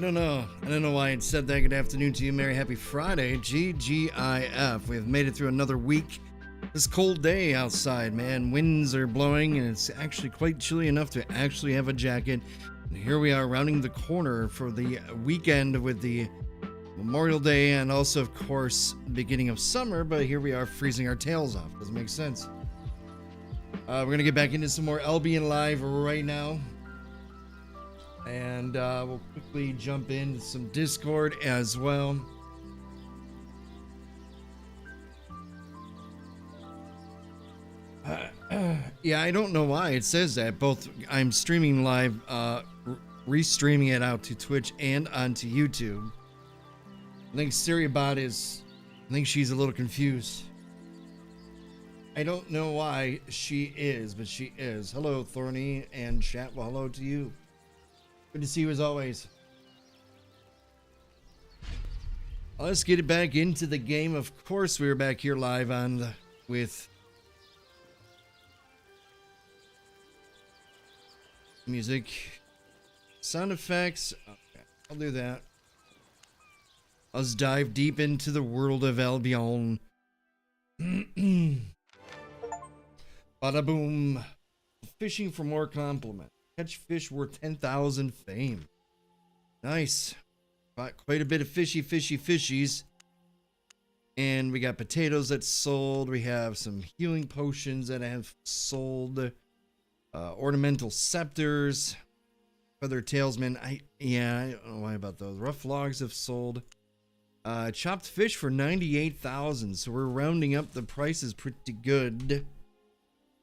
don't know. I don't know why it said that. Good afternoon to you. Merry happy Friday. GGIF. We've made it through another week. This cold day outside, man. Winds are blowing and it's actually quite chilly enough to actually have a jacket. And here we are rounding the corner for the weekend with the Memorial Day and also, of course, beginning of summer. But here we are freezing our tails off. Doesn't make sense. We're going to get back into some more Albion Live right now. And we'll quickly jump into some Discord as well. Yeah, I don't know why it says that. Both I'm streaming live, restreaming it out to Twitch and onto YouTube. I think Siriabot I think she's a little confused. I don't know why she is, but she is. Hello, Thorny and chat. Well, hello to you. Good to see you as always. Let's get it back into the game. Of course, we are back here live with music, sound effects. Okay, I'll do that. Let's dive deep into the world of Albion. Bada boom. Fishing for more compliment. Catch fish worth 10,000 fame. Nice. Got quite a bit of fishies. And we got potatoes that sold. We have some healing potions that have sold. Ornamental scepters. Feather tailsmen. I don't know why about those. Rough logs have sold. Chopped fish for 98,000. So we're rounding up the prices pretty good.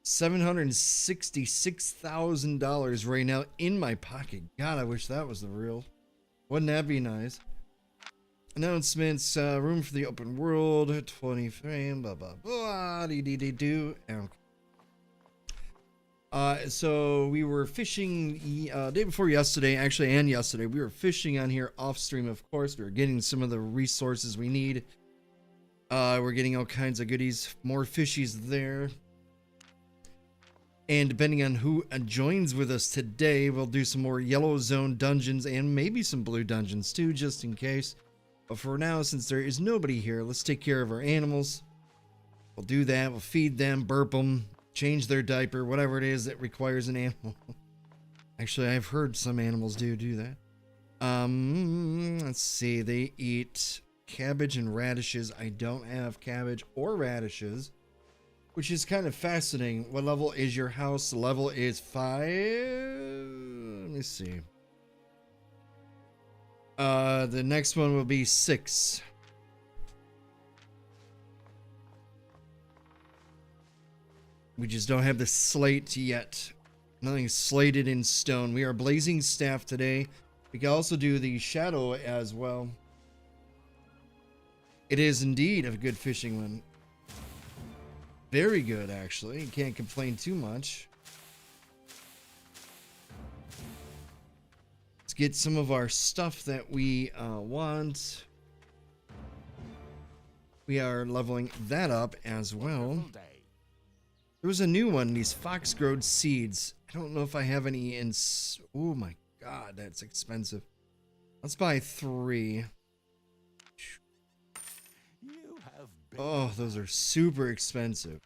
$766,000 right now in my pocket. God, I wish that was the real. Wouldn't that be nice? Announcements, room for the open world, 20 frame, blah, blah, blah, dee-dee-dee-doo. So we were fishing day before yesterday, actually, and yesterday. We were fishing on here off stream, of course. We were getting some of the resources we need. We're getting all kinds of goodies, more fishies there. And depending on who joins with us today, we'll do some more yellow zone dungeons and maybe some blue dungeons too, just in case. But for now, since there is nobody here, let's take care of our animals. We'll do that. We'll feed them, burp them, change their diaper, whatever it is that requires an animal. Actually, I've heard some animals do that. Let's see. They eat cabbage and radishes. I don't have cabbage or radishes, which is kind of fascinating. What level is your house? The level is 5. Let me see. The next one will be 6. We just don't have the slate yet. Nothing slated in stone. We are blazing staff today. We can also do the shadow as well. It is indeed a good fishing one. Very good, actually. Can't complain too much. Let's get some of our stuff that we want. We are leveling that up as well. There was a new one, these fox-growed seeds. I don't know if I have any in... Oh my god, that's expensive. Let's buy 3. Oh, those are super expensive.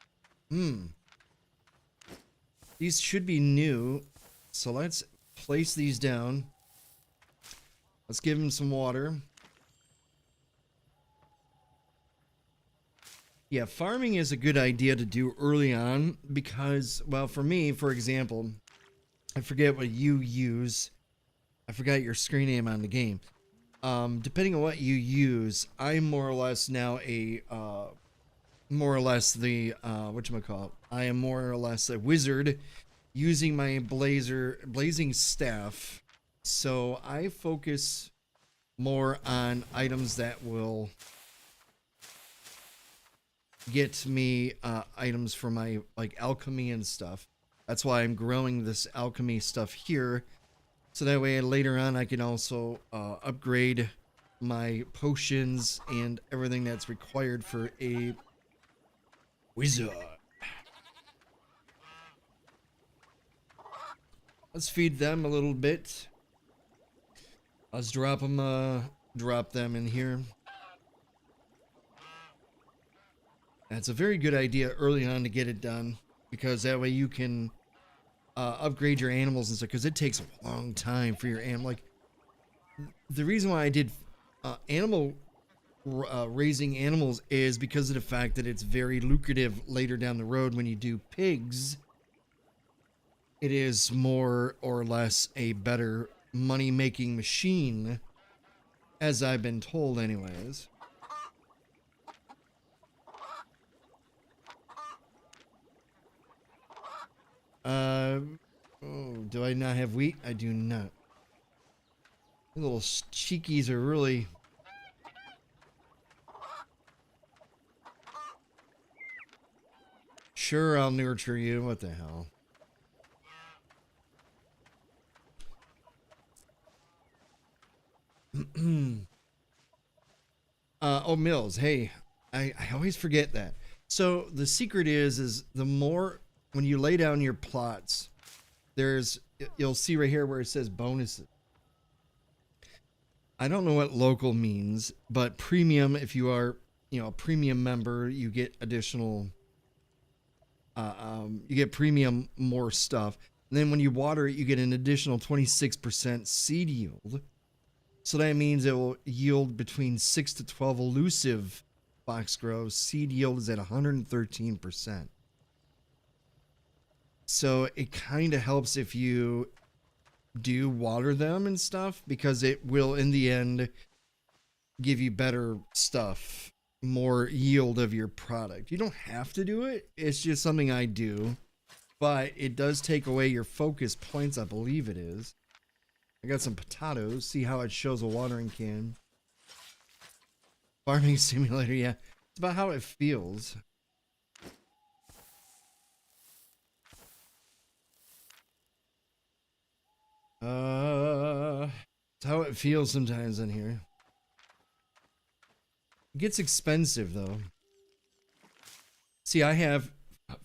These should be new. So let's place these down. Let's give them some water. Yeah, farming is a good idea to do early on because, well, for me, for example, I forget what you use. I forgot your screen name on the game. Depending on what you use, I'm more or less now a, more or less the, whatchamacallit. I am more or less a wizard using my blazing staff. So I focus more on items that will get me, items for my, like, alchemy and stuff. That's why I'm growing this alchemy stuff here. So that way later on I can also upgrade my potions and everything that's required for a wizard. Let's feed them a little bit. Let's drop them in here. That's a very good idea early on to get it done, because that way you can upgrade your animals and stuff, because it takes a long time for your animal. Like, the reason why I did raising animals is because of the fact that it's very lucrative later down the road. When you do pigs, it is more or less a better money-making machine, as I've been told anyways. Oh, do I not have wheat? I do not. The little cheekies are really... Sure, I'll nurture you. What the hell? Oh, Mills. Hey, I always forget that. So the secret is the more, when you lay down your plots, you'll see right here where it says bonuses. I don't know what local means, but premium, if you are, a premium member, you get additional, you get premium more stuff. And then when you water it, you get an additional 26% seed yield. So that means it will yield between 6 to 12 elusive box grows. Seed yield is at 113%. So it kind of helps if you do water them and stuff, because it will in the end give you better stuff, more yield of your product. You don't have to do it. It's just something I do, but it does take away your focus points, I believe it is. I got some potatoes. See how it shows a watering can. Farming simulator, yeah. It's about how it feels. It's how it feels sometimes in here. It gets expensive though. See, I have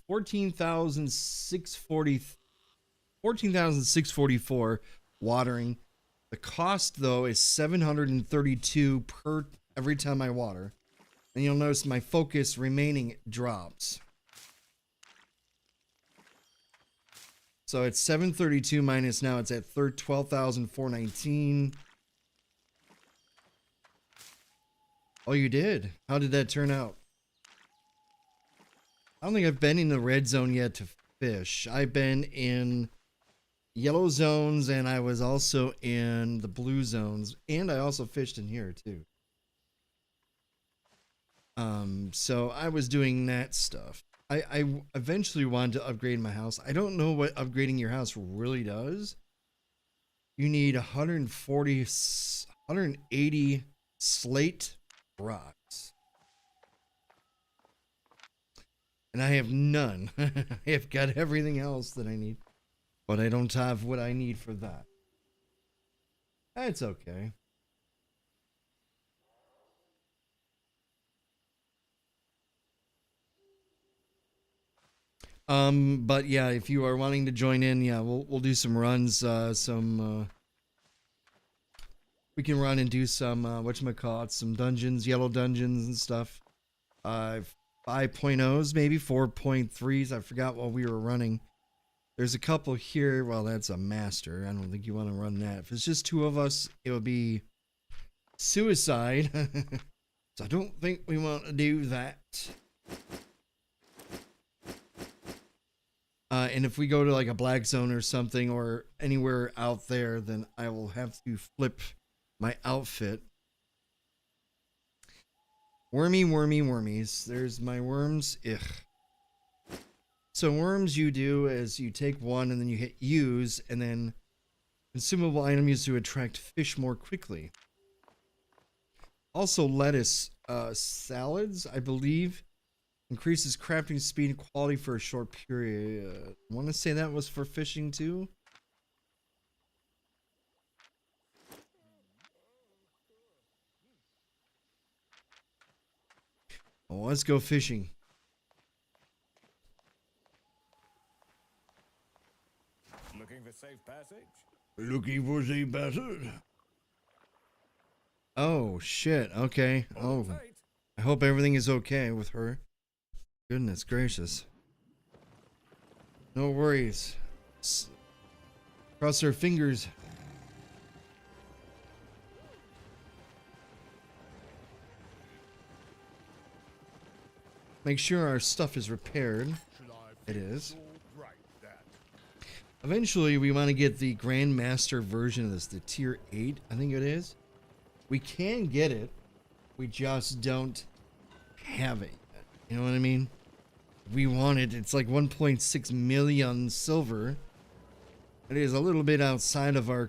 14,644 watering. The cost though is 732 per every time I water. And you'll notice my focus remaining drops. So it's 732 minus, now it's at 12,419. Oh, you did? How did that turn out? I don't think I've been in the red zone yet to fish. I've been in yellow zones, and I was also in the blue zones, and I also fished in here too. So I was doing that stuff. I eventually wanted to upgrade my house. I don't know what upgrading your house really does. You need 180 slate rocks. And I have none. I have got everything else that I need, but I don't have what I need for that. That's okay. But yeah, if you are wanting to join in, yeah, we'll do some runs, we can run and do some whatchamacallit, some dungeons, yellow dungeons and stuff. 5.0s, maybe 4.3s. I forgot what we were running. There's a couple here. Well, that's a master. I don't think you want to run that. If it's just two of us, it would be suicide. So I don't think we want to do that. And if we go to like a black zone or something, or anywhere out there, then I will have to flip my outfit. Wormies. There's my worms. Ugh. So worms, you do is you take one and then you hit use, and then consumable item used to attract fish more quickly. Also lettuce, salads, I believe, increases crafting speed and quality for a short period. I want to say that was for fishing too. Oh, let's go fishing. Looking for safe passage? Looking for safe passage? Oh, shit. Okay. Oh, I hope everything is okay with her. Goodness gracious. No worries. Cross our fingers. Make sure our stuff is repaired. It is. Eventually, we want to get the Grandmaster version of this, the Tier 8, I think it is. We can get it. We just don't have it yet. You know what I mean? We want it. It's like 1.6 million silver. It is a little bit outside of our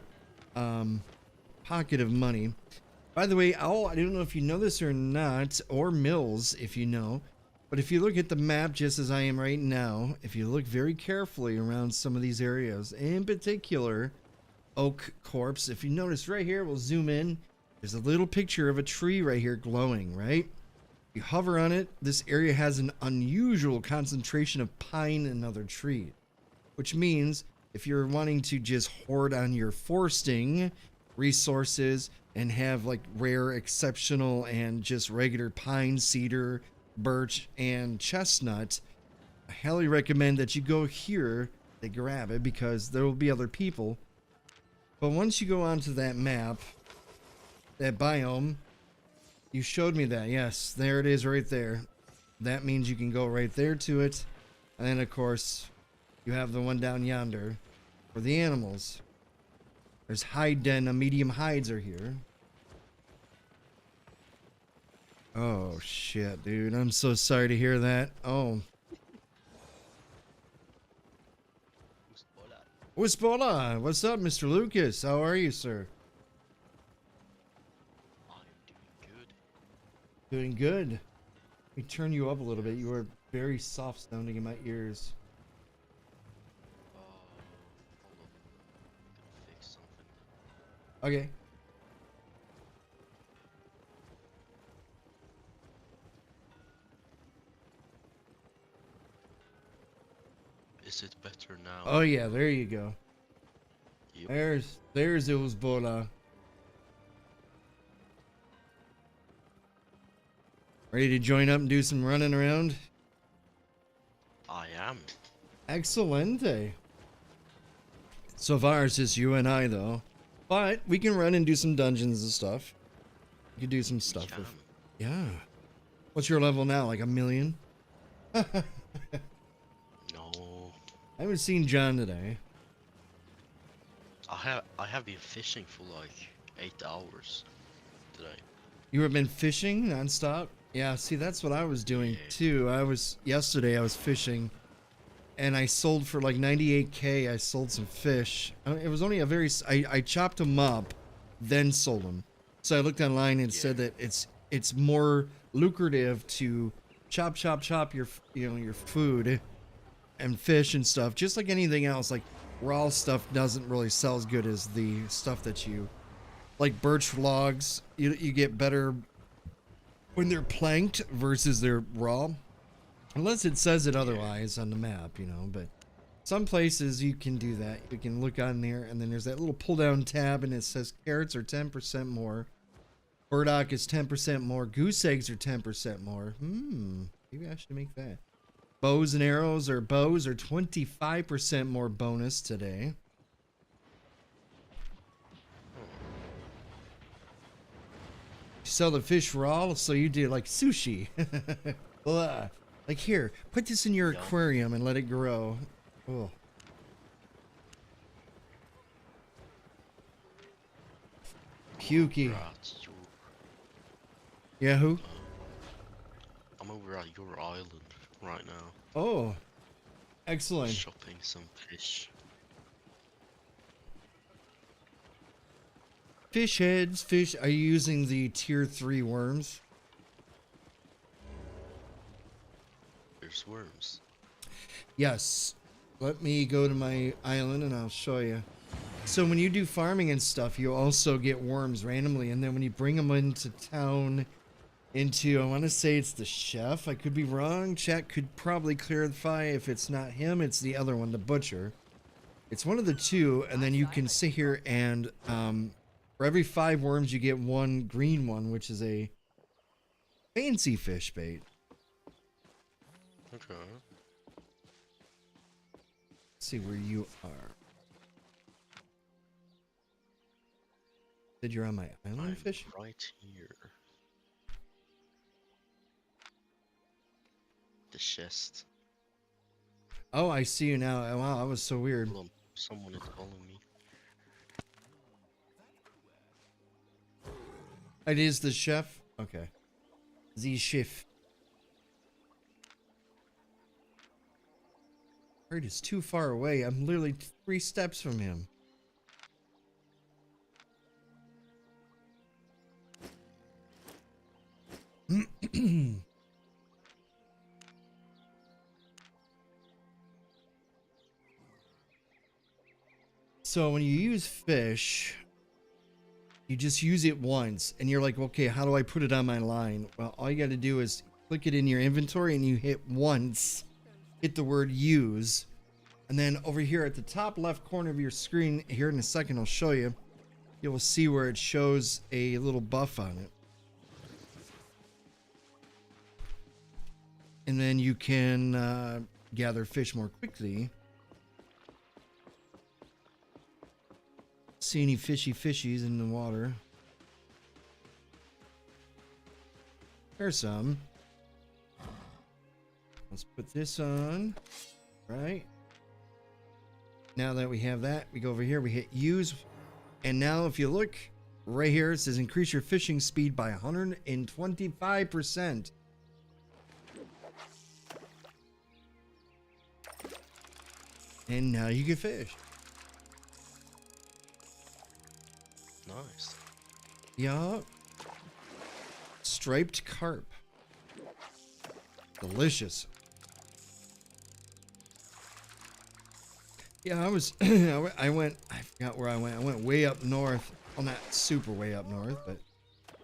pocket of money. By the way, I don't know if you know this or not, or Mills if you know, but if you look at the map just as I am right now, if you look very carefully around some of these areas, in particular, Oak Corpse, if you notice right here, we'll zoom in, there's a little picture of a tree right here glowing, right? You hover on it, this area has an unusual concentration of pine and other trees, which means if you're wanting to just hoard on your foresting resources and have like rare, exceptional, and just regular pine, cedar, birch, and chestnut, I highly recommend that you go here to grab it because there will be other people. But once you go onto that map, that biome, you showed me that. Yes, there it is right there. That means you can go right there to it. And then, of course, you have the one down yonder for the animals. There's hide den, medium hides are here. Oh, shit, dude. I'm so sorry to hear that. Oh. Hola. What's up, Mr. Lucas? How are you, sir? Doing good. Let me turn you up a little bit. You are very soft sounding in my ears. Fix something. Okay. Is it better now? Oh yeah, there you go. Yep. There's Uzbola. Ready to join up and do some running around? I am. Excelente. So far it's just you and I though. But we can run and do some dungeons and stuff. You can do some stuff. Yeah. What's your level now? Like 1 million? No. I haven't seen John today. I have been fishing for like 8 hours today. You have been fishing nonstop? Yeah, see that's what I was doing too. Yesterday I was fishing and I sold for like 98k. I sold some fish. It was only a very I chopped them up then sold them. So I looked online and said that it's more lucrative to chop your your food and fish and stuff, just like anything else. Like raw stuff doesn't really sell as good as the stuff that you like. Birch logs, you get better when they're planked versus they're raw, unless it says it otherwise on the map, you know. But some places you can do that. You can look on there and then there's that little pull down tab and it says carrots are 10% more, burdock is 10% more, goose eggs are 10% more. Maybe I should make that. Bows and arrows, or bows, are 25% more bonus today. You sell the fish raw, so you do like sushi. Like here, put this in your aquarium and let it grow. Oh. Pukey. Yeah, who? I'm over at your island right now. Oh, excellent. Shopping some fish. Fish heads, fish. Are you using the tier 3 worms? There's worms. Yes. Let me go to my island and I'll show you. So when you do farming and stuff, you also get worms randomly, and then when you bring them into town, I want to say it's the chef. I could be wrong. Chat could probably clarify. If it's not him, it's the other one, the butcher. It's one of the two, and then you can sit here and For every 5 worms, you get 1 green one, which is a fancy fish bait. Okay. Let's see where you are. Said you're on my island I'm fish? right here. The chest. Oh, I see you now. Oh, wow, that was so weird. Hold on, someone is calling me. It is the chef? Okay. The chef. Bird is too far away. I'm literally 3 steps from him. So when you use fish, you just use it once and you're like, okay, how do I put it on my line? Well, all you got to do is click it in your inventory and you hit once, hit the word use. And then over here at the top left corner of your screen, here in a second, I'll show you, you will see where it shows a little buff on it. And then you can gather fish more quickly. See any fishies in the water? There's some. Let's put this on. Right. Now that we have that, we go over here, we hit use. And now if you look right here, it says increase your fishing speed by 125%. And now you can fish. Nice. Yeah. Striped carp. Delicious. Yeah, I was, I forgot where I went. I went way up north. Well, not super way up north, but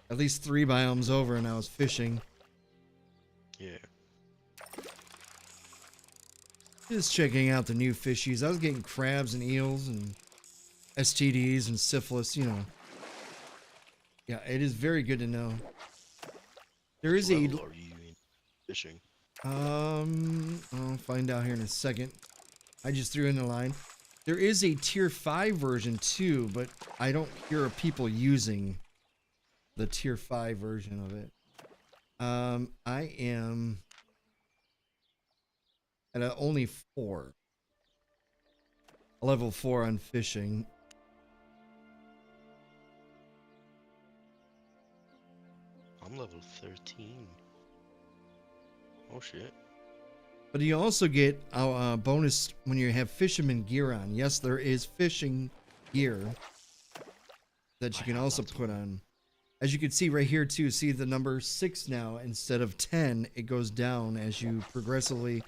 at least 3 biomes over, and I was fishing. Yeah. Just checking out the new fishies. I was getting crabs and eels and STDs and syphilis, you know. Yeah, it is very good to know. There is What level are you in fishing? I'll find out here in a second. I just threw in the line. There is a tier 5 version too, but I don't hear of people using the tier 5 version of it. I am at only 4. Level 4 on fishing. I'm level 13. Oh shit. But you also get a bonus when you have fisherman gear on. Yes, there is fishing gear that you can also put on. As you can see right here too, see the number 6 now instead of 10. It goes down as you progressively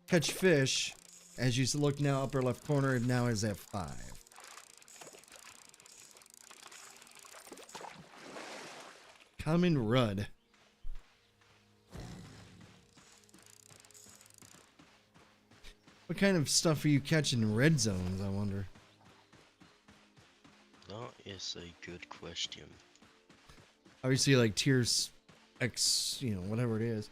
catch fish. As you look now, upper left corner, it now is at 5. Common Rudd. What kind of stuff are you catching in red zones, I wonder? That is a good question. Obviously, like tiers X, you know, whatever it is.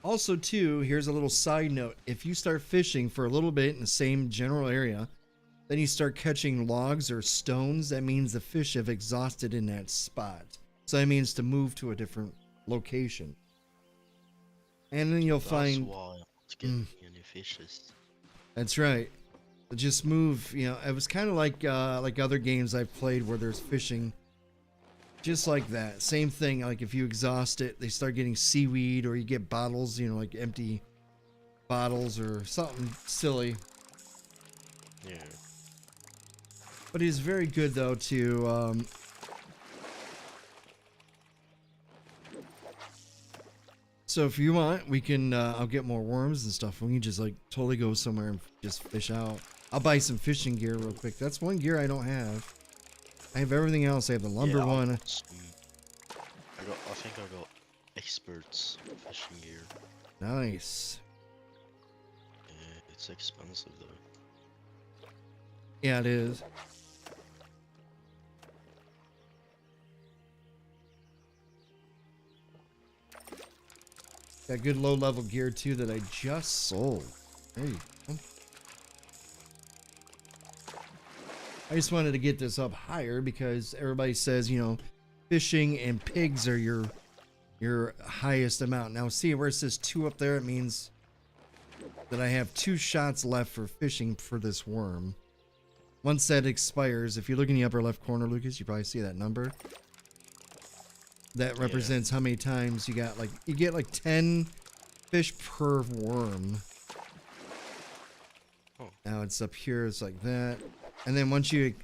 Also, too, here's a little side note. If you start fishing for a little bit in the same general area, then you start catching logs or stones, that means the fish have exhausted in that spot. So that means to move to a different location. And then you'll find... That's why I'm not getting any fishes. That's right. Just move, you know, it was kind of like other games I've played where there's fishing. Just like that. Same thing, like if you exhaust it, they start getting seaweed or you get bottles, you know, like empty bottles or something silly. Yeah. But it is very good, though, to... So if you want, we can, I'll get more worms and stuff. We can just like totally go somewhere and just fish out. I'll buy some fishing gear real quick. That's one gear I don't have. I have everything else. I have the lumber one. I think I got experts fishing gear. Nice. Yeah, it's expensive though. Yeah, it is. Got good low level gear too that I just sold. There you go. I just wanted to get this up higher because everybody says, you know, fishing and pigs are your highest amount. Now see where it says 2 up there, it means that I have 2 shots left for fishing for this worm. Once that expires, if you look in the upper left corner, Lucas, you probably see that number. That represents how many times you got. Like, you get like 10 fish per worm. Oh. Now it's up here, it's like that. And then once you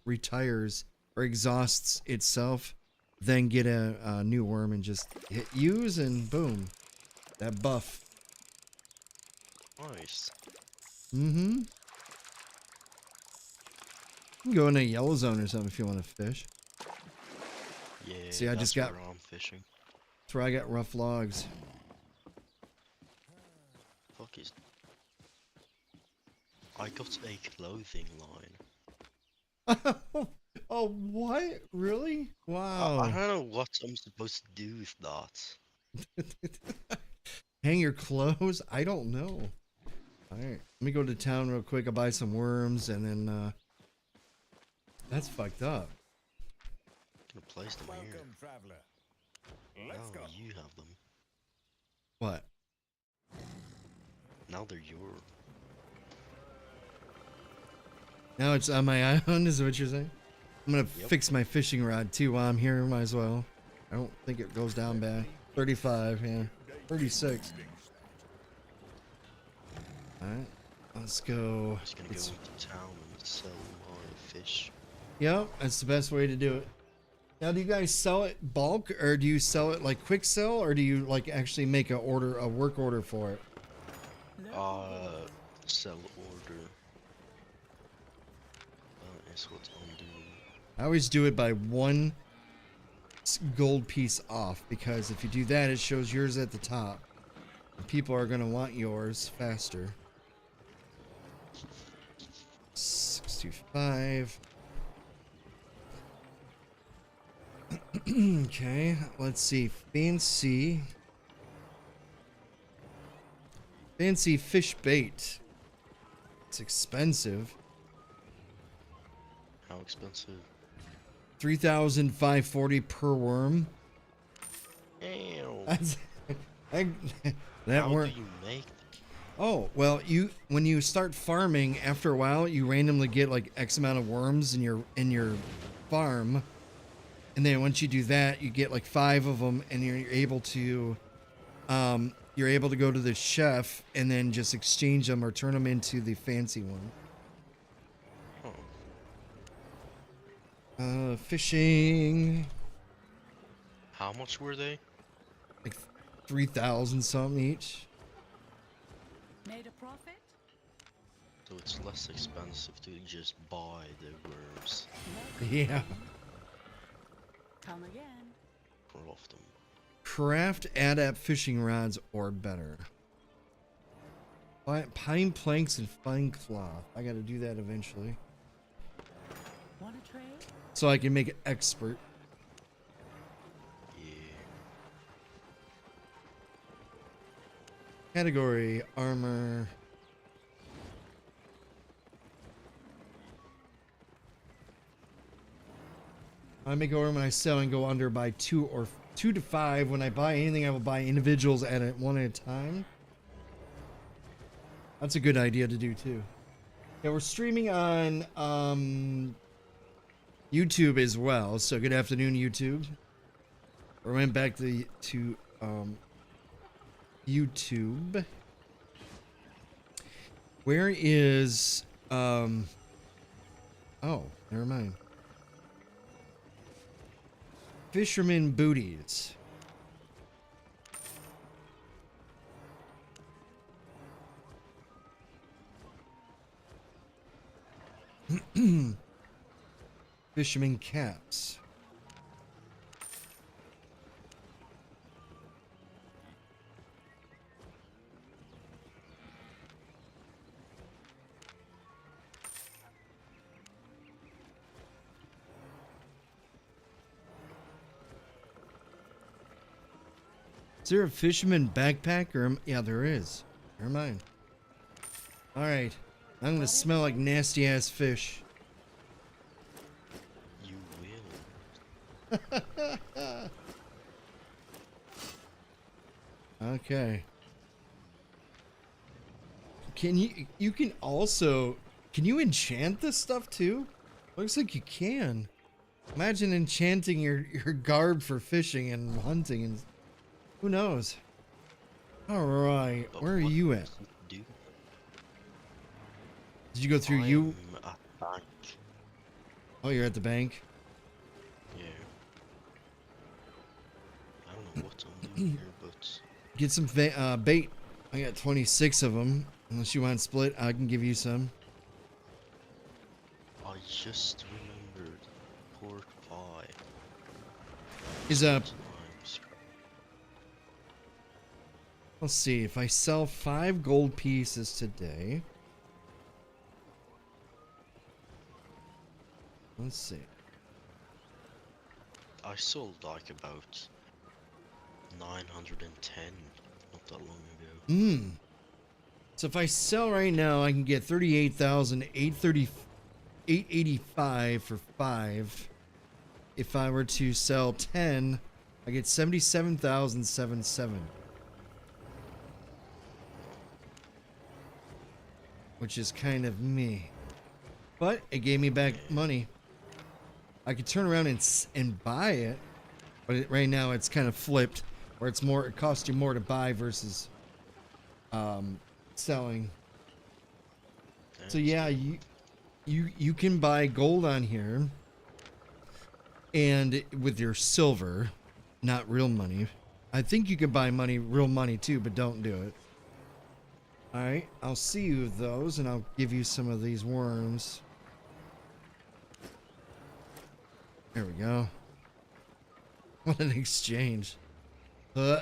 retires or exhausts itself, then get a new worm and just hit use and boom, that buff. Nice. Mm-hmm. You can go in a yellow zone or something if you want to fish. Yeah. See, I just got. Where I'm fishing. That's where I got rough logs. Fuck is. I got a clothing line. Oh, what? Really? Wow. I don't know what I'm supposed to do with that. Hang your clothes? I don't know. Alright, let me go to town real quick. I'll buy some worms and then, that's fucked up. I'm gonna place them here. Traveler. Let's go. You have them. What? Now they're yours. Now it's on my island, is what you're saying? I'm gonna Yep. fix my fishing rod too while I'm here, might as well. I don't think it goes down bad. 35, yeah. 36. Alright, let's go. I'm just gonna go into town and sell my fish. Yep, that's the best way to do it. Now, do you guys sell it bulk, or do you sell it like quick sell, or do you like actually make a work order for it? Sell order. That's what I'm doing. I always do it by 1 gold piece off, because if you do that, it shows yours at the top. And people are gonna want yours faster. 65. Okay, let's see. Fancy fish bait. It's expensive. How expensive? 3,540 per worm. Ew. That's that How worm. do you make them? Oh, well, when you start farming, after a while, you randomly get like X amount of worms in your farm. And then once you do that, you get like 5 of them, and you're able to go to the chef and then just exchange them or turn them into the fancy one. Fishing. How much were they? Like 3,000 something each. Made a profit? So it's less expensive to just buy the worms. Yeah. Come again. Craft them. Craft adept fishing rods or better. Pine planks and fine cloth. I gotta do that eventually. Want a trade? So I can make it expert. Yeah. Category, armor. I make a worm when I sell and go under by 2 to 5. When I buy anything, I will buy individuals one at a time. That's a good idea to do too. Yeah, we're streaming on YouTube as well. So good afternoon, YouTube. We went back to YouTube. Where is oh, never mind. Fisherman booties. Fisherman caps. Is there a fisherman backpack or yeah, there is. Never mind. All right, I'm gonna smell like nasty ass fish. You will. Okay. Can you can also, can you enchant this stuff too? Looks like you can. Imagine enchanting your garb for fishing and hunting and who knows. All right, But where are what you at? does it do? Did you go through you? I'm at bank. Oh, you're at the bank. Yeah. I don't know what I'm doing here, but Get some bait. I got 26 of them. Unless you want to split, I can give you some. I just remembered pork pie. Is Sometimes. let's see, if I sell 5 gold pieces today. Let's see. I sold like about 910 not that long ago. So if I sell right now, I can get 38,885 for 5. If I were to sell 10, I get 77,770. Which is kind of me. But it gave me back money. I could turn around and buy it, but right now it's kind of flipped, where it's more, it costs you more to buy versus selling. So yeah, you can buy gold on here, and with your silver, not real money. I think you could buy real money too, but don't do it. All right, I'll see you with those, and I'll give you some of these worms. There we go. What an exchange. Yep.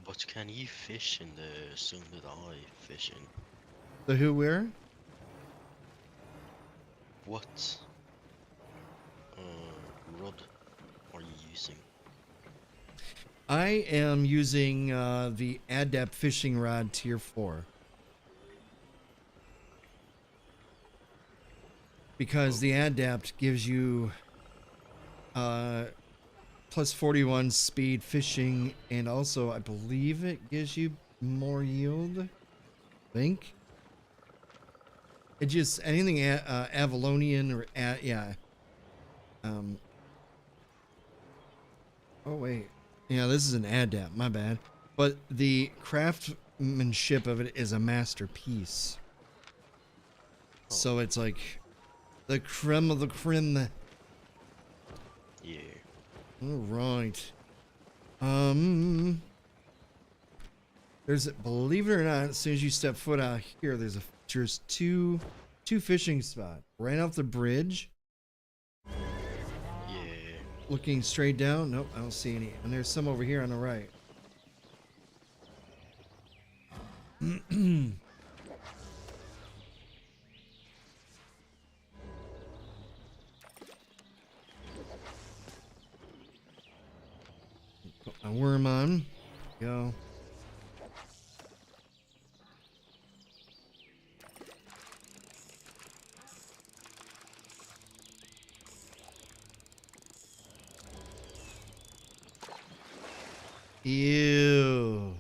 But can you fish in the zone that I fish in? The who, where? What rod are you using? I am using the Adept fishing rod tier 4. Because the Adept gives you plus 41 speed fishing, and also I believe it gives you more yield. I think. It just anything Avalonian or yeah. Oh wait, yeah, this is an Adept. My bad. But the craftsmanship of it is a masterpiece. So it's like the creme of the creme. Yeah. All right. There's, believe it or not, as soon as you step foot out here, there's two fishing spots right off the bridge. Yeah. Looking straight down. Nope, I don't see any. And there's some over here on the right. Put my worm on. Go. Ew.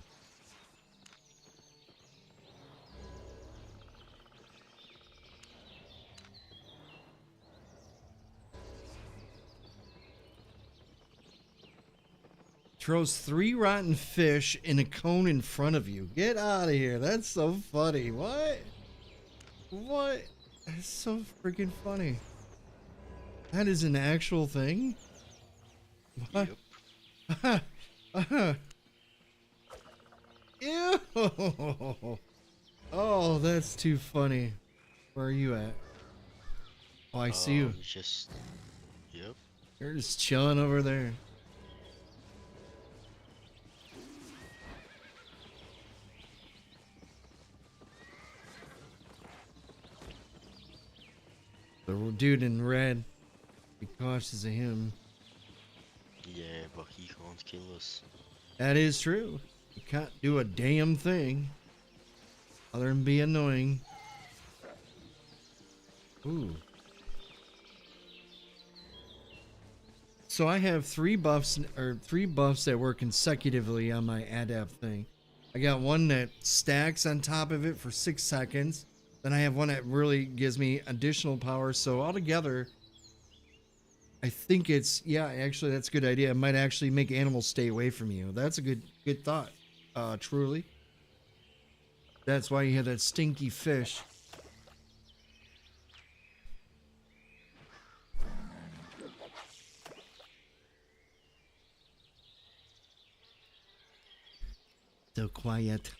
Throws 3 rotten fish in a cone in front of you. Get out of here. That's so funny. What? What? That's so freaking funny. That is an actual thing? What? Yep. Ew. Oh, that's too funny. Where are you at? Oh, I see you. Just. Yep. You're just chilling over there. The dude in red. Be cautious of him. Yeah, but he can't kill us. That is true. You can't do a damn thing other than be annoying. Ooh. So I have three buffs that work consecutively on my adapt thing. I got one that stacks on top of it for 6 seconds. Then I have one that really gives me additional power. So altogether, I think it's, yeah, actually that's a good idea. It might actually make animals stay away from you. That's a good thought. Truly. That's why you have that stinky fish. So quiet.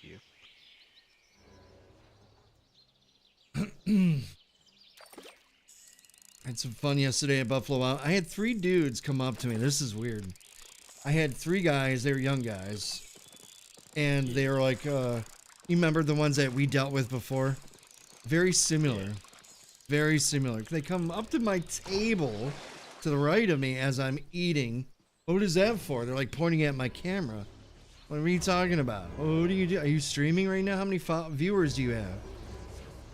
Here. I had some fun yesterday at Buffalo Wild. I had 3 dudes come up to me. This is weird. I had 3 guys. They were young guys. And they were like, you remember the ones that we dealt with before? Very similar. Very similar. They come up to my table to the right of me as I'm eating. What is that for? They're like pointing at my camera. What are you talking about? What do you do? Are you streaming right now? How many viewers do you have?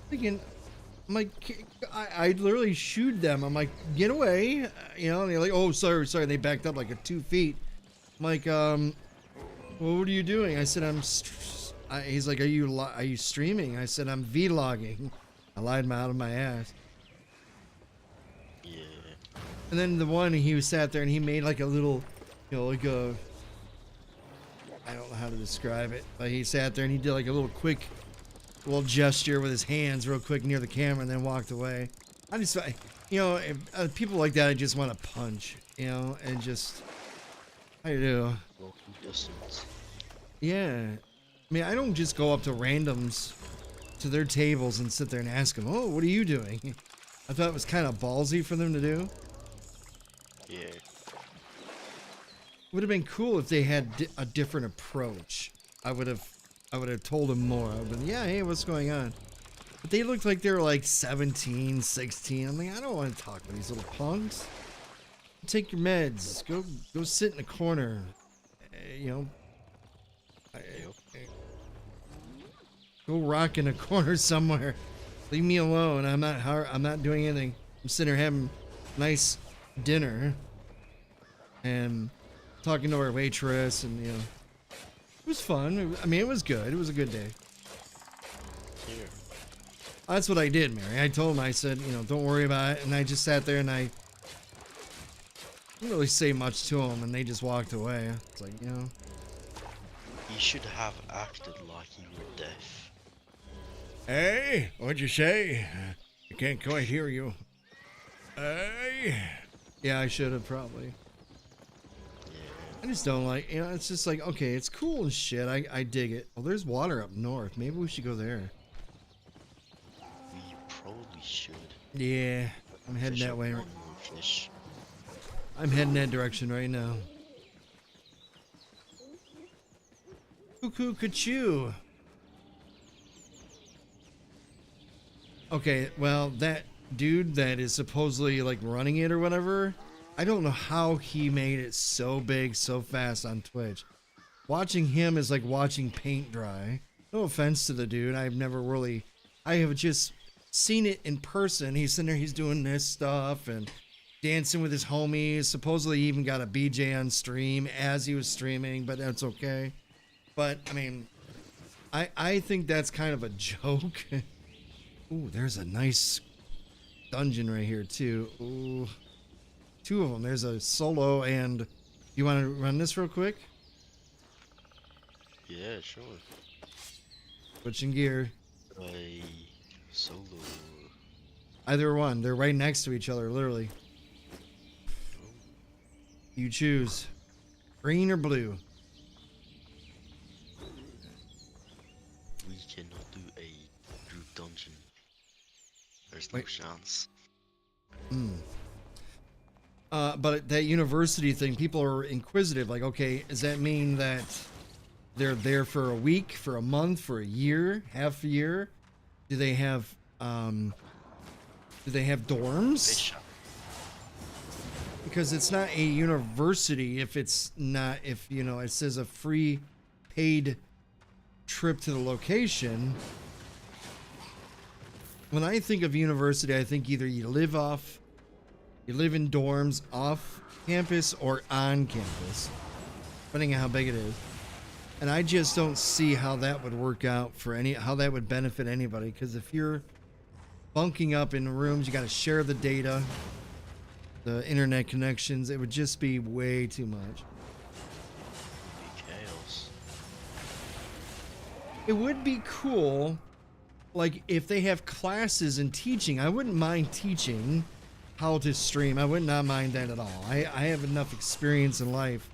Thinking, I'm like, I literally shooed them. I'm like, get away. You know, and they're like, oh, sorry. They backed up like 2 feet. I'm like, well, what are you doing? I said, he's like, are you streaming? I said, I'm vlogging. I lied out of my ass. Yeah. And then the one, he was sat there and he made like a little, you know, like a, I don't know how to describe it, but he sat there and he did like a little quick little gesture with his hands real quick near the camera and then walked away. You know, if, people like that, I just want to punch, you know, and just, I do. Walking distance. Yeah. I mean, I don't just go up to randoms to their tables and sit there and ask them, oh, what are you doing? I thought it was kind of ballsy for them to do. Yeah. Would have been cool if they had a different approach. I would have told them more. I would have been, yeah, hey, what's going on? But they looked like they were like 17, 16. I'm like, I don't want to talk with these little punks. Take your meds. Go sit in a corner. You know. Go rock in a corner somewhere. Leave me alone. I'm not doing anything. I'm sitting here having nice dinner and talking to our waitress, and you know, it was fun. I mean, it was good. It was a good day. Here. That's what I did, Mary. I told him, I said, you know, don't worry about it, and I just sat there and I didn't really say much to them, and they just walked away. It's like, you know, He should have acted like he were deaf. hey, what'd you say? I can't quite hear you. Hey. Yeah, I should have probably. Yeah. I just don't like, you know, it's just like, okay, it's cool and shit. I dig it. Well, there's water up north. Maybe we should go there. We probably should. Yeah, I'm heading Fish that up way. one more fish. I'm heading that direction right now. Cuckoo Cachoo. Okay, well, that dude that is supposedly like running it or whatever, I don't know how he made it so big so fast on Twitch. Watching him is like watching paint dry. No offense to the dude. I have just seen it in person. He's sitting there, he's doing this stuff and dancing with his homies. Supposedly he even got a BJ on stream as he was streaming, but that's okay. But I mean, I think that's kind of a joke. Ooh, there's a nice dungeon right here too. Ooh, 2 of them. There's a solo and. You want to run this real quick? Yeah, sure. Switching gear. A solo. Either one. They're right next to each other, literally. You choose. Green or blue. We cannot do a group dungeon. There's no Wait. chance. But that university thing, people are inquisitive. Like, okay, does that mean that they're there for a week, for a month, for a year, half a year? Do they have dorms? Fish. because it's not a university if it's not, if you know, it says a free paid trip to the location. When I think of university, I think either you live in dorms off campus or on campus, depending on how big it is. And I just don't see how that would work out for how that would benefit anybody. Because if you're bunking up in rooms, you got to share the data, the internet connections. It would just be way too much. Chaos. It would be cool, like if they have classes in teaching. I wouldn't mind teaching how to stream. I would not mind that at all. I have enough experience in life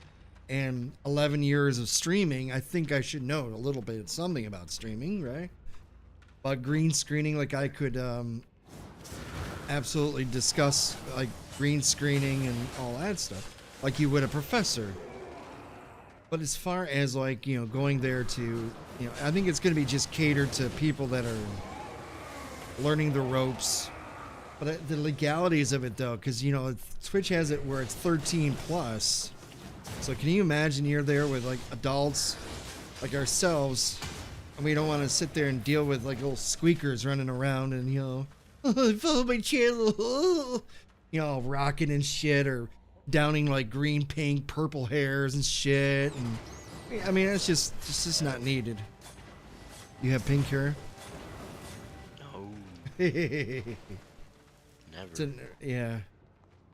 and 11 years of streaming. I think I should know a little bit something about streaming, right? About green screening, like I could absolutely discuss like green screening and all that stuff like you would a professor. But as far as like, you know, going there to, you know, I think it's going to be just catered to people that are learning the ropes. But the legalities of it though, because, you know, Twitch has it where it's 13 plus. So can you imagine you're there with like adults like ourselves, and we don't want to sit there and deal with like little squeakers running around and, you know, follow my channel, you know, rocking and shit, or downing like green, pink, purple hairs and shit. And I mean, it's just not needed. You have pink hair? No. It's Never. yeah.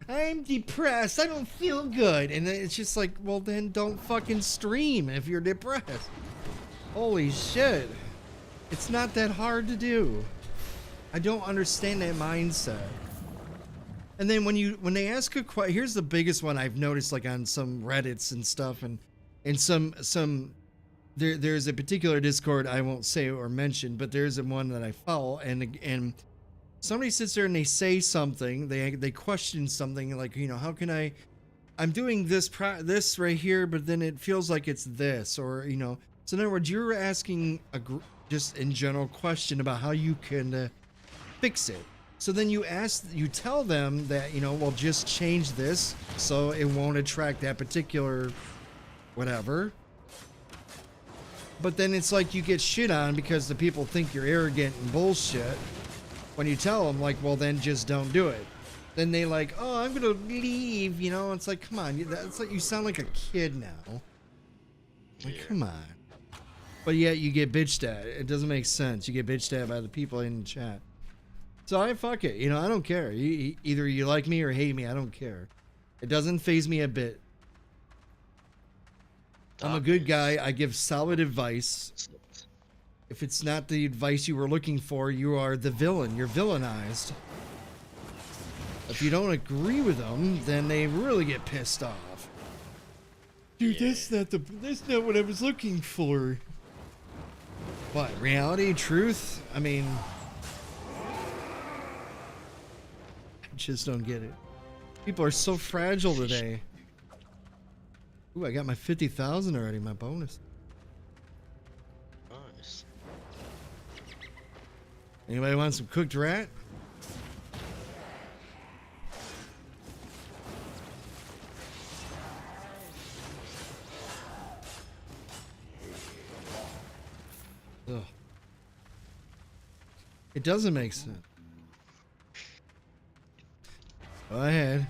I'm depressed. I don't feel good. And it's just like, well, then don't fucking stream if you're depressed. Holy shit. It's not that hard to do. I don't understand that mindset. And then when they ask a question, here's the biggest one I've noticed, like on some Reddits and stuff, and there's a particular Discord I won't say or mention, but there's one that I follow, and somebody sits there and they say something, they question something like, you know, how can I'm doing this right here, but then it feels like it's this, or, you know. So in other words, you're asking just in general question about how you can fix it. So then you tell them that, you know, well, just change this so it won't attract that particular whatever. But then it's like you get shit on because the people think you're arrogant and bullshit when you tell them, like, well, then just don't do it. Then they like, oh, I'm gonna leave, you know. It's like, come on, it's like you sound like a kid now. Like, Yeah. come on. But yet you get bitched at. It doesn't make sense. You get bitched at by the people in the chat. So I fuck it, you know, I don't care. Either you like me or hate me, I don't care. It doesn't faze me a bit. I'm a good guy. I give solid advice. If it's not the advice you were looking for, you are the villain. You're villainized. If you don't agree with them, then they really get pissed off. Dude, Yeah. that's not what I was looking for. What, reality, truth? I mean, I just don't get it. People are so fragile today. Ooh, I got my 50,000 already, my bonus. Nice. Anybody want some cooked rat? Ugh. It doesn't make sense. Go ahead.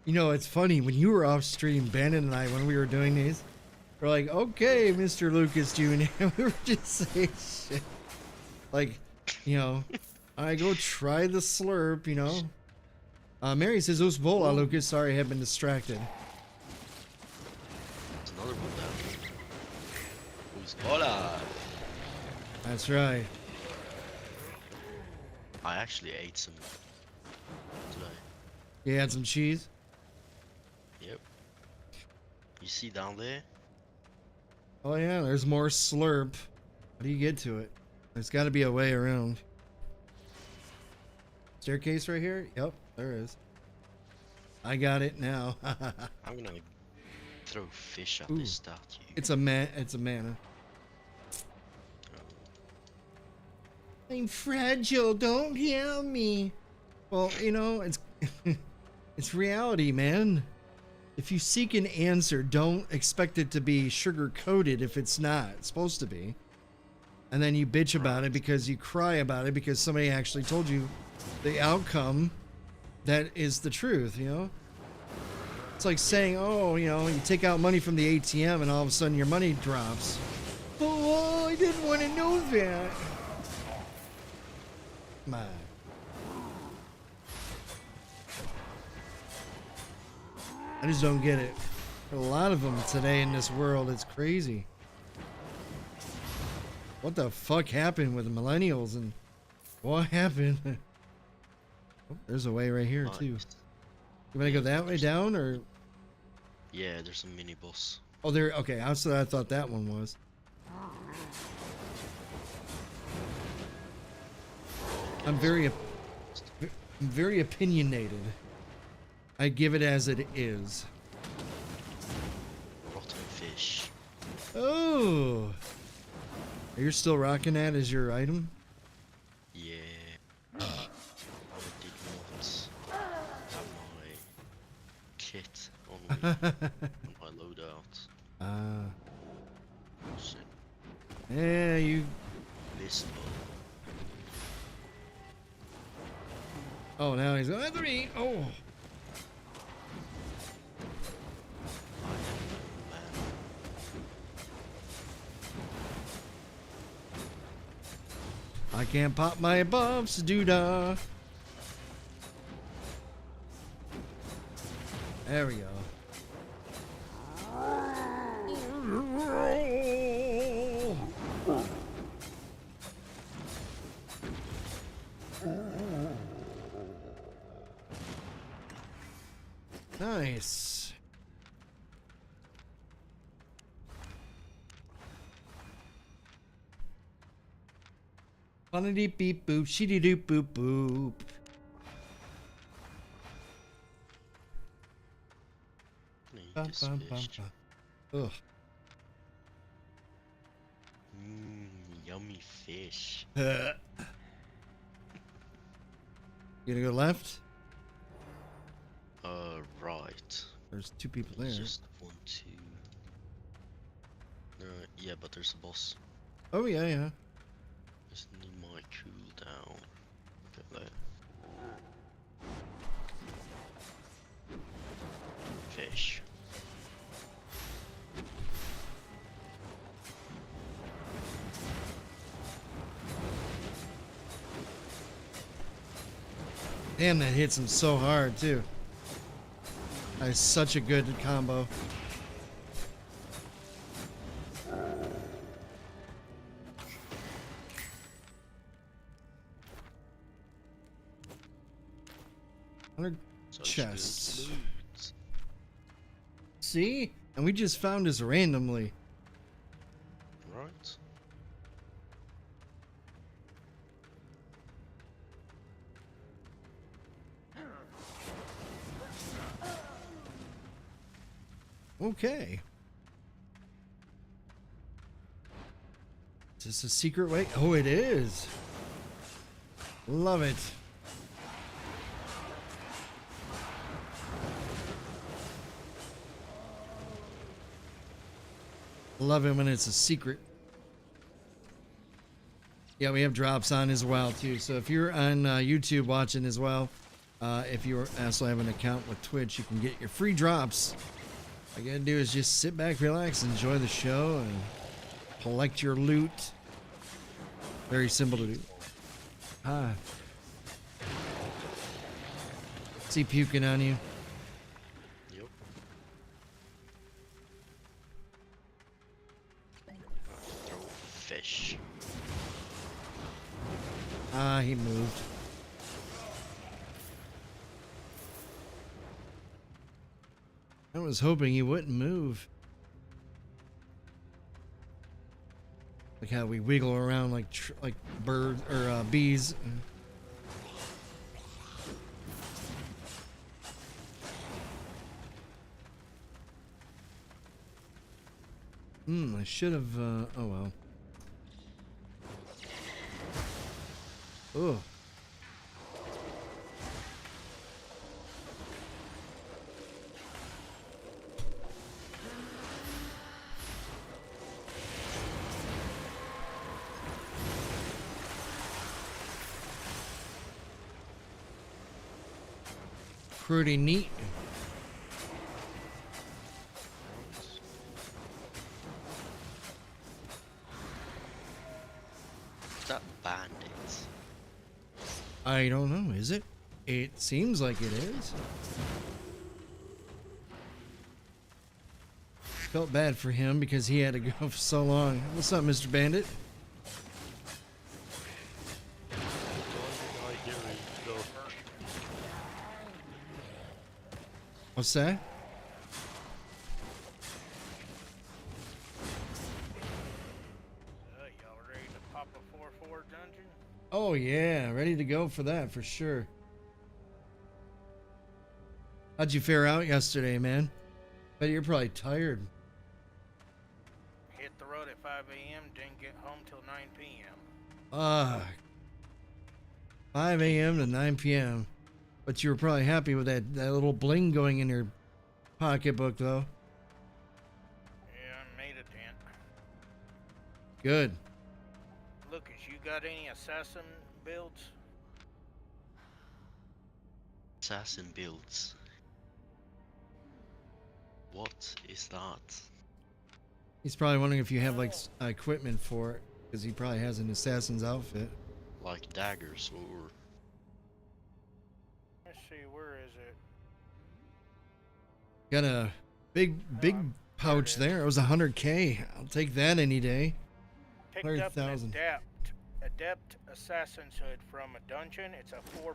You know, it's funny, when you were off stream, Bandit and I, when we were doing these, we're like, okay, Mr. Lucas Jr. We were just saying shit. Like, you know, I go try the slurp, you know. Mary says, Usbola, Lucas. Sorry, I have been distracted. It's another one down. Who's hola? That's right. I actually ate some today. You had some cheese? Yep. You see down there? Oh, yeah, there's more slurp. How do you get to it? There's got to be a way around. Staircase right here? Yep, there is. I got it now. I'm gonna throw fish at Ooh. this statue. It's a mana. I'm fragile. Don't heal me. Well, you know, it's It's reality, man. If you seek an answer, don't expect it to be sugar coated if it's not. It's supposed to be. And then you bitch about it because you cry about it because somebody actually told you the outcome that is the truth, you know? It's like saying, oh, you know, you take out money from the ATM and all of a sudden your money drops. Oh, I didn't want to know that. Come on. I just don't get it. A lot of them today in this world, it's crazy. What the fuck happened with the millennials and what happened? Oh, there's a way right here too. You want to go that way down or? Yeah, there's a minibus. Oh, there. Okay, I thought that one was. I'm very opinionated. I give it as it is. Rotten fish. Oh, you're still rocking that as your item? Yeah. I did not have my kit on me on my loadout. Ah. Shit. Yeah, you. Visible. Oh, now he's going 3. Oh. I can't pop my buffs, doodah. There we go. Nice. Bunny beep boop, shitty doop boop boop. Bum, bum, bum, bum. Ugh. Yummy fish. You gonna go left? Right. There's 2 people there. It's just 1, 2. Yeah, but there's a boss. Oh yeah, yeah. Just need my cooldown. Get there. Fish. Damn, that hits him so hard too. That is such a good combo. Such Chests. good loot. See? And we just found this randomly. Right. Okay. Is this a secret way? Oh, it is. Love it. Love it when it's a secret. Yeah, we have drops on as well too. So if you're on YouTube watching as well, if you also have an account with Twitch, you can get your free drops. All you gotta do is just sit back, relax, enjoy the show, and collect your loot. Very simple to do. Ah. See puking on you. Yep. Throw fish. Ah, he moved. I was hoping he wouldn't move. Look how we wiggle around like birds or bees. I should have. Oh well. Oh. pretty neat. Is that bandits? I don't know, is it? It seems like it is. Felt bad for him because he had to go for so long. What's up, Mr. Bandit? What's that? Y'all ready to pop a 4-4 dungeon? Oh yeah, ready to go for that for sure. How'd you fare out yesterday, man? Bet you're probably tired. Hit the road at 5 a.m., didn't get home till 9 p.m. 5 a.m. to 9 p.m. But you were probably happy with that little bling going in your pocketbook, though. Yeah, I made a dent. Good. Lucas, you got any assassin builds? Assassin builds. What is that? He's probably wondering if you have like equipment for it, because he probably has an assassin's outfit. Like daggers or... Let's see, where is it? Got a big pouch there. It was 100K. I'll take that any day. Picked up an 100,000. adept assassin's hood from a dungeon. It's a 4.4.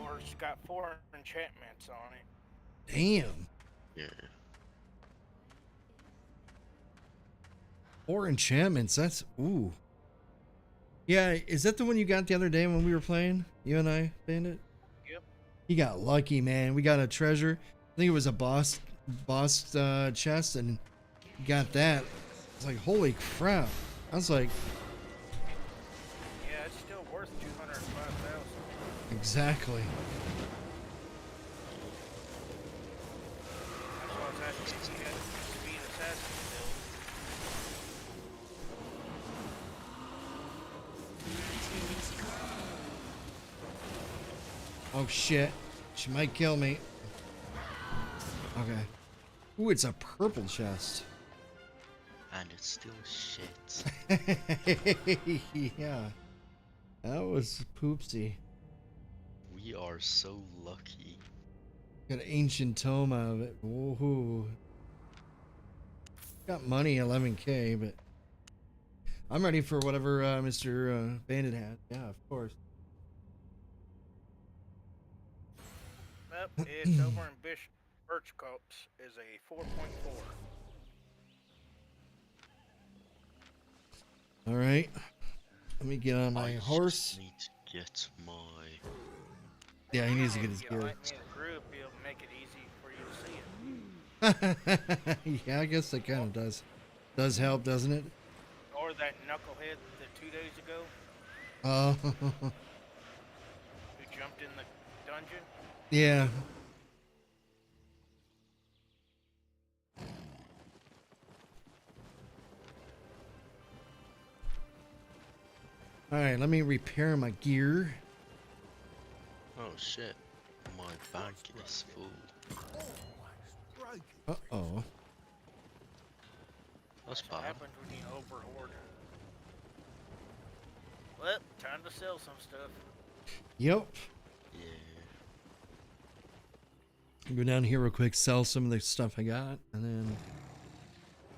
Or it's got 4 enchantments on it. Damn. Yeah. 4 enchantments. That's ooh. Yeah, is that the one you got the other day when we were playing? You and I, Bandit? Yep. You got lucky, man. We got a treasure. I think it was a boss chest, and you got that. It's like, holy crap. I was like, Yeah, it's still worth 205,000. exactly. That's why I was asking if you had a speed assassin build. Oh shit. She might kill me. Okay. Ooh, it's a purple chest. And it's still shit. Yeah. That was poopsy. We are so lucky. Got an ancient tome out of it. Woohoo. Got money, 11K, but I'm ready for whatever Mr. Bandit had. Yeah, of course. Yep, it's over in Birch Copse is a 4.4. All right. Let me get on my I horse. just need to get my... Yeah, he needs to get his If you gear. like me in the group, it'll make it easy for you to see it. Yeah, I guess that kind of does help, doesn't it? Or that knucklehead that 2 days ago Oh, who jumped in the dungeon. yeah. All right, let me repair my gear. Oh shit. My bank is full. Uh-oh. That's That's what bad. happens when you overhoard. Well, time to sell some stuff. Yep. Yeah. Go down here real quick, sell some of the stuff I got, and then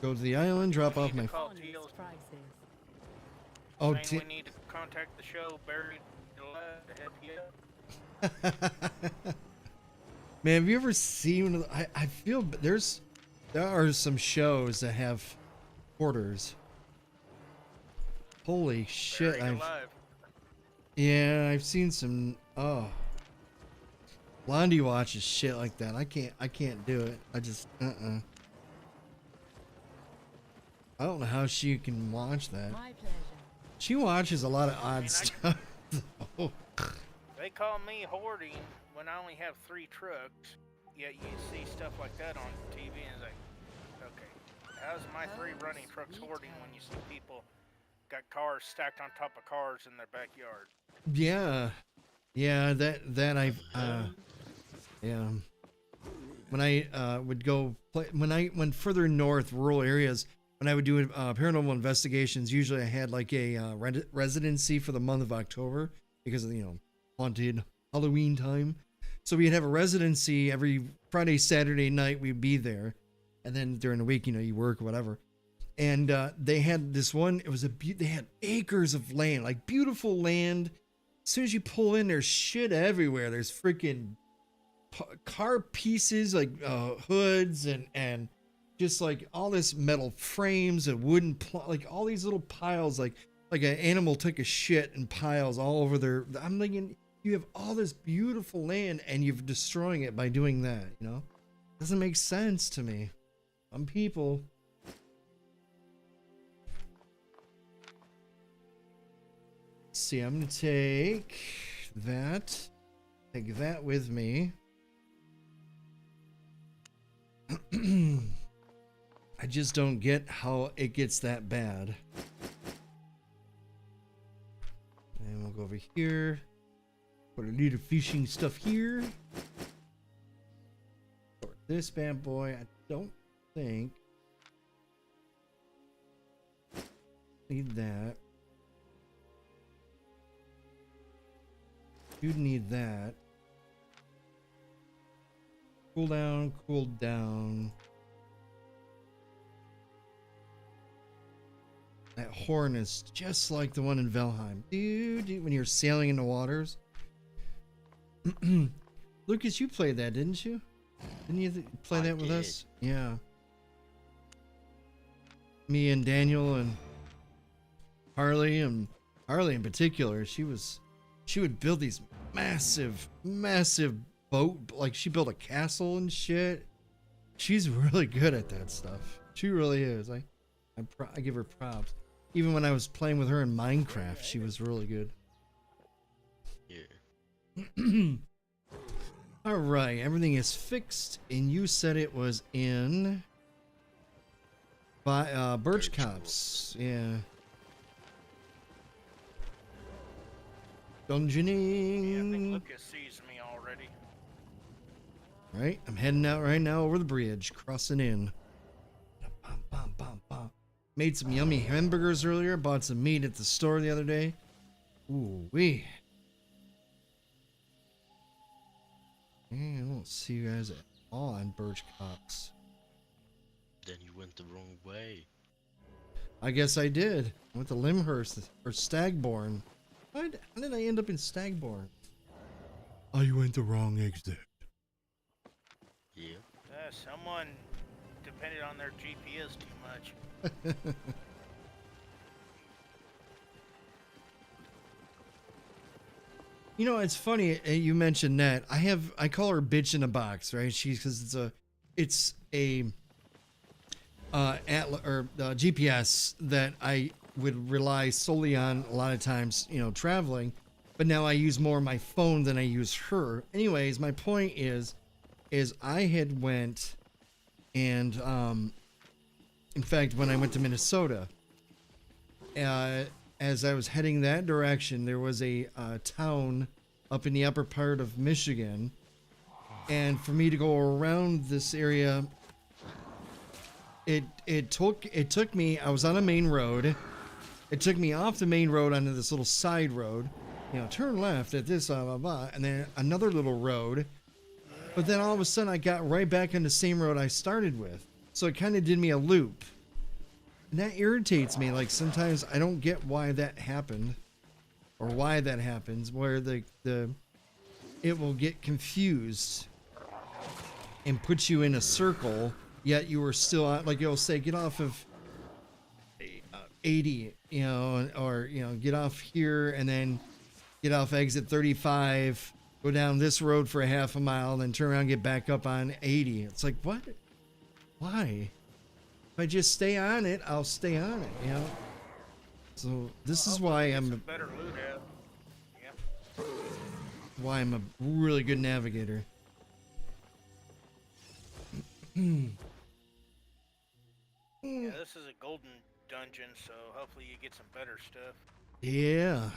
go to the island, drop off my... Call Honest Teal's prices. Oh, saying we need to contact the show Buried Alive to help you out. Man, have you ever seen... I feel there are some shows that have quarters. Holy shit. Buried Alive. Yeah, I've seen some... Oh. Blondie watches shit like that. I can't do it. I just... I don't know how she can watch that. My pleasure. She watches a lot of odd stuff. though. They call me hoarding when I only have 3 trucks, yet you see stuff like that on TV and it's like, okay, how's my 3 running trucks hoarding when you see people got cars stacked on top of cars in their backyard. Yeah, that I've yeah. When I would go play, when I went further north, rural areas, when I would do paranormal investigations, usually I had like a residency for the month of October because of, haunted Halloween time. So we'd have a residency every Friday, Saturday night. We'd be there, and then during the week, you work or whatever. And they had this one. It was they had acres of land, like beautiful land. As soon as you pull in, there's shit everywhere. There's freaking car pieces, like hoods, and just like all this metal frames and wooden, like all these little piles, like an animal took a shit and piles all over their. I'm thinking, you have all this beautiful land and you're destroying it by doing that. Doesn't make sense to me. Some people. Let's see, I'm gonna take that with me. I just don't get how it gets that bad. And we'll go over here. Put a little fishing stuff here. For this bad boy, I don't think need that. You need that. Cool down, cool down. That horn is just like the one in Valheim. Dude, when you're sailing in the waters. Lucas, you played that, didn't you? Didn't you play that with us? Yeah. Me and Daniel and Harley in particular, she would build these massive boat, like she built a castle and shit. She's really good at that stuff. She really is. I give her props. Even when I was playing with her in Minecraft, she was really good. Yeah. All right, everything is fixed, and you said it was in by Birch Copse. Yeah. Dungeoning. Yeah, I think Lucas sees me already. Right, I'm heading out right now over the bridge, crossing in. Made some yummy hamburgers earlier. Bought some meat at the store the other day. Ooh wee. I don't see you guys at all on Birch Copse. Then you went the wrong way. I guess I did. I went to Limhurst or Stagbourne. How did I end up in Stagbourne? Oh, you went the wrong exit. Yeah. Someone depended on their GPS too much. It's funny you mentioned that. I call her bitch in a box, right? Because it's a GPS that I would rely solely on a lot of times, traveling. But now I use more my phone than I use her. Anyways, my point is I had went and in fact, when I went to Minnesota, as I was heading that direction, there was a town up in the upper part of Michigan, and for me to go around this area, it took me. I was on a main road. It took me off the main road onto this little side road. Turn left at this blah blah blah, and then another little road. But then all of a sudden, I got right back on the same road I started with. So it kind of did me a loop. And that irritates me. Like sometimes I don't get why that happened or why that happens, where it will get confused and put you in a circle, yet you are still like it'll say get off of 80, or get off here and then get off exit 35, go down this road for a half a mile, then turn around and get back up on 80. It's like, what? Why? If I just stay on it, I'll stay on it, So this is why I'm better loot out. Yep. why I'm a really good navigator. Yeah, this is a golden dungeon, so hopefully you get some better stuff. Yeah.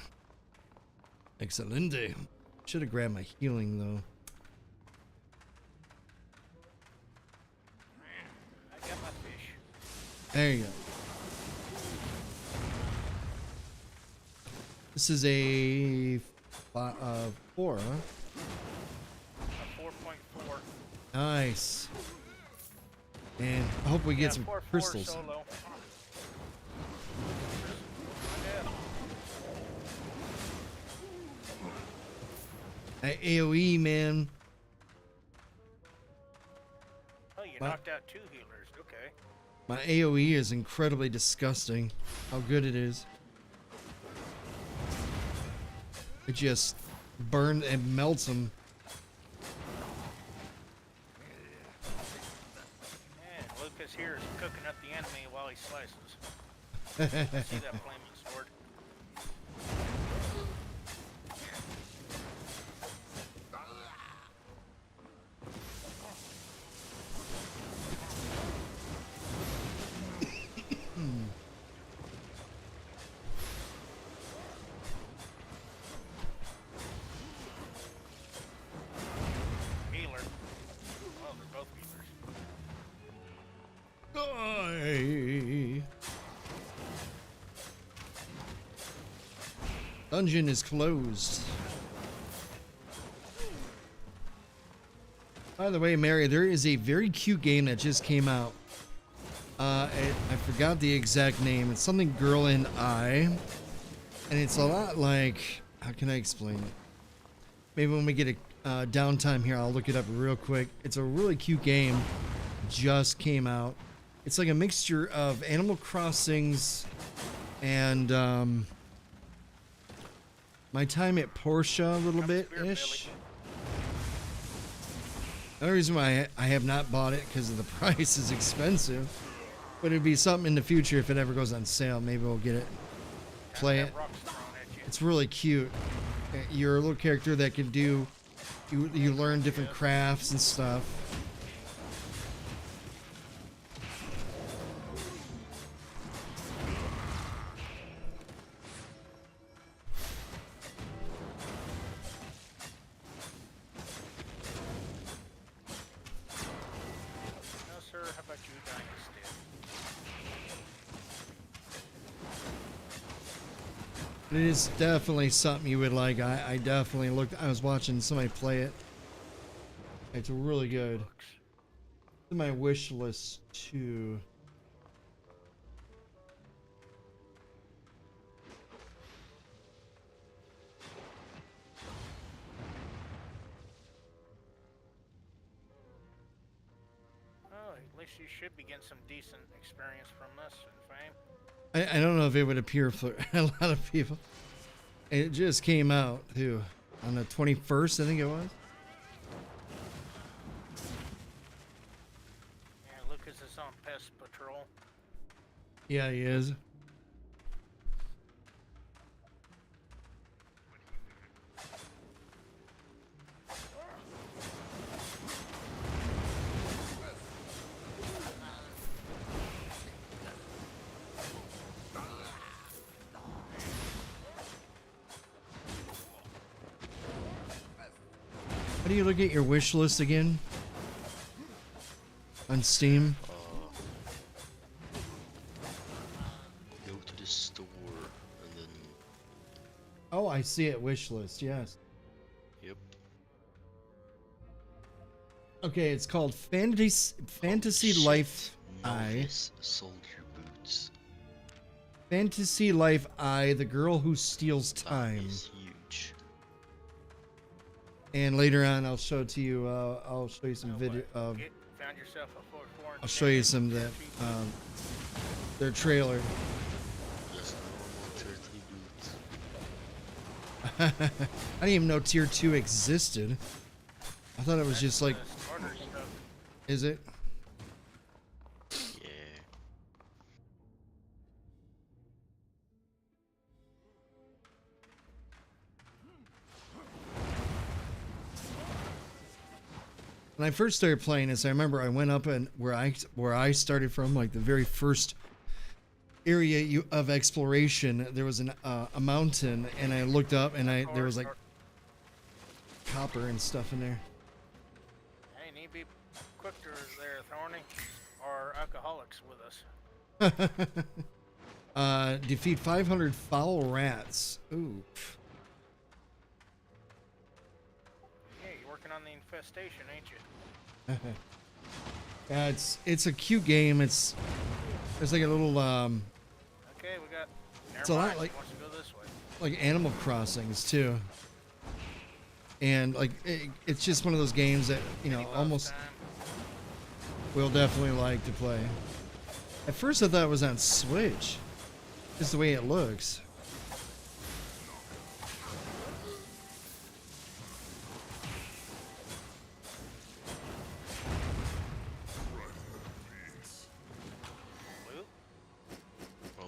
Excelente. Should have grabbed my healing though. I got my fish. There you go. This is a 4, huh? A 4.4. Nice. And I hope we get some 4.4 crystals. Solo. That AoE, man. Oh, you What? knocked out 2 healers. Okay. My AoE is incredibly disgusting. How good it is. It just burns and melts them. And Lucas here is cooking up the enemy while he slices. See that flaming sword? Healer. Oh, they're both healers. Die. Dungeon is closed. By the way, Mary, there is a very cute game that just came out. I forgot the exact name. It's something Girl and I. And it's a lot like, how can I explain it? Maybe when we get a downtime here, I'll look it up real quick. It's a really cute game. Just came out. It's like a mixture of Animal Crossings and my time at Porsche a little bit-ish. The only reason why I have not bought it because of the price is expensive. But it'd be something in the future if it ever goes on sale. Maybe we'll get it, play it. It's really cute. You're a little character that can do, you learn different crafts and stuff. No, sir. How about you dying instead? It is definitely something you would like. I definitely looked. I was watching somebody play it. It's really good. It's in my wish list too. Oh, at least you should be getting some decent experience from this and fame. I don't know if it would appear for a lot of people. It just came out too on the 21st, I think it was. Yeah, Lucas is on pest patrol. Yeah, he is. How do you look at your wish list again? On Steam? Go to the store and then. Oh, I see it. Wish list, yes. Yep. Okay, it's called Fantasy Life I. Novice soldier boots. Fantasy Life I, the girl who steals time. That is huge. And later on, I'll show it to you. I'll show you some video of. Found yourself a 4.4. I'll show you some of that. Their trailer. Just normal 30 boots. I didn't even know Tier 2 existed. I thought it was just like. Starter stuff. Is it? Yeah. When I first started playing this, I remember I went up and where I started from, like the very first area of exploration, there was a mountain, and I looked up, and there was like copper and stuff in there. Hey, need to be quick to there, Thorny. Or alcoholics with us. Defeat 500 foul rats. Ooh. Yeah, you're working on the infestation, ain't you? Yeah, it's a cute game. There's like a little Okay, we got. It's a lot like- Wants to go this way. like Animal Crossings too. And like it's just one of those games that, you know, Any almost time. we'll definitely like to play. At first I thought it was on Switch. Just the way it looks. Loot? Oh.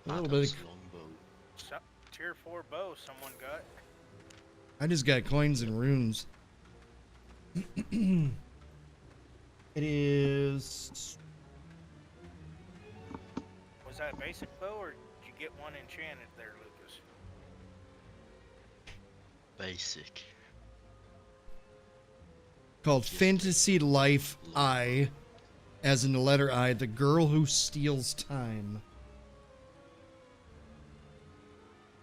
A little that bit was of- longbow. Tier 4 bow someone got. I just got coins and runes. It is Was that a basic bow or did you get one enchanted there, Lucas? Basic. called Fantasy Life I, as in the letter I, the girl who steals time.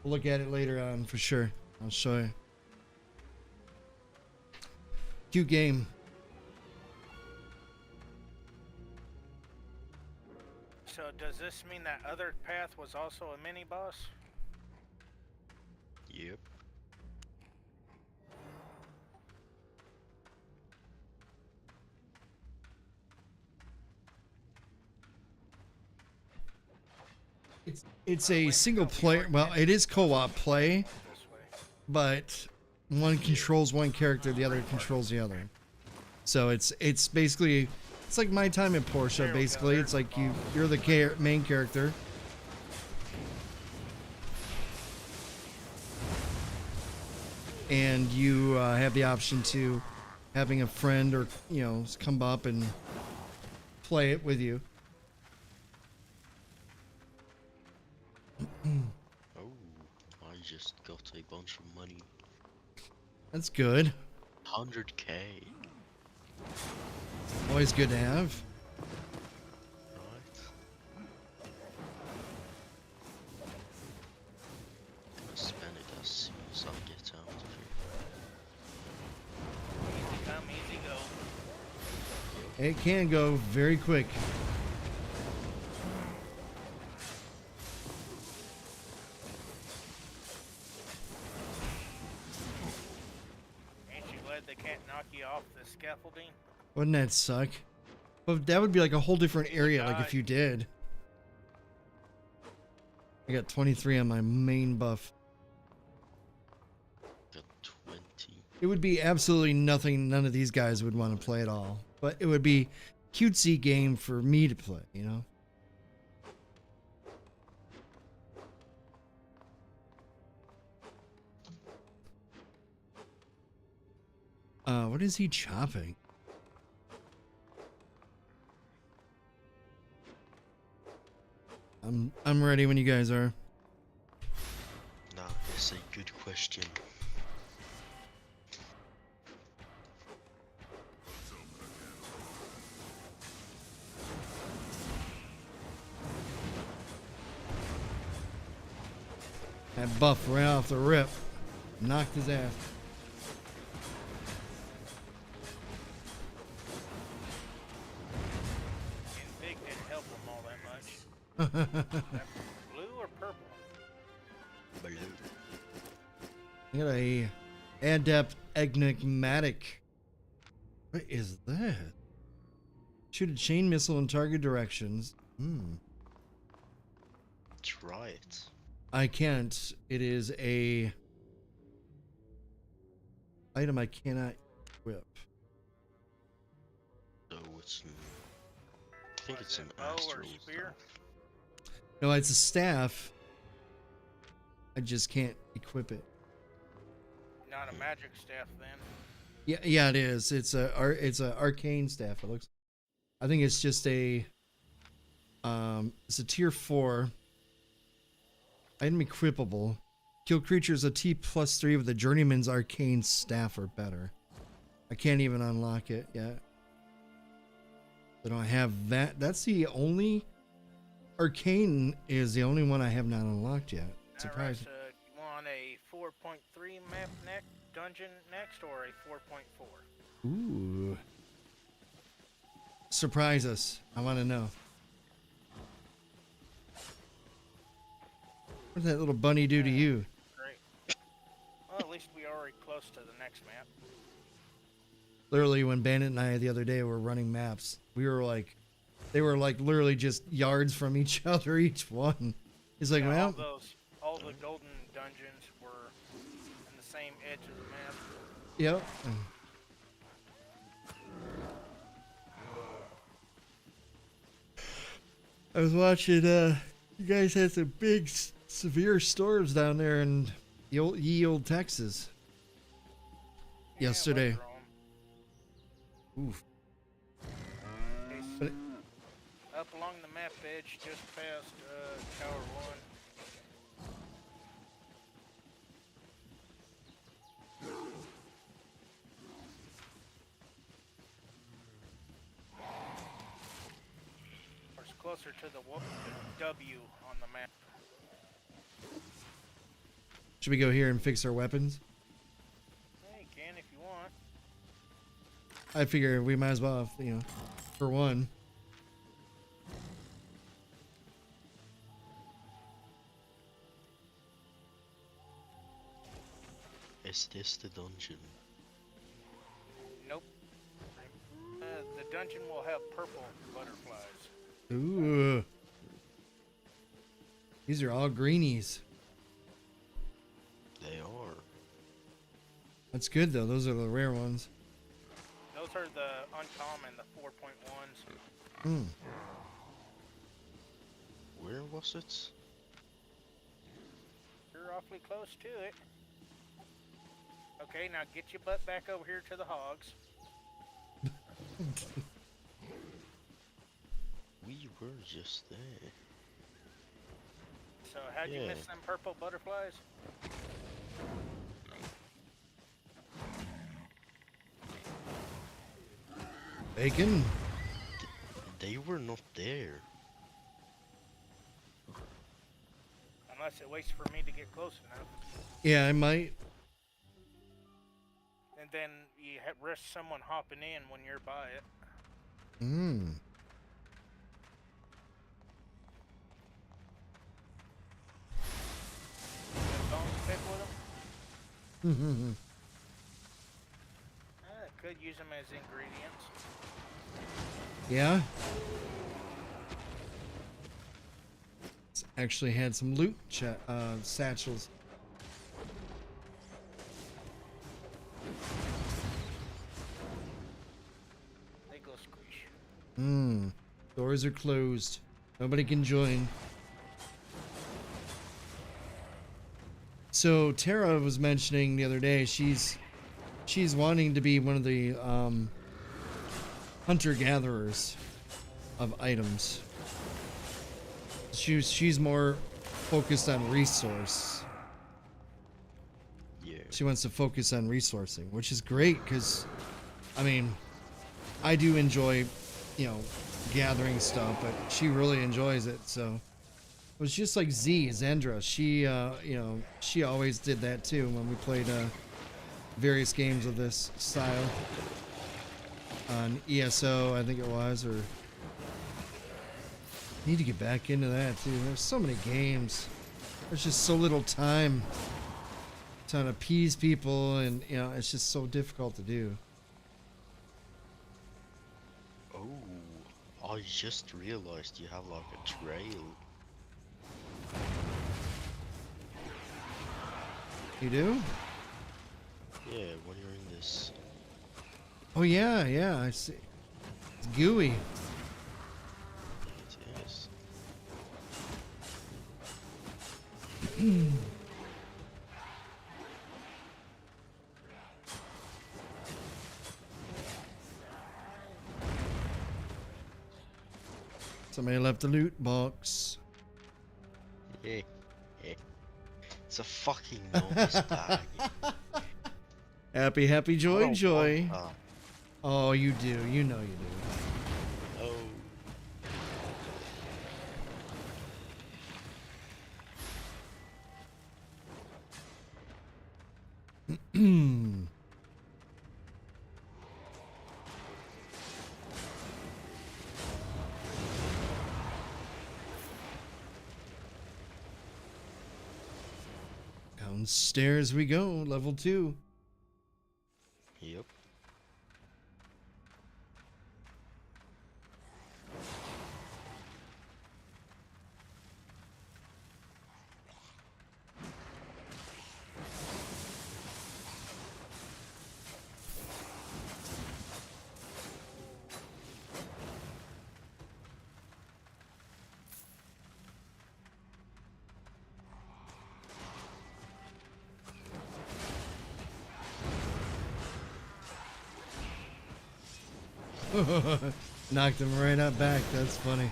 We'll look at it later on for sure. I'll show you. Cute game. So does this mean that other path was also a mini boss? Yep. It's a single player. Well, it is co-op play, This way. but one controls one character, the other controls the other. So it's basically it's like My Time at Portia. There we go, Basically, there's it's like the you're the main character. And you have the option to having a friend or, you know, come up and play it with you. Oh, I just got a bunch of money. That's good. 100k. Always good to have. Right. Gonna spend it as soon as I get out of here. Easy come, easy go. It can go very quick. Ain't you glad they can't knock you off the scaffolding? Wouldn't that suck? But that would be like a whole different area, like if God. you did. I got 23 on my main buff. Got 20. It would be absolutely nothing none of these guys would want to play at all. But it would be cutesy game for me to play, you know? What is he chopping? I'm ready when you guys are. Now, it's a good question. That buff right off the rip. Knocked his ass. Getting big didn't help them all that much. That blue or purple? Blue. I got a adept enigmatic. What is that? Shoot a chain missile in target directions. Try it. I can't. It is a item I cannot equip. So it's I think What it's is an it, bow or astral spear? staff. No, it's a staff. I just can't equip it. Not a magic staff then. Yeah, it is. It's a arcane staff. It looks. I think it's just a It's a tier 4. Item equipable. Kill creatures a T+3 with a journeyman's arcane staff or better. I can't even unlock it yet. I don't have that. That's the only... Arcane is the only one I have not unlocked yet. Surprise. Alright, so you want a 4.3 map next, dungeon next, or a 4.4? Ooh. Surprise us. I want to know. What did that little bunny do to you? Great. Well, at least we are already close to the next map. Literally, when Bandit and I the other day were running maps, we were like, they were like literally just yards from each other, each one. He's like, Yeah, well, all the golden dungeons were in the same edge of the map. yep. I was watching, you guys had some big, severe storms down there in ye old Texas Yeah, yesterday. what's wrong? Oof. It's But up along the map edge, just past Tower 1. Or it's closer to the W on the map. should we go here and fix our weapons? Yeah, you can if you want. I figure we might as well, you know, for one. Is this the dungeon? Nope. The dungeon will have purple butterflies. Ooh. These are all greenies. They are. That's good though. Those are the rare ones. Those are the uncommon, the 4.1s. Hmm. Where was it? You're awfully close to it. Okay, now get your butt back over here to the hogs. We were just there. So how'd you miss Yeah. them purple butterflies? Bacon. They were not there. Unless it waits for me to get close enough. Yeah, I might. And then you risk someone hopping in when you're by it. Hmm. The bones pick with them. Mm-hmm. Could use them as ingredients. Yeah. It's actually had some loot satchels. They go squish. Hmm. Doors are closed. Nobody can join. So Tara was mentioning the other day she's wanting to be one of the hunter-gatherers of items. She's more focused on resource. Yeah. She wants to focus on resourcing, which is great because, I mean, I do enjoy, you know, gathering stuff, but she really enjoys it. So it was just like Zendra. She, you know, she always did that too when we played various games of this style on ESO, I think it was, or need to get back into that too. There's so many games. There's just so little time to appease people, and you know, it's just so difficult to do. Oh, I just realized you have like a trail. You do? Yeah, when you're in this. Oh yeah, yeah, I see. It's gooey. It is. Somebody left the loot box. Yeah. Yeah. It's a fucking novice bag. Happy, happy, I joy, don't joy. want that. Oh, you do. You know you do. Oh. Downstairs we go, level 2. Yep. Knocked him right out back. That's funny.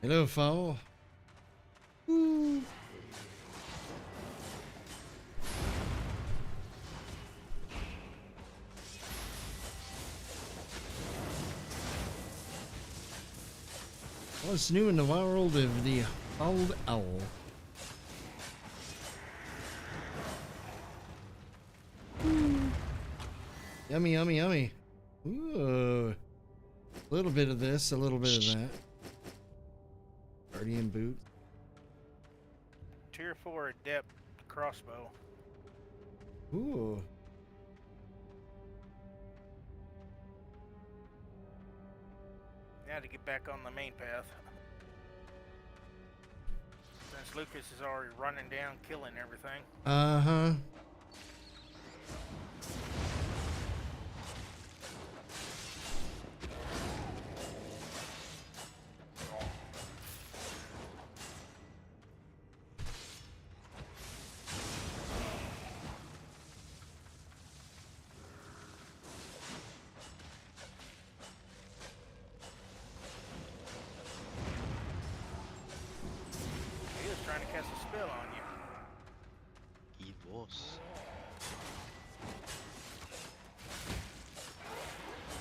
Hello, foul. Woo. What's new in the world of the Old Owl? Yummy, yummy, yummy. Ooh. A little bit of this, a little bit of that. Guardian boot. Tier 4 adept crossbow. Ooh. Now to get back on the main path. Since Lucas is already running down, killing everything. Uh-huh. He was trying to cast a spell on you. He was.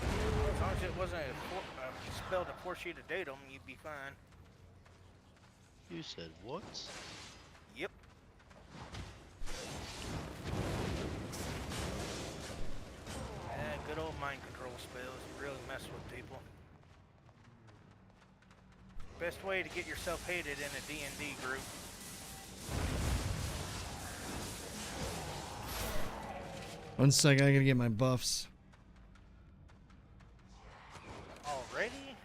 As long as it wasn't a spell to force you to date him, you'd be fine. You said what? Yep. Good old mind control spells. You really mess with people. Best way to get yourself hated in a D&D group. One sec, I gotta get my buffs. Already?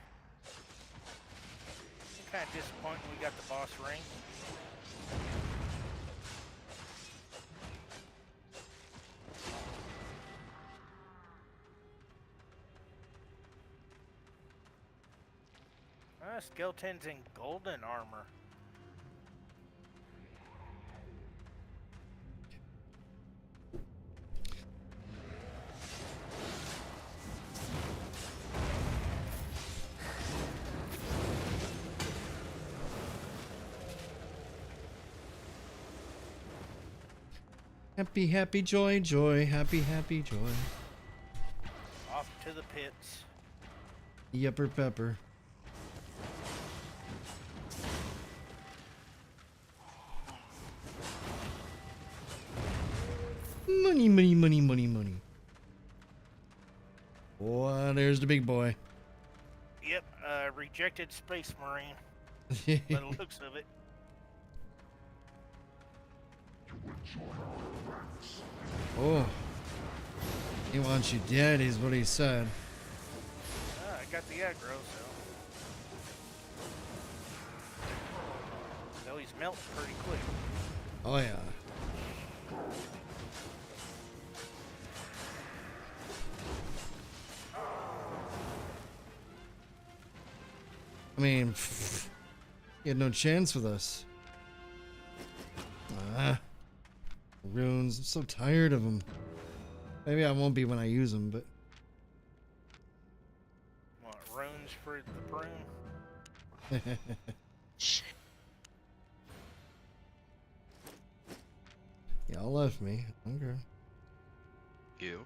It's kind of disappointing we got the boss ring. Skeletons in golden armor. Happy, happy, joy, joy. Happy, happy, joy. Off to the pits. Yepper pepper. Money, money, money, money, money. there's the big boy. Yep, rejected space marine. By the looks of it. Oh. He wants you dead, is what he said. I got the aggro, so. Though he's melting pretty quick. Oh, yeah. I mean, he had no chance with us. Runes. I'm so tired of them. Maybe I won't be when I use them, but. What, runes for the prune? Y'all left me. Okay. You.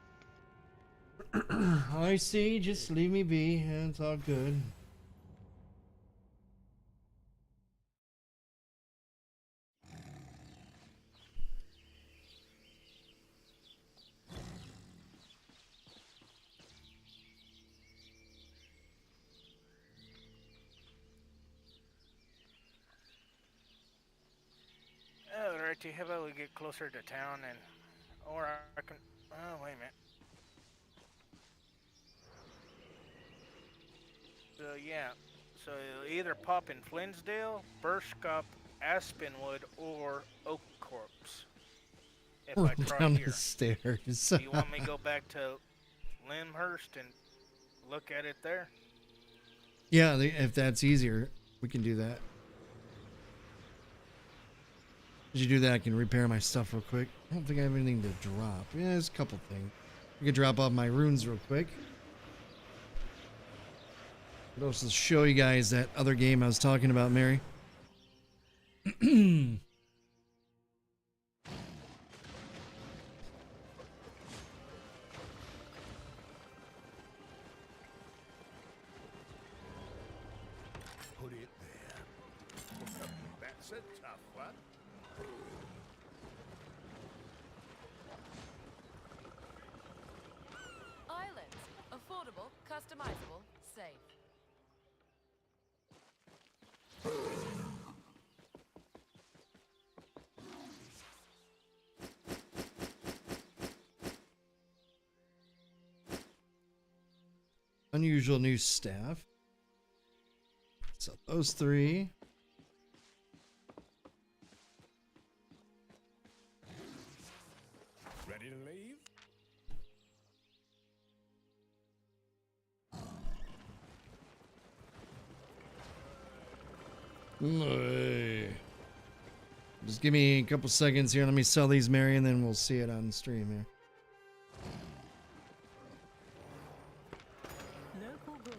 I see. Just leave me be. It's all good. Alright, how about we get closer to town and... Or I can... Oh, wait a minute. So, yeah. So, it'll either pop in Flinsdale, Burskop, Aspenwood, or Oak Corpse. If I try Down here. the stairs. Do you want me to go back to Limhurst and look at it there? Yeah, if that's easier, we can do that. As you do that, I can repair my stuff real quick. I don't think I have anything to drop. Yeah, there's a couple things. I can drop off my runes real quick. But also show you guys that other game I was talking about, Mary. Put it there. That's a tough one. Islands. Affordable, customizable, safe. Unusual new staff. So those three. Ready to leave? Hey. Just give me a couple seconds here. Let me sell these, Mary, and then we'll see it on stream here. Local goods.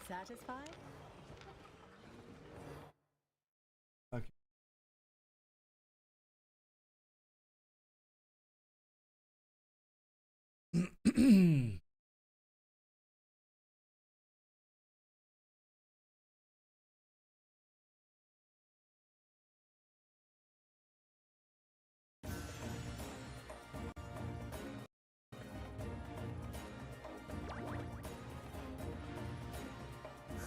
Satisfied? Okay.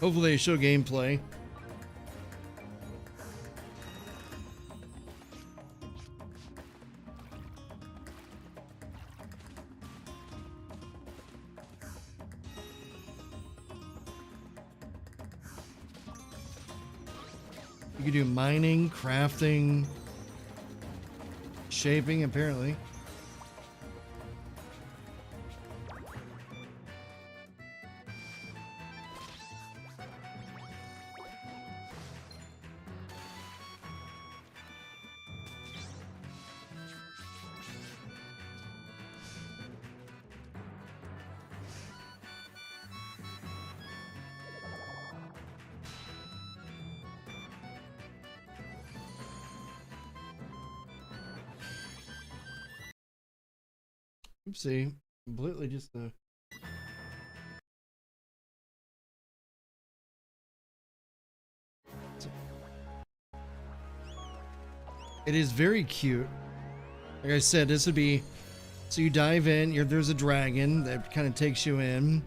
Hopefully they show gameplay. You can do mining, crafting, shaping, apparently. Oopsie, completely just It is very cute. Like I said, this would be, so you dive in, there's a dragon that kind of takes you in.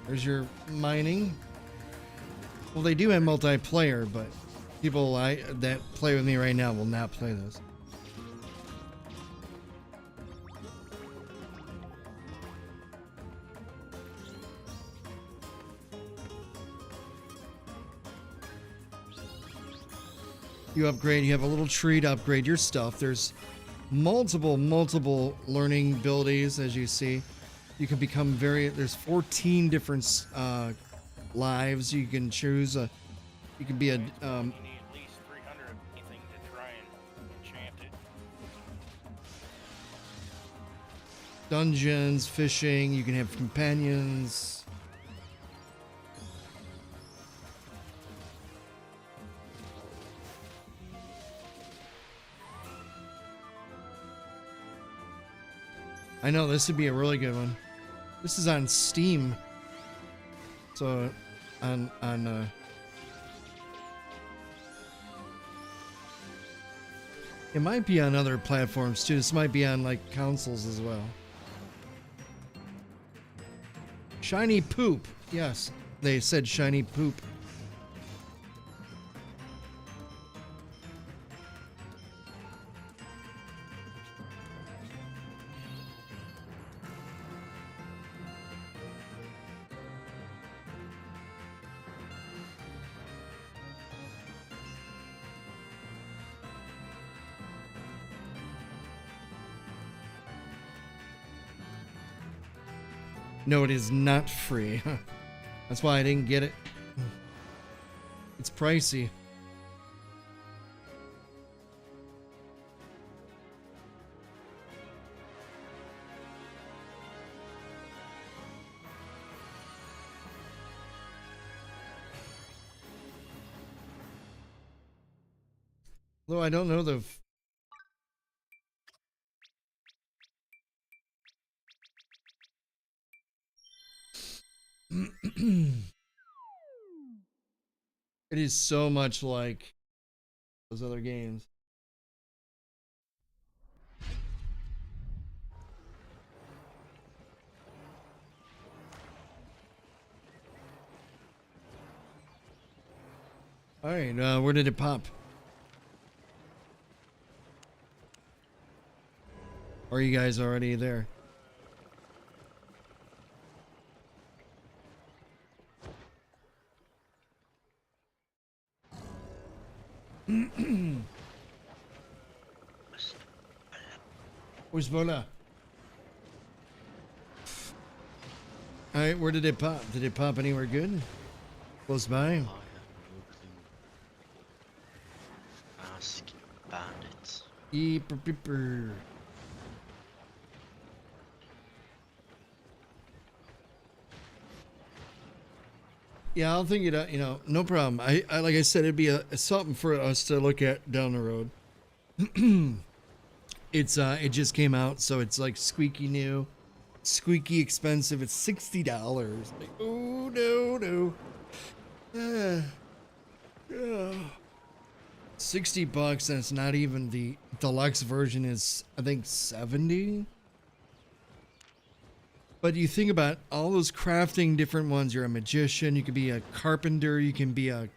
There's your mining. Well, they do have multiplayer, but people that play with me right now will not play this. You upgrade, you have a little tree to upgrade your stuff. There's multiple learning abilities, as you see. You can become there's 14 different lives you can choose. You can be a, You need at least 300 of anything to try and enchant it. dungeons, fishing, you can have companions. I know this would be a really good one. This is on Steam. So it might be on other platforms too. This might be on like consoles as well. Shiny poop. Yes, they said shiny poop. No, it is not free. That's why I didn't get it. It's pricey. Though I don't know the it is so much like those other games. All right, where did it pop? Or are you guys already there? Where's Bola? Alright, where did it pop? Did it pop anywhere good? Close by? I have no clue. Ask bandits. Yeah, I'll think it. You know, no problem. I like I said, it'd be something for us to look at down the road. It just came out, so it's like squeaky new, squeaky expensive. It's $60. Like, oh no. $60, and it's not even the deluxe version. Is I think 70. But you think about all those crafting different ones. You're a magician. You could be a carpenter. You can be a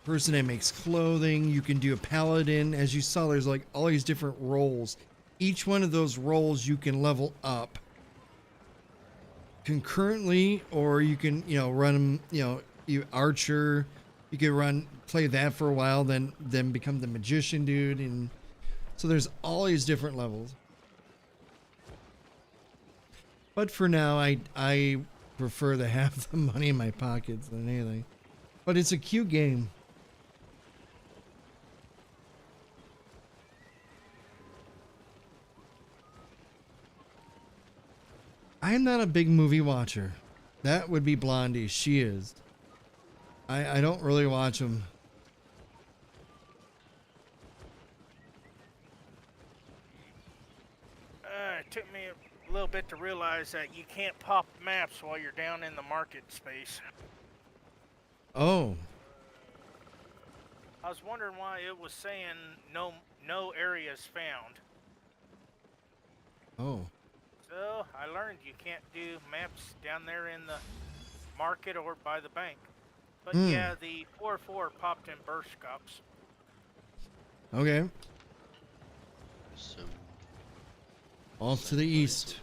person that makes clothing. You can do a paladin. As you saw, there's like all these different roles. Each one of those roles you can level up concurrently, or you can, run them. You archer. You could play that for a while, then become the magician dude. And so there's all these different levels. But for now, I prefer to have the money in my pockets than anything. But it's a cute game. I am not a big movie watcher. That would be Blondie. She is. I don't really watch them. took me a little bit to realize that you can't pop maps while you're down in the market space. Oh. I was wondering why it was saying no areas found. Oh. So I learned you can't do maps down there in the market or by the bank. But yeah, the 4-4 popped in burst scopes. Okay. So, Off to the east.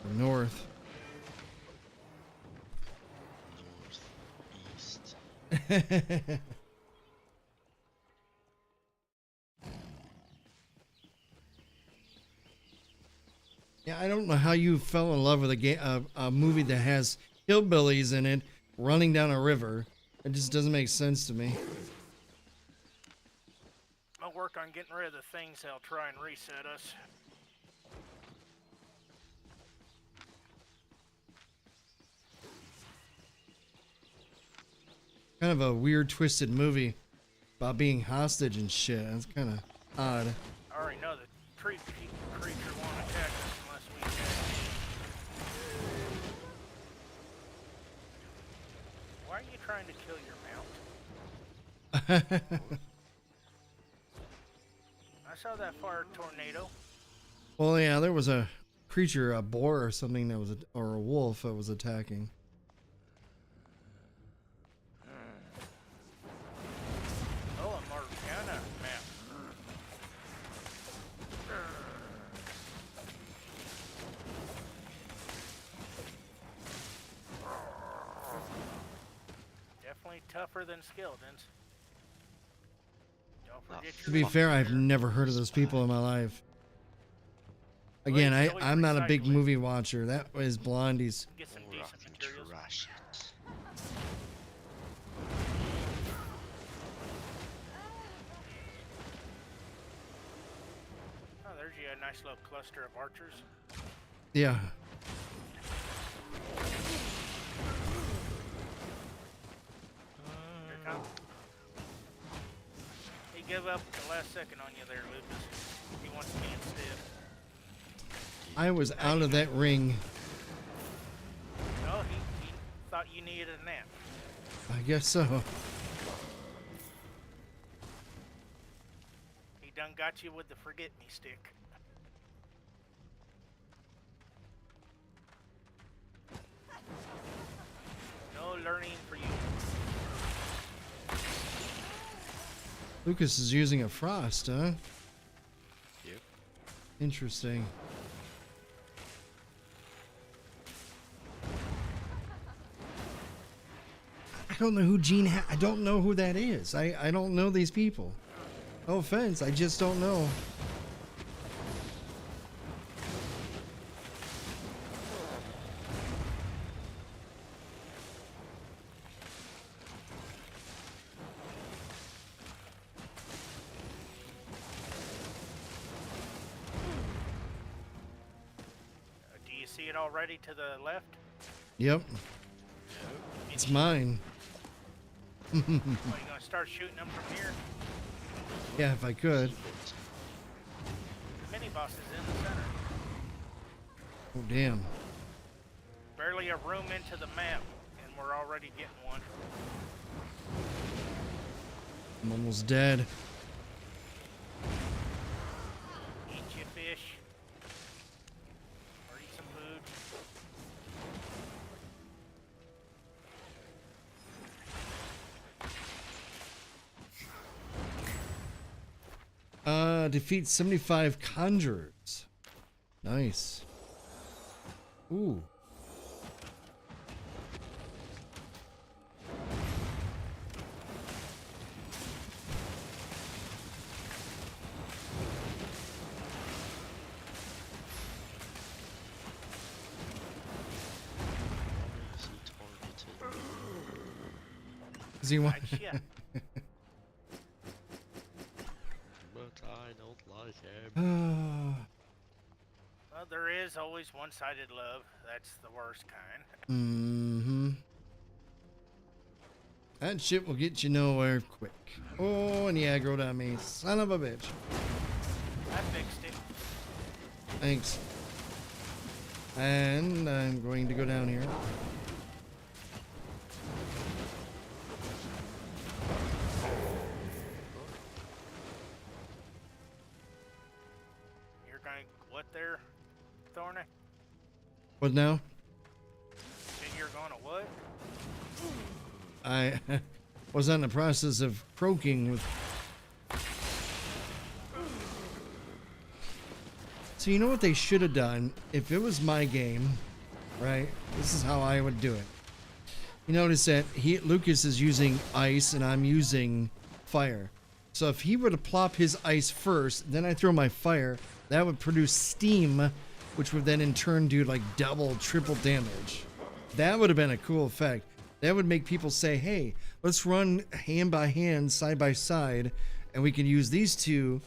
Or north. northeast. Yeah, I don't know how you fell in love with a movie that has hillbillies in it running down a river. It just doesn't make sense to me. I'll work on getting rid of the things that'll try and reset us. Kind of a weird, twisted movie about being hostage and shit. That's kind of odd. I already know the creature won't attack us unless we attack. Why are you trying to kill your mount? I saw that fire tornado. Well, yeah, there was a creature, a boar or something that was, or a wolf that was attacking. Oh, a Marcana map. Definitely tougher than Skeletons. Don't forget To your be fair, I've buckler. never heard of those people in my life. Again, I'm not a big movie watcher. That was Blondie's. Get some Or decent I can materials. trash it. Oh, there's you a nice little cluster of archers. Yeah. Here it comes. He gave up at the last second on you there, Lucas. He wants me instead. I was out of that ring. No, he thought you needed a nap. I guess so. He done got you with the forget-me stick. No learning for you. Lucas is using a frost, huh? Yep. Interesting. I don't know who I don't know who that is. I don't know these people. No offense, I just don't know. Do you see it already to the left? Yep. It's mine. Well, you gonna start shooting them from here? Yeah, if I could. The mini boss is in the center. Oh, damn. Barely a room into the map, and we're already getting one. I'm almost dead. Eat your fish. Or eat some food. Defeat 75 conjurers. Nice. Ooh. Is he targeted? Does he want? Yeah. But I don't like him. Well, there is always one-sided love. That's the worst kind. Mm-hmm. That shit will get you nowhere quick. Oh, and he aggroed on me. Son of a bitch. I fixed it. Thanks. And I'm going to go down here. You're going what there, Thorny? What now? Said you're going to what? I was in the process of croaking with. So you know what they should have done if it was my game, right? This is how I would do it. You notice that Lucas is using ice and I'm using fire. So if he were to plop his ice first, then I throw my fire, that would produce steam, which would then in turn do like double, triple damage. That would have been a cool effect. That would make people say, hey, let's run hand by hand, side by side, and we can use these two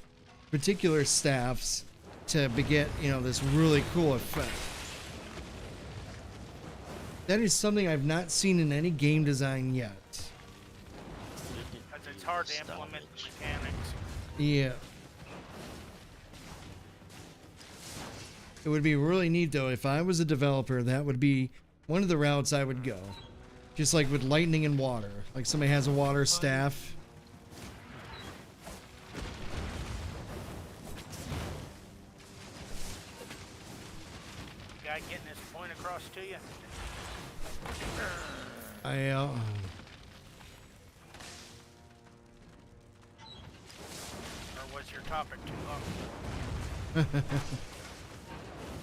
particular staffs to beget, you know, this really cool effect. That is something I've not seen in any game design yet. Because it's hard to implement the mechanics. Yeah. It would be really neat though, if I was a developer, that would be one of the routes I would go. Just like with lightning and water. Like somebody has a water staff. Guy getting his point across to you? I Or was your topic too long?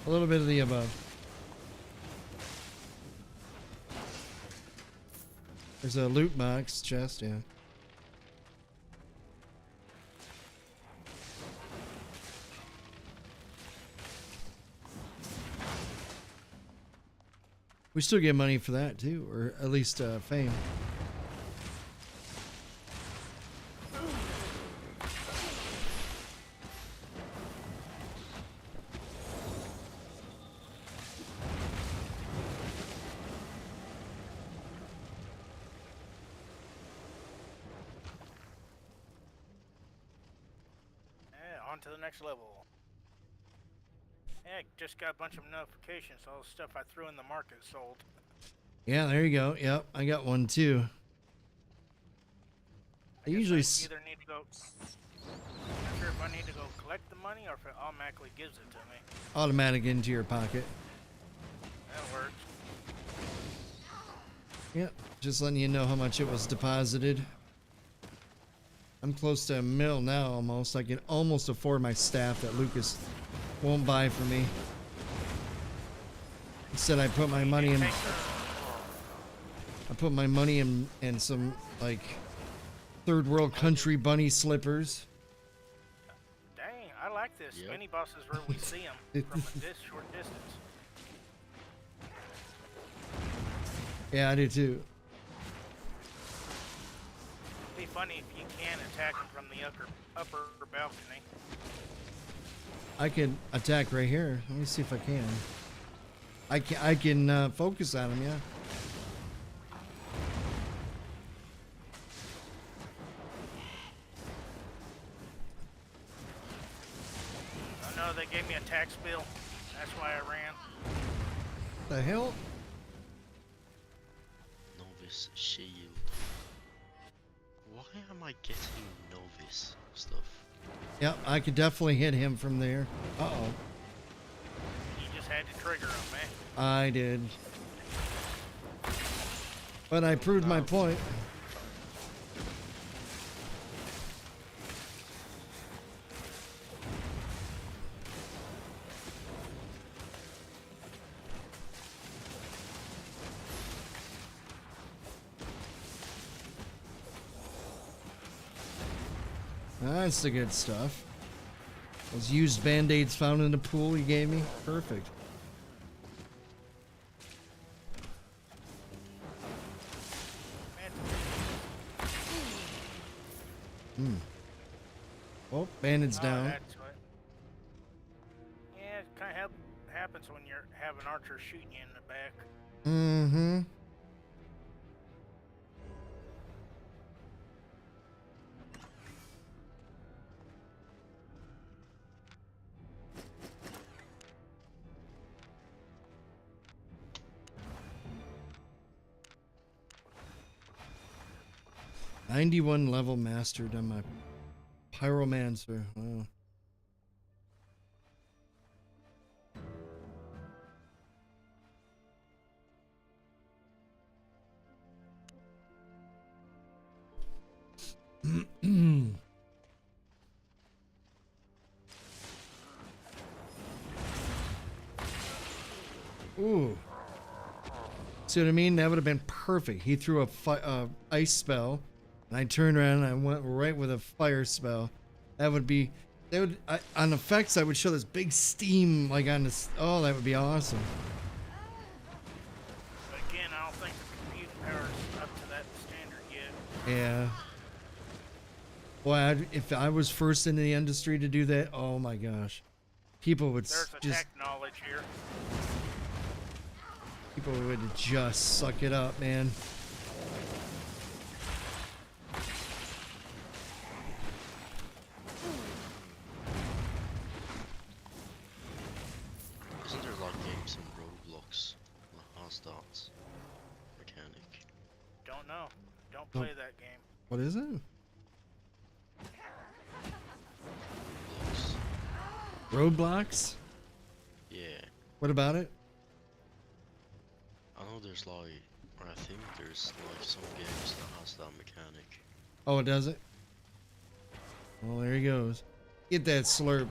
a little bit of the above. There's a loot box chest, yeah. We still get money for that too, or at least fame. On to the next level. Yeah, just got a bunch of notifications. All the stuff I threw in the market sold. Yeah, there you go. Yep, I got one too. I usually either need to go. I'm not sure if I need to go collect the money or if it automatically gives it to me. automatic into your pocket. That works. Yep, just letting you know how much it was deposited. I'm close to $1 million now almost. I can almost afford my staff that Lucas won't buy for me. Instead I put my money in in some like third world country bunny slippers. Dang, I like this. Yep. Mini bosses where we see them from this short distance. Yeah, I do too. It'd be funny if you can attack them from the upper balcony. I can attack right here. Let me see if I can. I can focus on him, yeah. Oh no, they gave me a tax bill. That's why I ran. The hell? Novice shield. Why am I getting novice stuff? Yep, I could definitely hit him from there. Uh-oh. You just had to trigger them, man. I did. But I proved my point. That's the good stuff. Those used band-aids found in the pool you gave me. Perfect. Oh, bandits down. That's what. Yeah, it kind of happens when you're having archers shooting you in the back. Mm-hmm. 91 level mastered on my pyromancer. Wow. Ooh. See what I mean? That would have been perfect. He threw a ice spell, and I turned around and I went right with a fire spell. That would be, on effects, I would show this big steam like on this. Oh, that would be awesome. But again, I don't think the computing power is up to that standard yet. Yeah. Boy, if I was first in the industry to do that, oh my gosh, people would There's a just. tech knowledge here. People would just suck it up, man. Isn't there like games in Roblox that has that mechanic? Don't know. Don't play that game. What is it? Roblox. Roadblocks? Yeah. What about it? I know there's like, or I think there's like some games that has that mechanic. Oh, it does it? Well, there he goes. Get that slurp.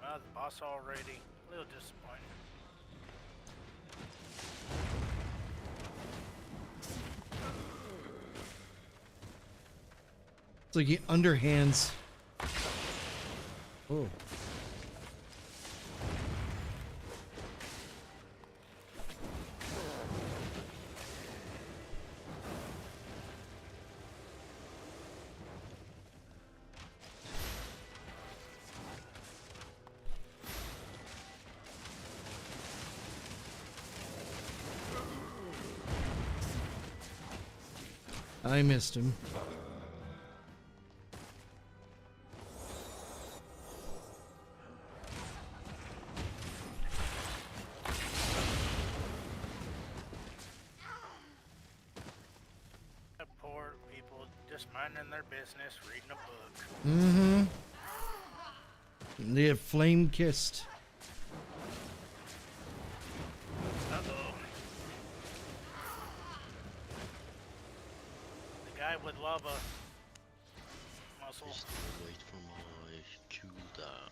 Well, the boss already. A little disappointing. It's like he underhands. Oh. I missed him. Poor people just minding their business, reading a book. Mm-hmm. They have flame kissed. Uh-oh. The guy would love a muscle. Just gonna wait for my cooldown.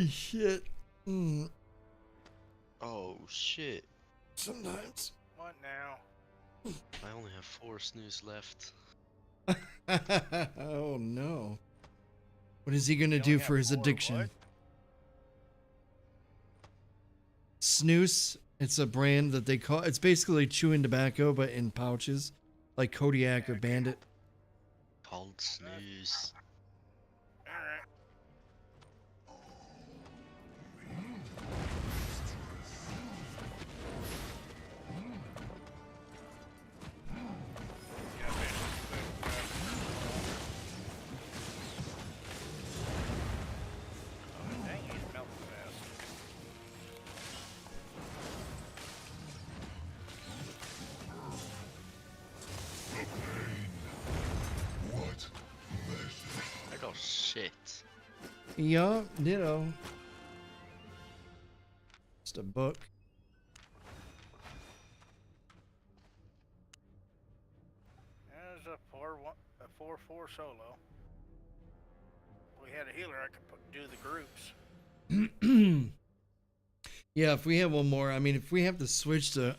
Shit. Mm. Oh shit. Sometimes. What now? I only have 4 snooze left. Oh no. What is he gonna You do only for have his 4 addiction? what? Snooze. It's a brand that they call. It's basically chewing tobacco, but in pouches, like Kodiak or Bandit. Cold snooze. Alright. Oh, dang, he's melting fast. I got shit. Yeah, ditto. Just a book. There's a 4-4 solo. If we had a healer, I could do the groups. Yeah, if we have one more, I mean, if we have to switch to,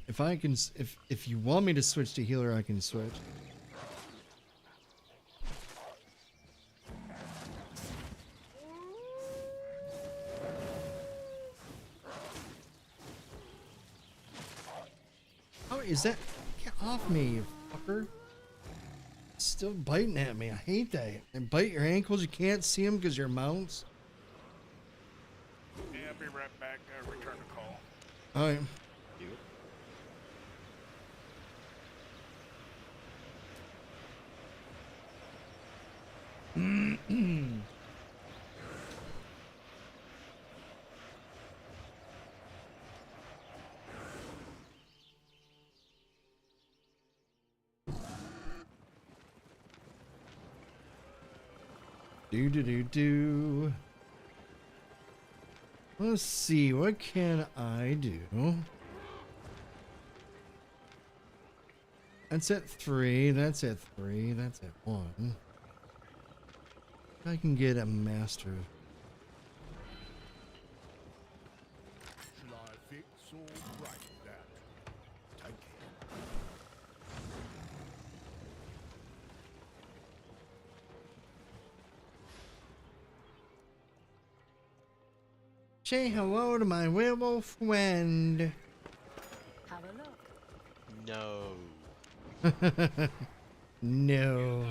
if you want me to switch to healer, I can switch. How is that? Get off me, you fucker. Still biting at me. I hate that. And bite your ankles. You can't see them because you're mounts. Yeah, I'll be right back. Return the call. All right. Do. Let's see, what can I do? That's at 3, that's at 3, that's at 1. I can get a master. Shall I fix or break that? Take it. Say hello to my werewolf friend. Have a look. No. No.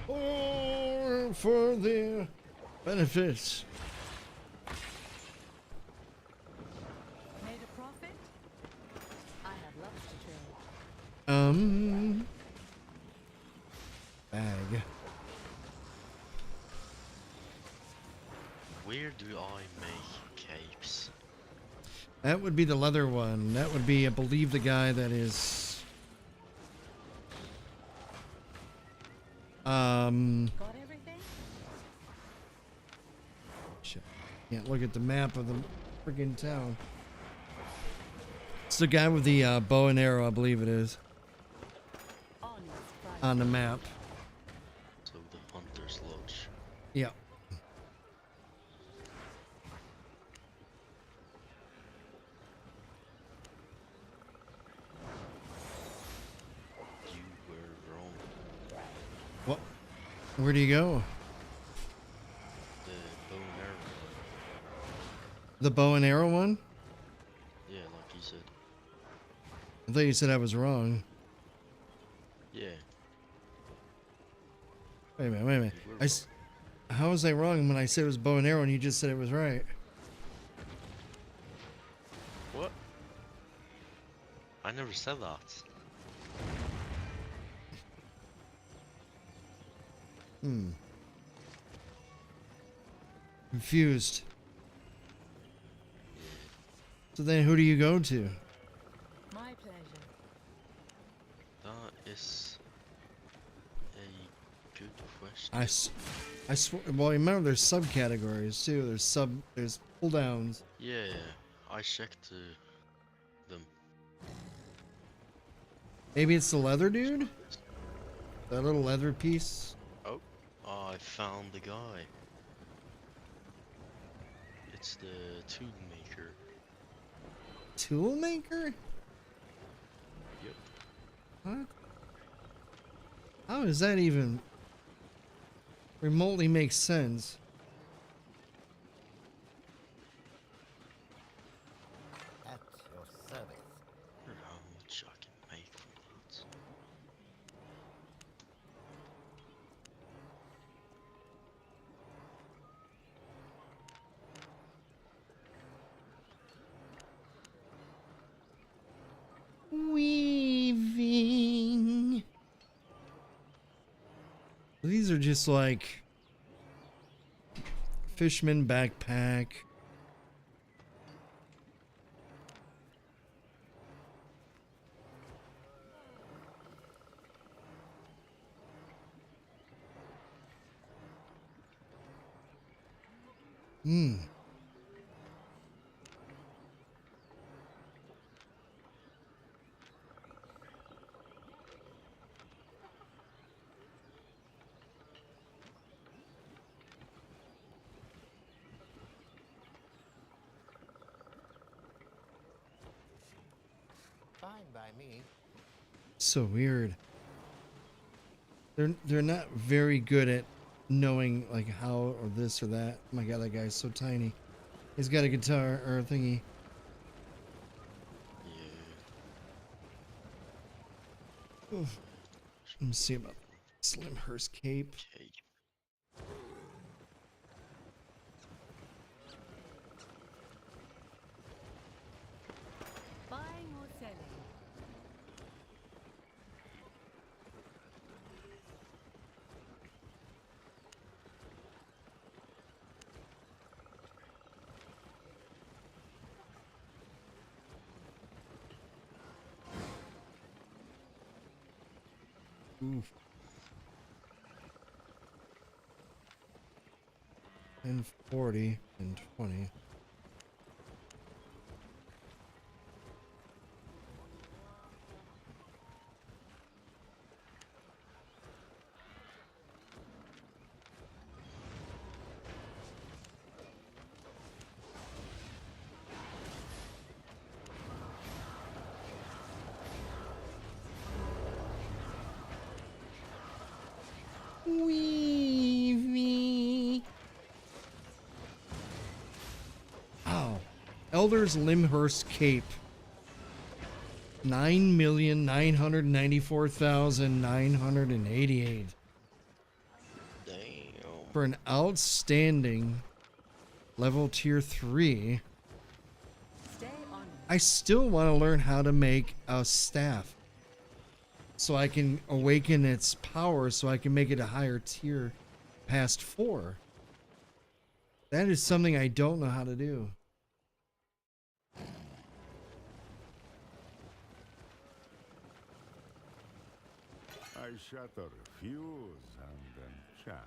Or for their benefits. Made a profit? I have lots to trade. Bag. Where do I make capes? That would be the leather one. That would be, I believe, the guy that is. Got everything? Shit. Can't look at the map of the friggin' town. It's the guy with the bow and arrow, I believe it is, Honest price. on the map. So the Hunter's Lodge. Yeah. You were wrong. What? Where do you go? The bow and arrow. The bow and arrow one? Yeah, like you said. I thought you said I was wrong. Yeah. Wait a minute, wait a minute. You were wrong. How was I wrong when I said it was bow and arrow and you just said it was right? What? I never said that. Confused. So then who do you go to? My pleasure. That is a good question. I swear, well, remember there's subcategories too. There's pull downs. Yeah, I checked them. Maybe it's the leather dude? That little leather piece? Oh, I found the guy. It's the tool maker. Tool maker? Yep. What? How does that even remotely make sense? At your service. I wonder how much I can make from that. Weaving. These are just like fisherman backpack. Fine by me. So weird. they're not very good at knowing like how or this or that. Oh my god, that guy's so tiny. He's got a guitar or a thingy. Yeah. Oof. Let me see about Slimhurst cape. Okay. Buying or selling? Oof. And 40 and 20. Wee. Oh, Elder's Limhurst cape. 9,994,988 Damn. for an outstanding level tier 3. Stay on. I still want to learn how to make a staff so I can awaken its power so I can make it a higher tier past 4. That is something I don't know how to do. I shatter, fuse, and enchant.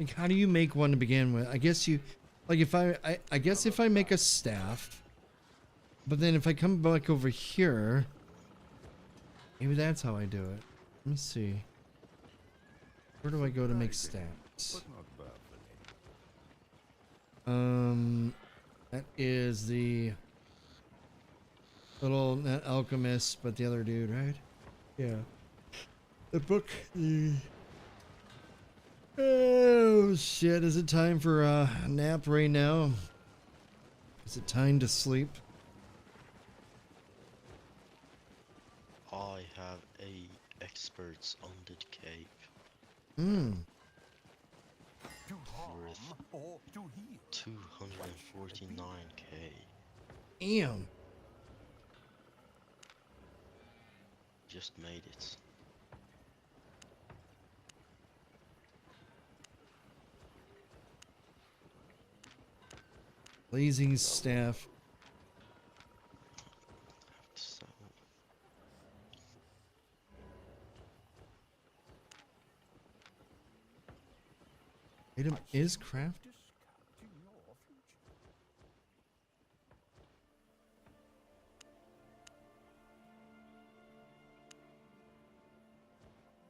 Like, how do you make one to begin with? I guess you, like, if I guess if I make a staff, but then if I come back over here, maybe that's how I do it. Let me see. Where do I go to make stats? But not perfectly. That is the little, not alchemist, but the other dude, right? Yeah. The book. Oh shit! Is it time for a nap right now? Is it time to sleep? I have a experts on the cape Hmm. To harm worth or to heal. 249k. Damn. Just made it. Blazing staff. So, Item is craft. Discounting your future.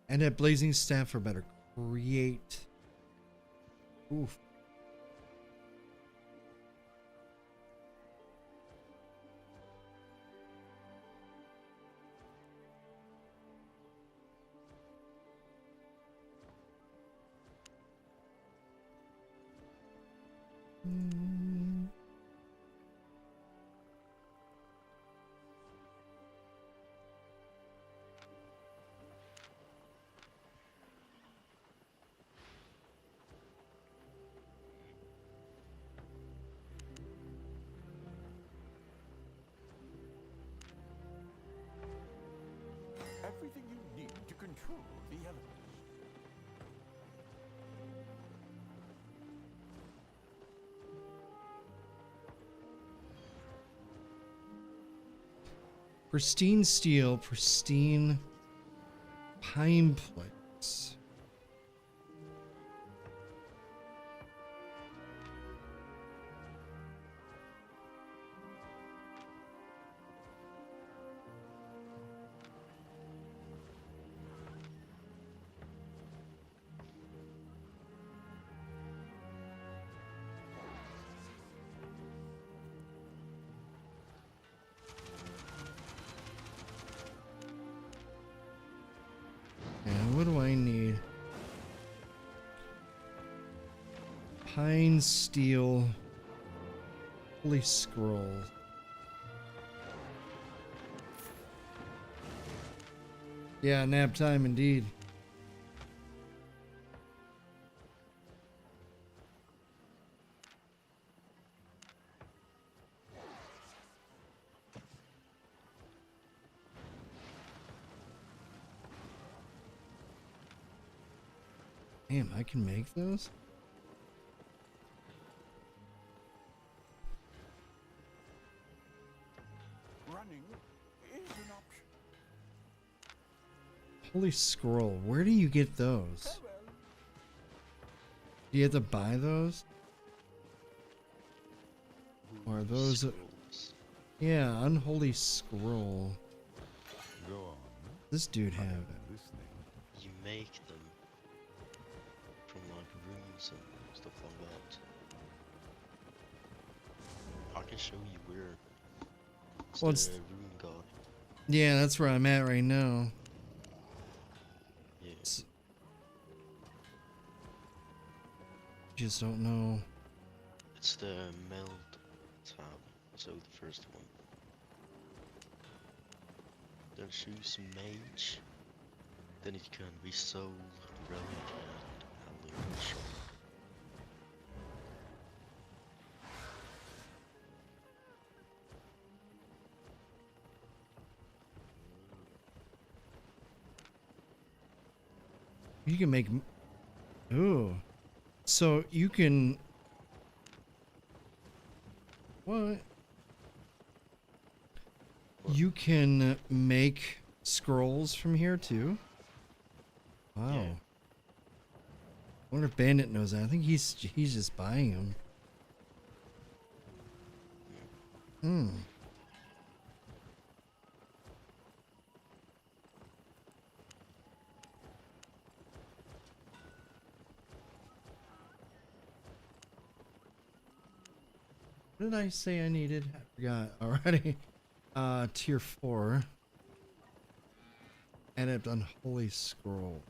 And a blazing staff for better. Create. Oof. Mm. Everything you need to control the elements. Pristine steel, pristine pine plates. Pine Steel. Holy Scroll. Yeah, nap time indeed. Damn, I can make those? Running is an option. Holy Scroll. Where do you get those? Farewell. Do you have to buy those? Or are those... Scrolls. Yeah, Unholy Scroll. Go on. This dude have it. Listening. You make them from like runes and stuff like that. I can show you where. It's Well, the it's- rune god. Yeah, that's where I'm at right now. Yeah. Just don't know. It's the meld tab. So the first one. Then choose mage. Then it can be soul, relic, and Albion shop. You can make... Ooh. So you can... What? You can make scrolls from here too? Wow. Yeah. I wonder if Bandit knows that. I think he's just buying them. Hmm. What did I say I needed? I forgot already. Tier 4. Adept Unholy Scroll.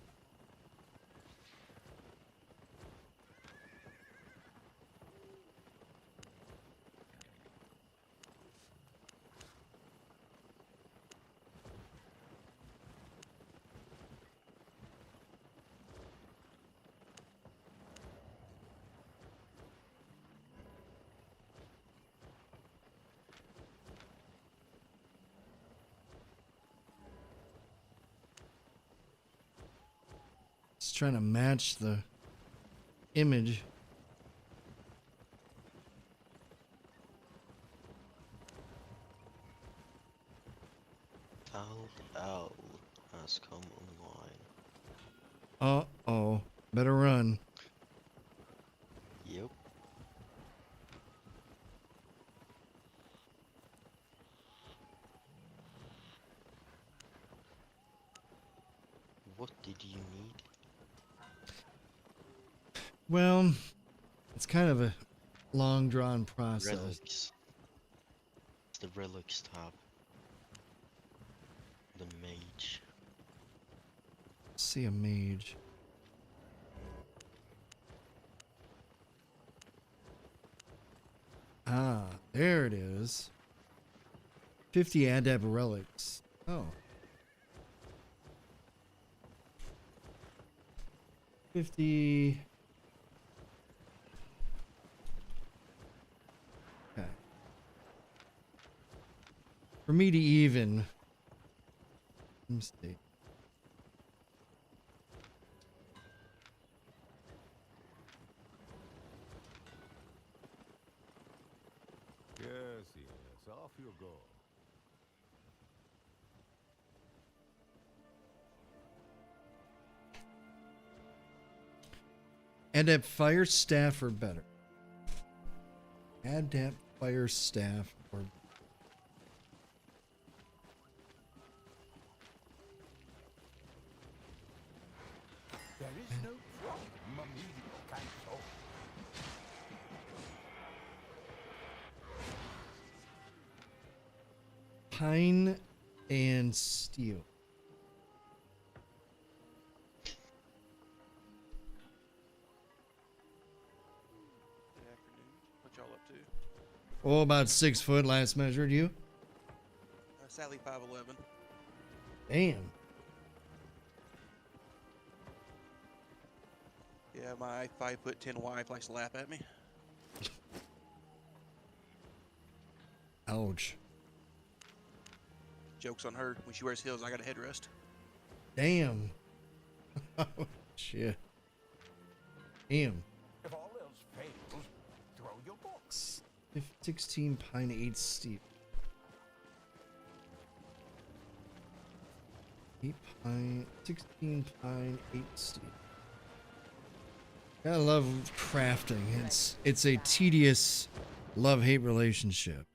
Just trying to match the image. Tald Owl has come online. Uh-oh. Better run. Yep. What did you need? Well, it's kind of a long drawn process. Relics. It's the relics tab. The mage. See a mage. Ah, there it is. 50 adept relics. Oh. 50. Okay. For me to even. Let me see. Yes, yes. Off you go. Adept fire staff or better. Adept fire staff or There is no problem, amigo canto. pine and steel. Oh, about 6 foot last measured you. Sadly 5'11". Damn. Yeah, my 5'10" wife likes to laugh at me. Ouch. Joke's on her. When she wears heels, I got a headrest. Damn. Oh, shit. Damn. If all else fails, throw your books. 16 pine, 8 steep. 8 pine, 16 pine, 8 steep. I love crafting. It's a tedious love-hate relationship.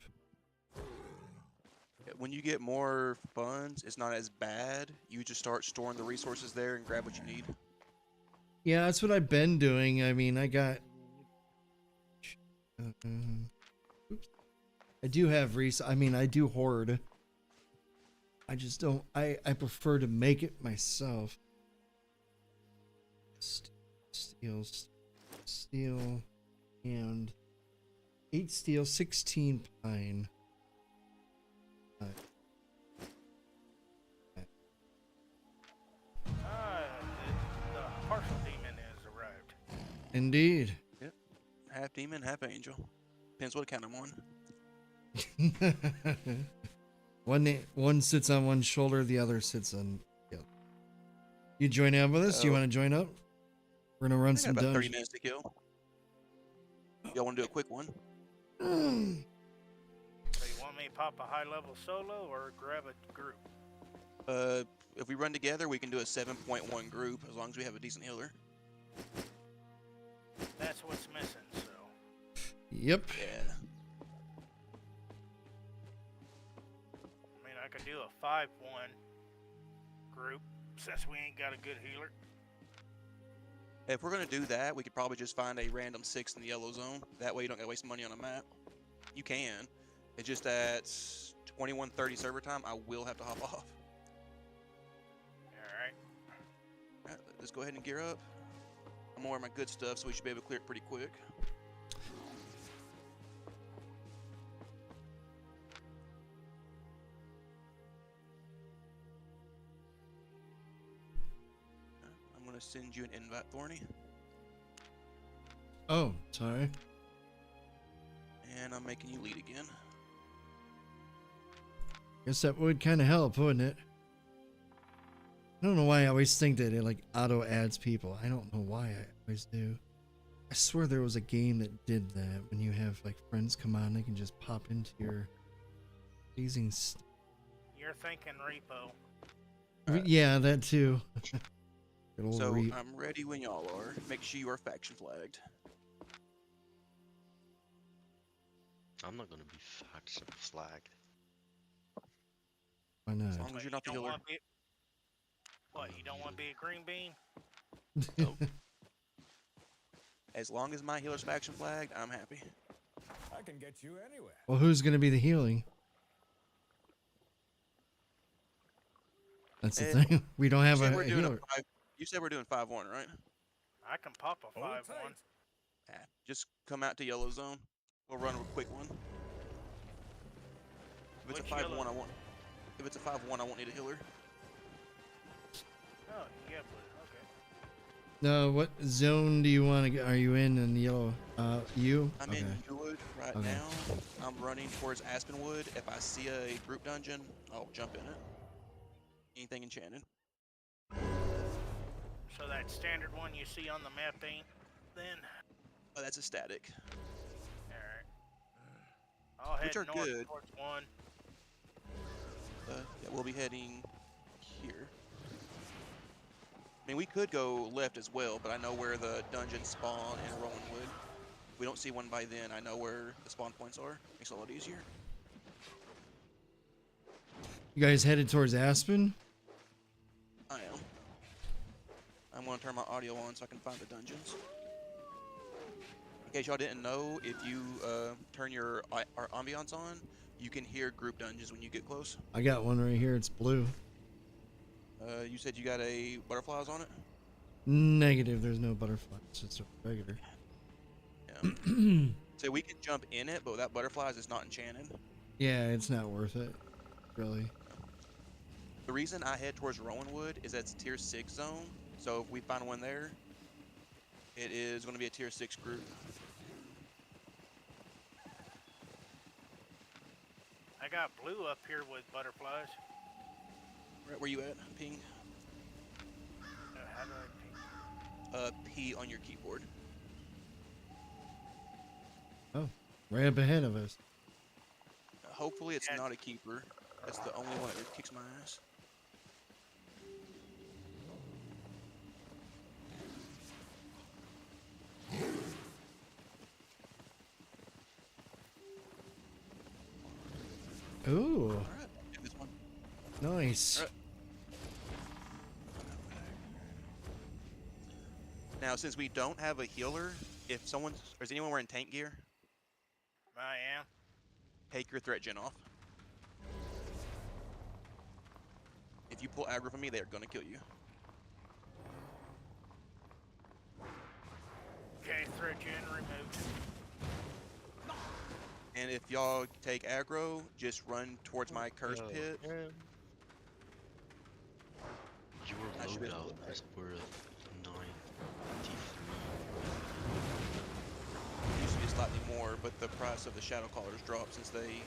When you get more funds, it's not as bad. You just start storing the resources there and grab what you need. Yeah, that's what I've been doing. I mean, I got... oops. I do have I mean, I do hoard. I just don't... I prefer to make it myself. Steel, and 8 steel, 16 pine. The partial demon has arrived. Indeed. Yep. Half demon, half angel. Depends what account I'm on. One sits on one shoulder, the other sits on the other. You join up with us? Do you want to join up? We're gonna run some about 30 dungeons. minutes to kill. Y'all want to do a quick one? So you want me to pop a high-level solo or grab a group? If we run together, we can do a 7.1 group as long as we have a decent healer. That's what's missing, so... Yep. Yeah. I mean, I could do a 5-1 group, since we ain't got a good healer. If we're gonna do that, we could probably just find a random 6 in the yellow zone. That way you don't gotta waste money on a map. You can. It's just at 21:30 server time, I will have to hop off. Alright. Alright, let's go ahead and gear up. I'm gonna wear my good stuff, so we should be able to clear it pretty quick. I'm gonna send you an invite, Thorny. Oh, sorry. And I'm making you lead again. Guess that would kind of help, wouldn't it? I don't know why I always think that it like auto adds people. I don't know why I always do. I swear there was a game that did that. When you have like friends come on, they can just pop into your amazing stuff. You're thinking repo. Yeah, that too. Good old So Reap. I'm ready when y'all are. Make sure you are faction flagged. I'm not gonna be faction flagged. Why not? As long as you're not the healer. What, you don't want to be a green bean? Nope. As long as my healer's faction flagged, I'm happy. I can get you anywhere. Well, who's gonna be the healing? That's the thing. We don't have a healer. You said we're doing 5-1, right? I can pop a 5-1. Hold tight. Yeah. Just come out to yellow zone. We'll run a quick one. If it's a Which 5-1, yellow? I won't. If it's a 5-1, I won't need a healer. Oh, yeah, but okay. No, what zone do you want to get? Are you in the yellow? You? I'm in Wood right Okay. now. I'm running towards Aspenwood. If I see a group dungeon, I'll jump in it. Anything enchanted. So that standard one you see on the map ain't then? Oh, that's a static. Alright. I'll head Which are north good. towards one. Yeah, we'll be heading here. I mean, we could go left as well, but I know where the dungeons spawn in Rowanwood. If we don't see one by then, I know where the spawn points are. Makes it a lot easier. You guys headed towards Aspen? I am. I'm going to turn my audio on so I can find the dungeons. In case y'all didn't know, if you turn your ambiance on, you can hear group dungeons when you get close. I got one right here. It's blue. You said you got a butterflies on it? Negative. There's no butterfly. It's just a regular. Yeah. So we can jump in it, but without butterflies, it's not enchanted. Yeah, it's not worth it, really. The reason I head towards Rowanwood is that's tier 6 zone. So if we find one there, it is going to be a tier 6 group. I got blue up here with butterflies. Right where you at, Ping? How do I ping? P on your keyboard. Oh, right up ahead of us. Hopefully it's Yeah. not a keeper. That's the only one that kicks my ass. Ooh, Alright, do this one. nice. Alright. Now, since we don't have a healer, if someone's... Is anyone wearing tank gear? I am. Take your threat gen off. If you pull aggro from me, they are going to kill you. Okay, threat gen removed. And if y'all take aggro, just run towards my curse pit. Your I should be able loadout to- is worth 93. It used to be slightly more, but the price of the Shadowcallers dropped since they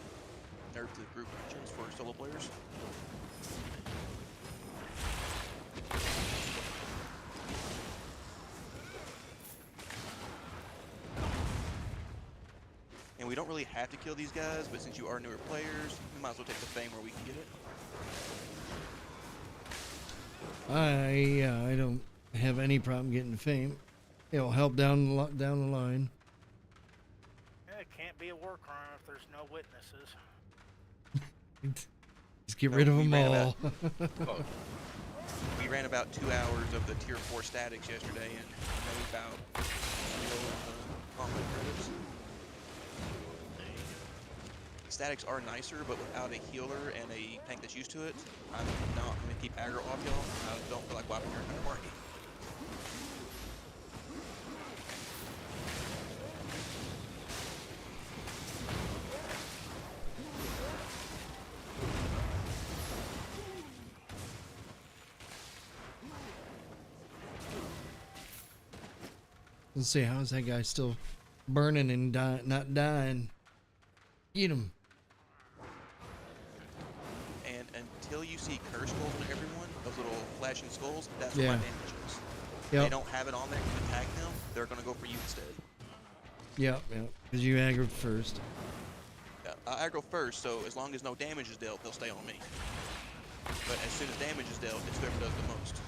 nerfed the group engines for solo players. And we don't really have to kill these guys, but since you are newer players, we might as well take the fame where we can get it. I don't have any problem getting fame. It'll help down the line. Yeah, it can't be a war crime if there's no witnesses. Just get No, rid of we them ran all. We ran about 2 hours of the tier 4 statics yesterday and made about combat credits. Statics are nicer, but without a healer and a tank that's used to it, I'm not going to keep aggro off y'all. I don't feel like wiping your entire party. Let's see, how's that guy still burning and not dying? Eat him. And until you see curse skulls on everyone, those little flashing skulls, that's Yeah. what my damage is. Yep. They don't have it on there to attack them, they're going to go for you instead. Yep. Because you aggroed first. Yeah, I aggro first, so as long as no damage is dealt, they'll stay on me. But as soon as damage is dealt, it's whoever does the most.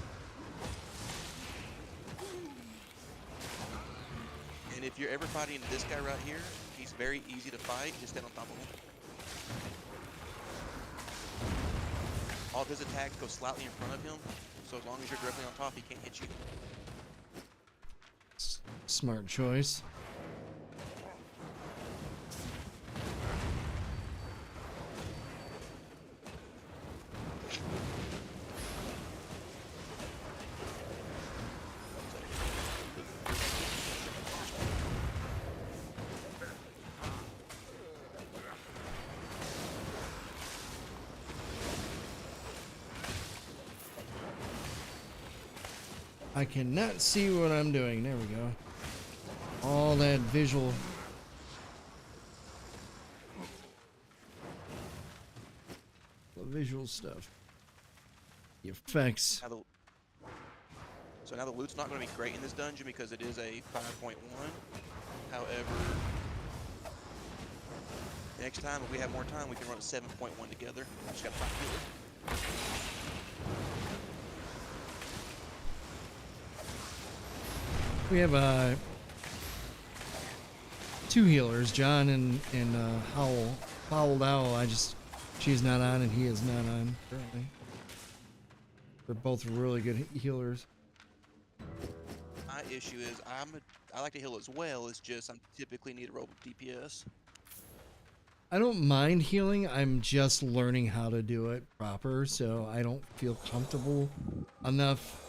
And if you're ever fighting this guy right here, he's very easy to fight. Just stand on top of him. All of his attacks go slightly in front of him, so as long as you're directly on top, he can't hit you. Smart choice. I cannot see what I'm doing. There we go. All that visual. The visual stuff. The effects. Now so now the loot's not going to be great in this dungeon because it is a 5.1. However, next time, if we have more time, we can run a 7.1 together. I just got to find a healer. We have two healers, John and Howl. Fouled Owl. She's not on and he is not on currently. They're both really good healers. My issue is I like to heal as well. It's just I typically need a roll of DPS. I don't mind healing. I'm just learning how to do it proper, so I don't feel comfortable enough.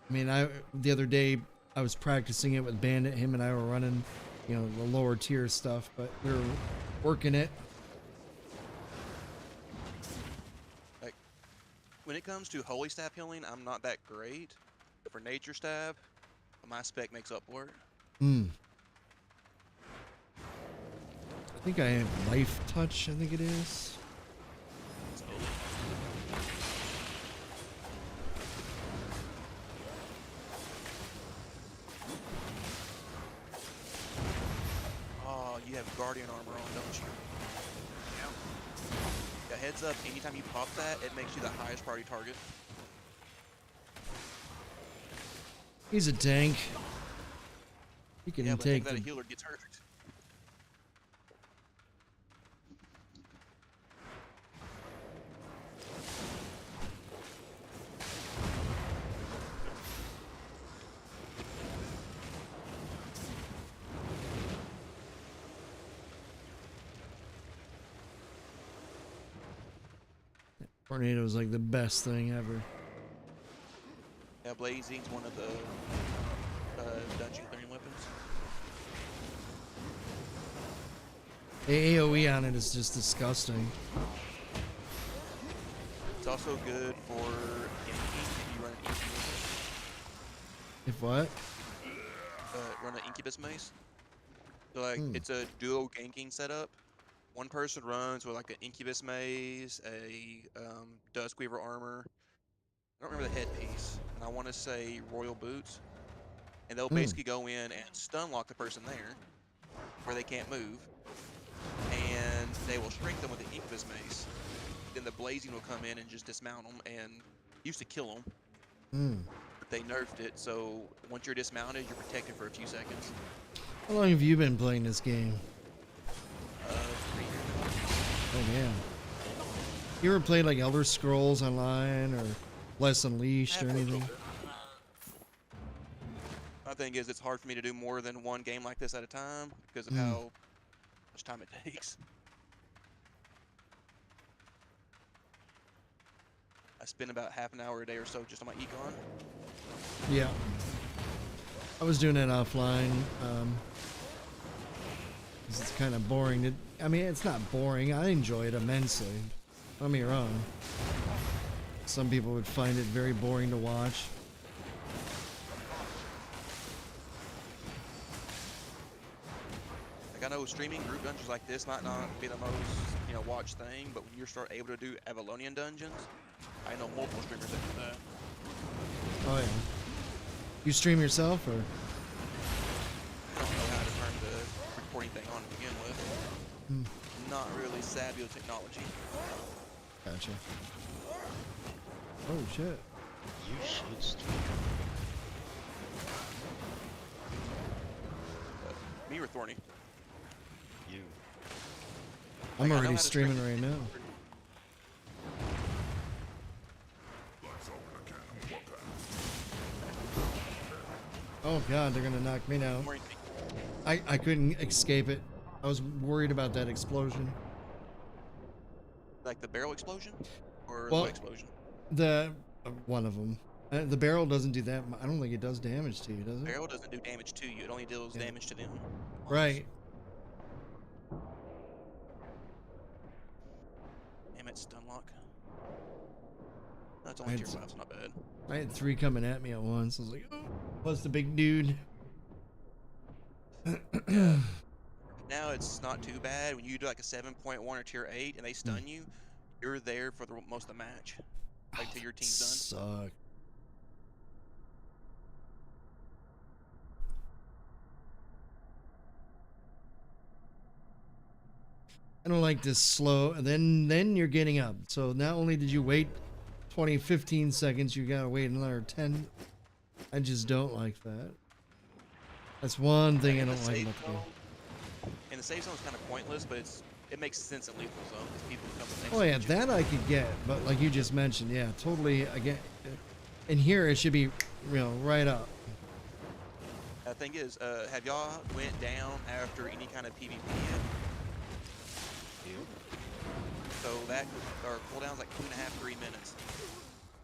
I mean, the other day I was practicing it with Bandit. Him and I were running you know, the lower tier stuff, but we're working it. Like, when it comes to holy staff healing, I'm not that great. For nature staff, my spec makes up for it. Hmm. I think I have life touch, I think it is. Oh, you have guardian armor on, don't you? Yeah, heads up, anytime you pop that, it makes you the highest priority target. He's a tank. He can Yeah, but take that the... a healer gets hurt. Tornado's like the best thing ever. Yeah, blazing's one of the dungeon clearing weapons. The AoE on it is just disgusting. It's also good for inking if you run an incubus. If what? Run an incubus mace. So like it's a duo ganking setup. One person runs with like an incubus maze, a Duskweaver armor. I don't remember the headpiece, and I want to say royal boots. And they'll basically go in and stun lock the person there, where they can't move. And they will shrink them with the incubus mace. Then the blazing will come in and just dismount them, and used to kill them. But they nerfed it, so once you're dismounted, you're protected for a few seconds. How long have you been playing this game? 3 years. Oh man. You ever played like Elder Scrolls Online or Less Unleashed or anything? My thing is, it's hard for me to do more than one game like this at a time because of how much time it takes. I spend about half an hour a day or so just on my econ. Yeah. I was doing it offline. 'Cause it's kind of boring. I mean, it's not boring. I enjoy it immensely. Don't get me wrong. Some people would find it very boring to watch. Like, I know streaming group dungeons like this might not be the most, watched thing, but when you start able to do Avalonian dungeons, I know multiple streamers that do that. Oh yeah. You stream yourself or? I don't know how to turn the recording thing on to begin with. Not really savvy with technology. Gotcha. Oh shit. You should stream. Me or Thorny? You. I'm Like, I know already how to stream streaming right now. Oh god, they're gonna knock me down. I couldn't escape it. I was worried about that explosion. Like the barrel explosion? Or Well, the explosion? The one of them. The barrel doesn't do that. I don't think it does damage to you, does it? Barrel doesn't do damage to you, it only deals damage to them. Right. Damn it, stun lock. That's only tier 5, so not bad. I had 3 coming at me at once. I was like, oh. Plus the big dude. Yeah. Now it's not too bad. When you do like a 7.1 or tier 8 and they stun you, you're there for the most of the match. Like till your team's done. Suck. I don't like this slow. And then you're getting up. So not only did you wait 20, 15 seconds, you gotta wait another 10. I just don't like that. That's one thing I don't like about the game. And the save zone is kind of pointless, but it makes sense in lethal zone because people come with Oh yeah, that I could get, but like you just mentioned, yeah, totally. Again, in here it should be, right up. The thing is, have y'all went down after any kind of PvP yet? So that our cooldown's like 2.5, 3 minutes.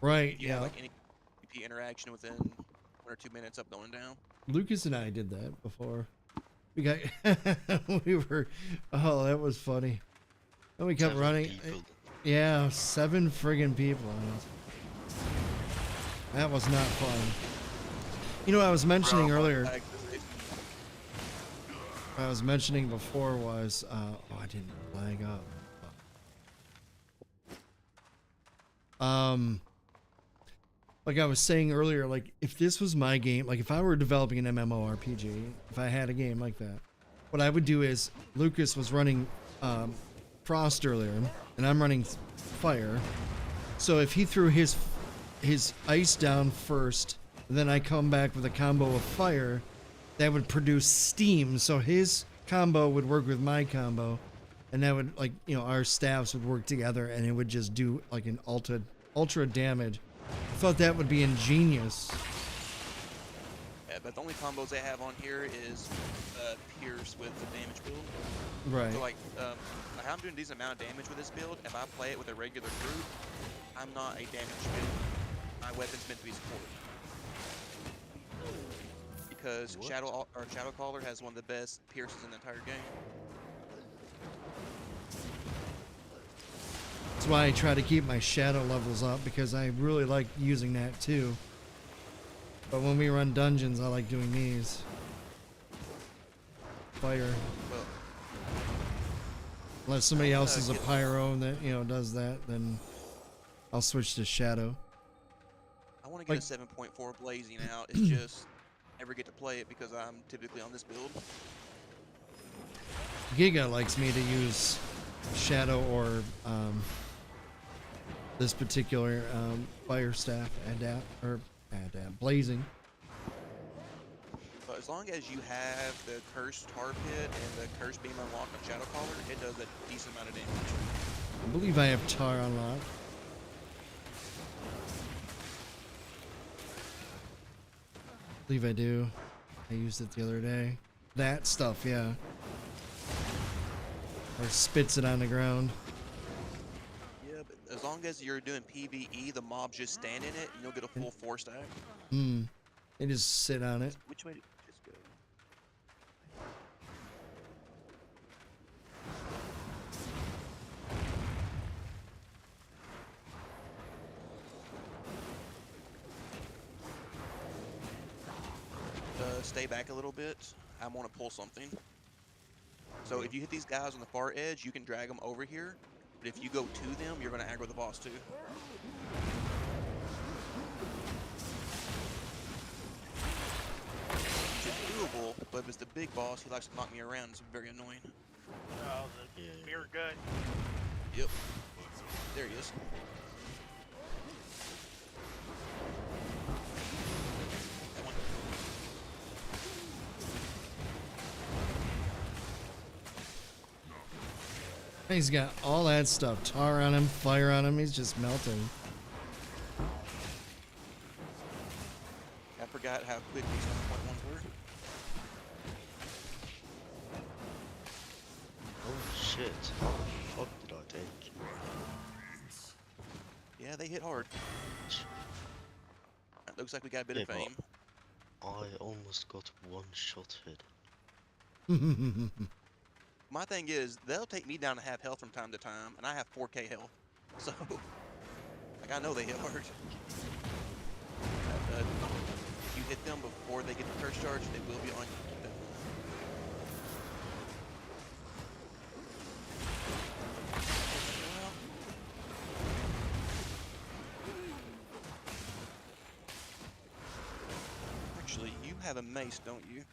Right. You Yeah. have like any PvP interaction within 1 or 2 minutes up going down. Lucas and I did that before. We got, we were, oh, that was funny. And we kept 7 running. people. Yeah, 7 friggin' people on it. That was not fun. You know, I was mentioning earlier, what I was mentioning before was, oh, I didn't lag up. Like I was saying earlier, like if this was my game, like if I were developing an MMORPG, if I had a game like that, what I would do is Lucas was running Frost earlier, and I'm running Fire. So if he threw his ice down first, and then I come back with a combo of Fire, that would produce steam. So his combo would work with my combo, and that would, like, you know, our staffs would work together, and it would just do like an ultra damage. I thought that would be ingenious. Yeah, but the only combos they have on here is Pierce with the damage build. Right. So like how I'm doing a decent amount of damage with this build, if I play it with a regular group, I'm not a damage build. My weapon's meant to be support. Because Shadowcaller has one of the best pierces in the entire game. That's why I try to keep my shadow levels up, because I really like using that too. But when we run dungeons, I like doing these. Fire. Well, Unless somebody else is a pyro that, you know, does that, then I'll switch to shadow. I want to get a 7.4 blazing out. It's just I never get to play it because I'm typically on this build. Giga likes me to use shadow or this particular fire staff blazing. But as long as you have the cursed tar pit and the cursed beam unlocked on Shadowcaller, it does a decent amount of damage. I believe I have tar unlocked. I believe I do. I used it the other day. That stuff, yeah. Or spits it on the ground. Yeah, but as long as you're doing PvE, the mobs just stand in it, and you'll get a full 4 stack. Hmm. They just sit on it. Which way did this go? Stay back a little bit. I want to pull something. So if you hit these guys on the far edge, you can drag them over here. But if you go to them, you're going to aggro the boss too. It's doable, but if it's the big boss, he likes to knock me around. It's very annoying. Oh, the beer gut. Yep. There he is. That one. He's got all that stuff. Tar on him, fire on him. He's just melting. I forgot how quick these 1.1s were. Oh shit. How the fuck did I take? Yeah, they hit hard. It looks like we got a bit Yeah, of fame. I almost got one shot hit. My thing is, they'll take me down to half health from time to time, and I have 4k health. So, like, I know they hit hard. If you hit them before they get the curse charge, they will be on you. Keep that in mind. Actually, you have a mace, don't you?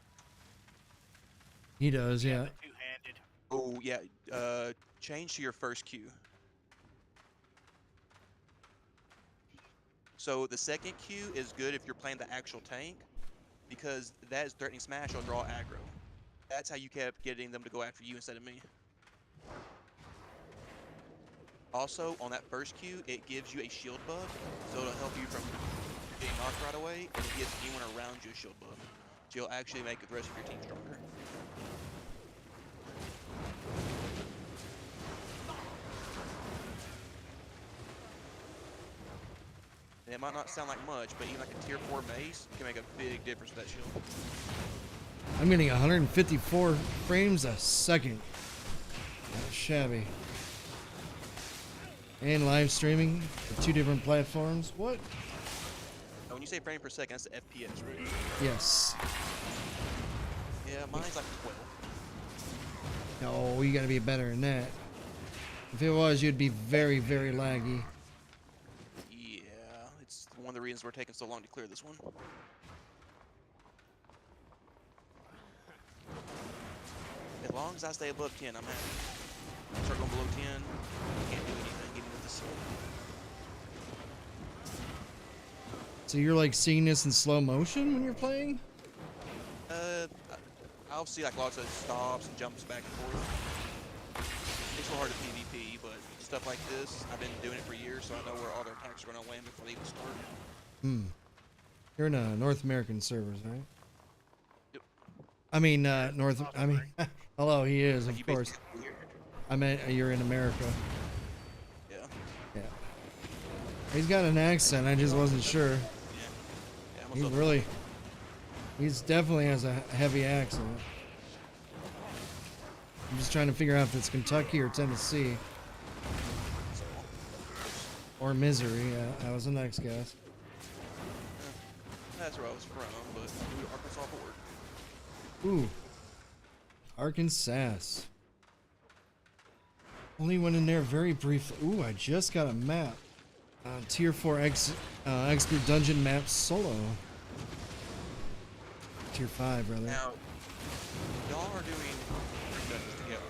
He does, yeah. The two-handed. Oh, yeah. Change to your first Q. So the second Q is good if you're playing the actual tank, because that is threatening smash or draw aggro. That's how you kept getting them to go after you instead of me. Also, on that first Q, it gives you a shield buff, so it'll help you from getting knocked right away, and it gives anyone around you a shield buff. So you'll actually make the rest of your team stronger. And it might not sound like much, but even like a tier 4 mace can make a big difference with that shield. I'm getting 154 frames a second. Not shabby. And live streaming for 2 different platforms. What? Now, when you say frame per second, that's the FPS, right? Yes. Yeah, mine's like 12. No, you gotta be better than that. If it was, you'd be very, very laggy. Yeah, it's one of the reasons we're taking so long to clear this one. As long as I stay above 10, I'm happy. Start going below 10, can't do anything even with the soul. So you're like seeing this in slow motion when you're playing? I'll see like lots of stops and jumps back and forth. It's so hard to PvP, but stuff like this, I've been doing it for years, so I know where all their attacks are going to land before they even start. You're in a North American servers, right? Yep. I mean, hello, he is, Like of you course. basically- I meant you're in America. Yeah. Yeah. He's got an accent, I just wasn't sure. Yeah, I'm He also really, he's definitely has a heavy accent. I'm just trying to figure out if it's Kentucky or Tennessee. Or Missouri, that was the next guess. that's where I was from, but moved to Arkansas for work. Ooh. Arkansas. Only went in there very briefly. Ooh, I just got a map. Tier 4 expert dungeon map solo. Tier 5, rather. Now, y'all are doing dungeons together.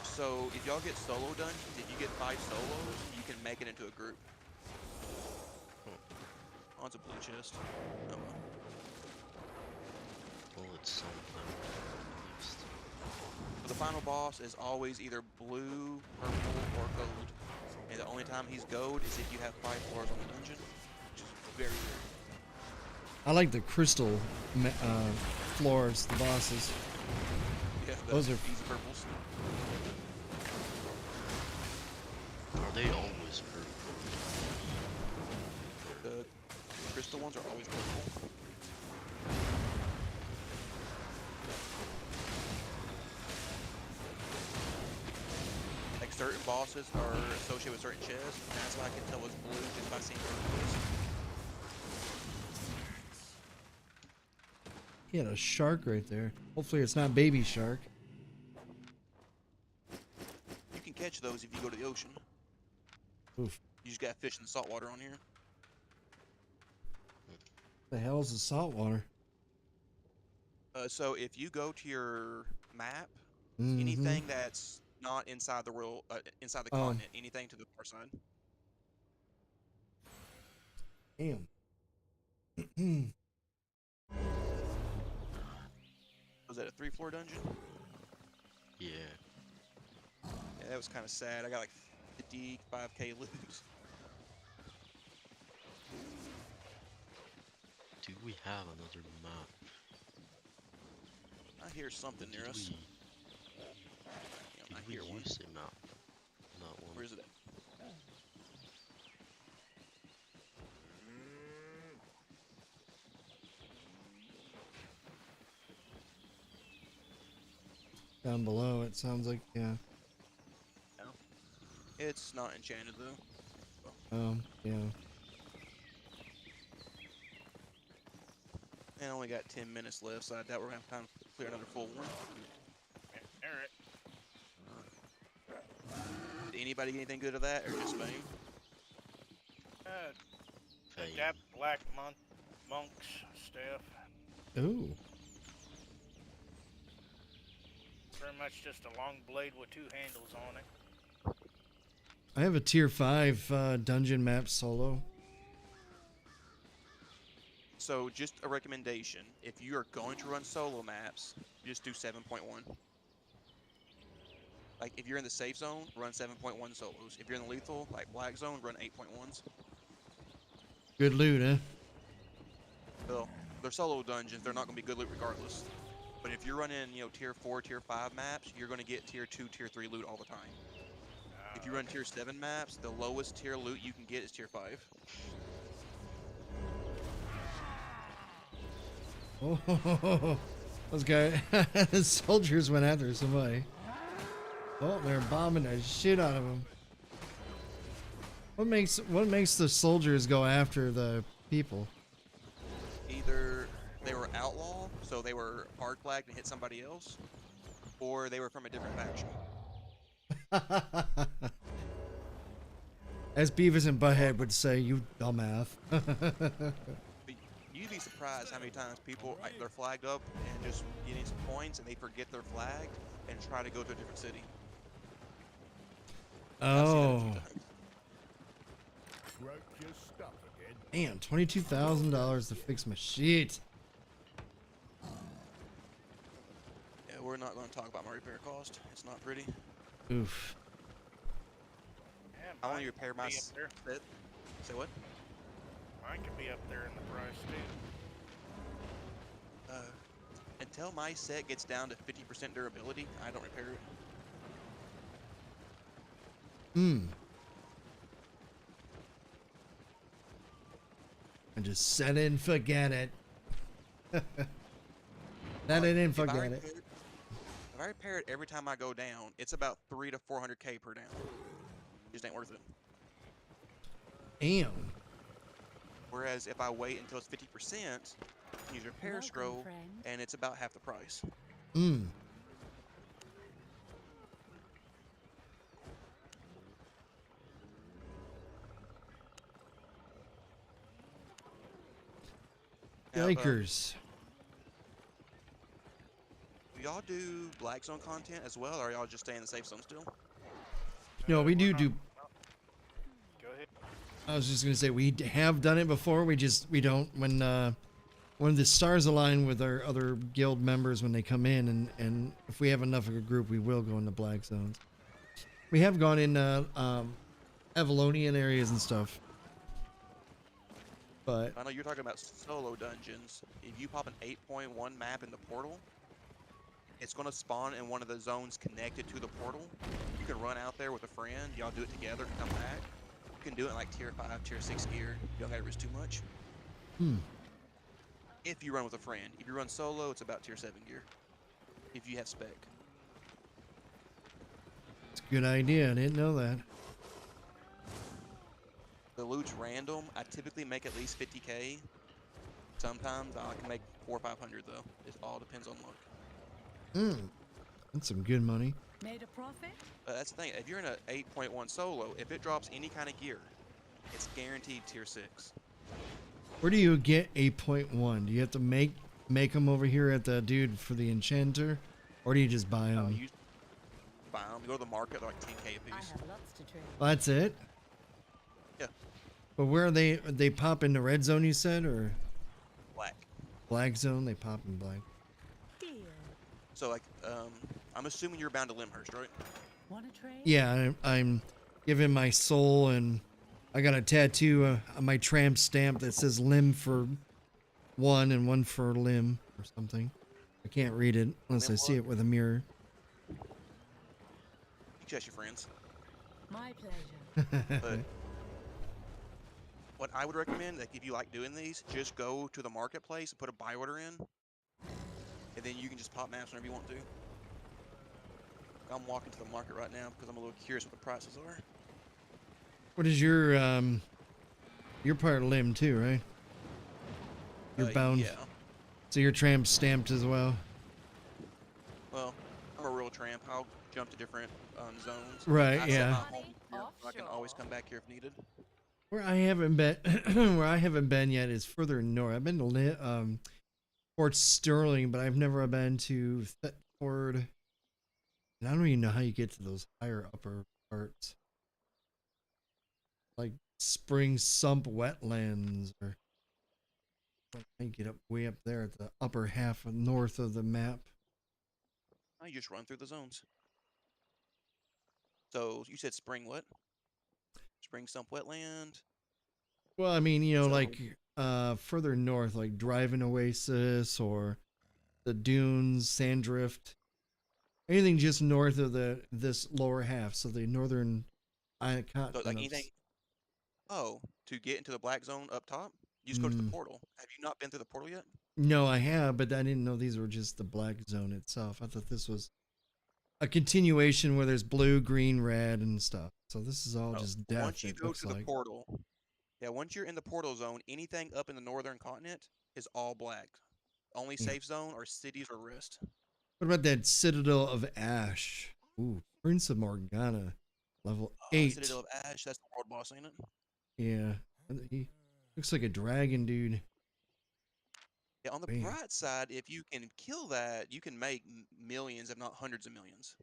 So if y'all get solo dungeons, if you get 5 solos, you can make it into a group. Oh, it's a blue chest. Oh, well. Well, it's something at least. But the final boss is always either blue, purple, or gold. And the only time he's gold is if you have 5 floors on the dungeon, which is very rare. I like the crystal floors, the bosses. Yeah, Those are easy purples. Are they always purple? The crystal ones are always purple. Like certain bosses are associated with certain chests, and that's why I can tell it's blue just by seeing purples. He had a shark right there. Hopefully it's not baby shark. You can catch those if you go to the ocean. Oof. You just got fish in the salt water on here. The hell's the salt water? So if you go to your map, Mhm. anything that's not inside the world, inside the Oh. continent, anything to the far side. Damn. Was that a 3-floor dungeon? Yeah. Yeah, that was kind of sad. I got like 55k loot. Do we have another map? I hear something near us. Did Yeah, I we hear one. use a map? Not one. Where is it at? Down below, it sounds like, yeah. No. It's not enchanted though. Yeah. And I only got 10 minutes left, so I doubt we're gonna have time to clear another full one. Alright. Did anybody get anything good of that, or just fame? The Fame. Dap Black Monks stuff. Ooh. Pretty much just a long blade with 2 handles on it. I have a tier 5 dungeon map solo. So, just a recommendation. If you are going to run solo maps, just do 7.1. Like, if you're in the safe zone, run 7.1 solos. If you're in the lethal, like black zone, run 8.1s. Good loot, huh? Well, they're solo dungeons, they're not going to be good loot regardless. But if you're running, tier 4, tier 5 maps, you're going to get tier 2, tier 3 loot all the time. If you run tier 7 maps, the lowest tier loot you can get is tier 5. Oh, Those guys, the soldiers went after somebody. Oh, they're bombing the shit out of them. What makes the soldiers go after the people? Either they were outlaw, so they were hard flagged and hit somebody else, or they were from a different faction. As Beavis and Butthead would say, you dumbass. But you'd be surprised how many times people they're flagged up and just getting some points, and they forget they're flagged and try to go to a different city. I've seen that a few Oh, times. Broke your stuff again. damn, $22,000 to fix my shit. Yeah, we're not going to talk about my repair cost. It's not pretty. Oof. Yeah, I only mine repair could my be up there. set. Say what? Mine could be up there in the price too. Until my set gets down to 50% durability, I don't repair it. And just set it and forget it. Set it and If I forget repair it. If I repair it every time I go down, it's about 300 to 400k per down. Just ain't worth it. Damn. Whereas if I wait until it's 50%, use repair Welcome, scroll, friend. and it's about half the price. Now, Yikers. do y'all do Black Zone content as well, or are y'all just staying in the safe zone still? No, we We're do not- do. Go ahead. I was just gonna say we have done it before. We don't when the stars align with our other guild members when they come in, and if we have enough of a group, we will go into black zones. We have gone in Avalonian areas and stuff, but I know you're talking about solo dungeons. If you pop an 8.1 map in the portal, it's going to spawn in one of the zones connected to the portal. You can run out there with a friend. Y'all do it together and come back. You can do it in like tier 5, tier 6 gear. You don't gotta risk too much. If you run with a friend. If you run solo, it's about tier 7 gear. If you have spec. it's a good idea. I didn't know that. The loot's random. I typically make at least 50k. Sometimes I can make 400 or 500 though. It all depends on luck. That's some good money. Made a profit? That's the thing. If you're in a 8.1 solo, if it drops any kind of gear, it's guaranteed tier 6. Where do you get 8.1? Do you have to make them over here at the dude for the enchanter, or do you just buy them? You buy them. You go to the market, they're like 10k a I piece. have lots to trade. That's it. Yeah, But where are they pop in the red zone? You said, or black. black zone? They pop in black. Deal. So like, I'm assuming you're bound to Limhurst, right? Want to trade? Yeah, I'm giving my soul, and I got a tattoo on my tramp stamp that says limb for one and one for limb or something. I can't read it unless I see it with a mirror. You can ask your friends. My pleasure. But what I would recommend, like if you like doing these, just go to the marketplace and put a buy order in, and then you can just pop maps whenever you want to. I'm walking to the market right now because I'm a little curious what the prices are. What is your you're part limb too, right? You're bound. Yeah. So your tramp stamped as well. Well, I'm a real tramp. I'll jump to different zones. Right, I set yeah. my home here, so I can always come back here if needed. Where I haven't been, where I haven't been yet is further north. I've been to Fort Sterling, but I've never been to Thetford. And I don't even know how you get to those higher upper parts, like Spring Sump Wetlands, or I get up way up there at the upper half of north of the map. I just run through the zones. So you said spring what? Spring Sump Wetland. Well, I mean, you know, So- like further north, like Driving Oasis or the Dunes, Sandrift. Anything just north of this lower half, so the northern So continent. like anything. Oh, to get into the black zone up top, you just go to the portal. Have you not been through the portal yet? No, I have, but I didn't know these were just the black zone itself. I thought this was a continuation where there's blue, green, red, and stuff. So this is all No. just death. Once you It go looks to the like. portal, yeah, once you're in the portal zone, anything up in the northern continent is all black. Only Yeah. safe zone are cities or rest. What about that Citadel of Ash? Ooh, Prince of Morgana, level 8. Citadel of Ash, that's the world boss, ain't it? Yeah, he looks like a dragon, dude. Yeah, on the Man. bright side, if you can kill that, you can make millions, if not hundreds of millions.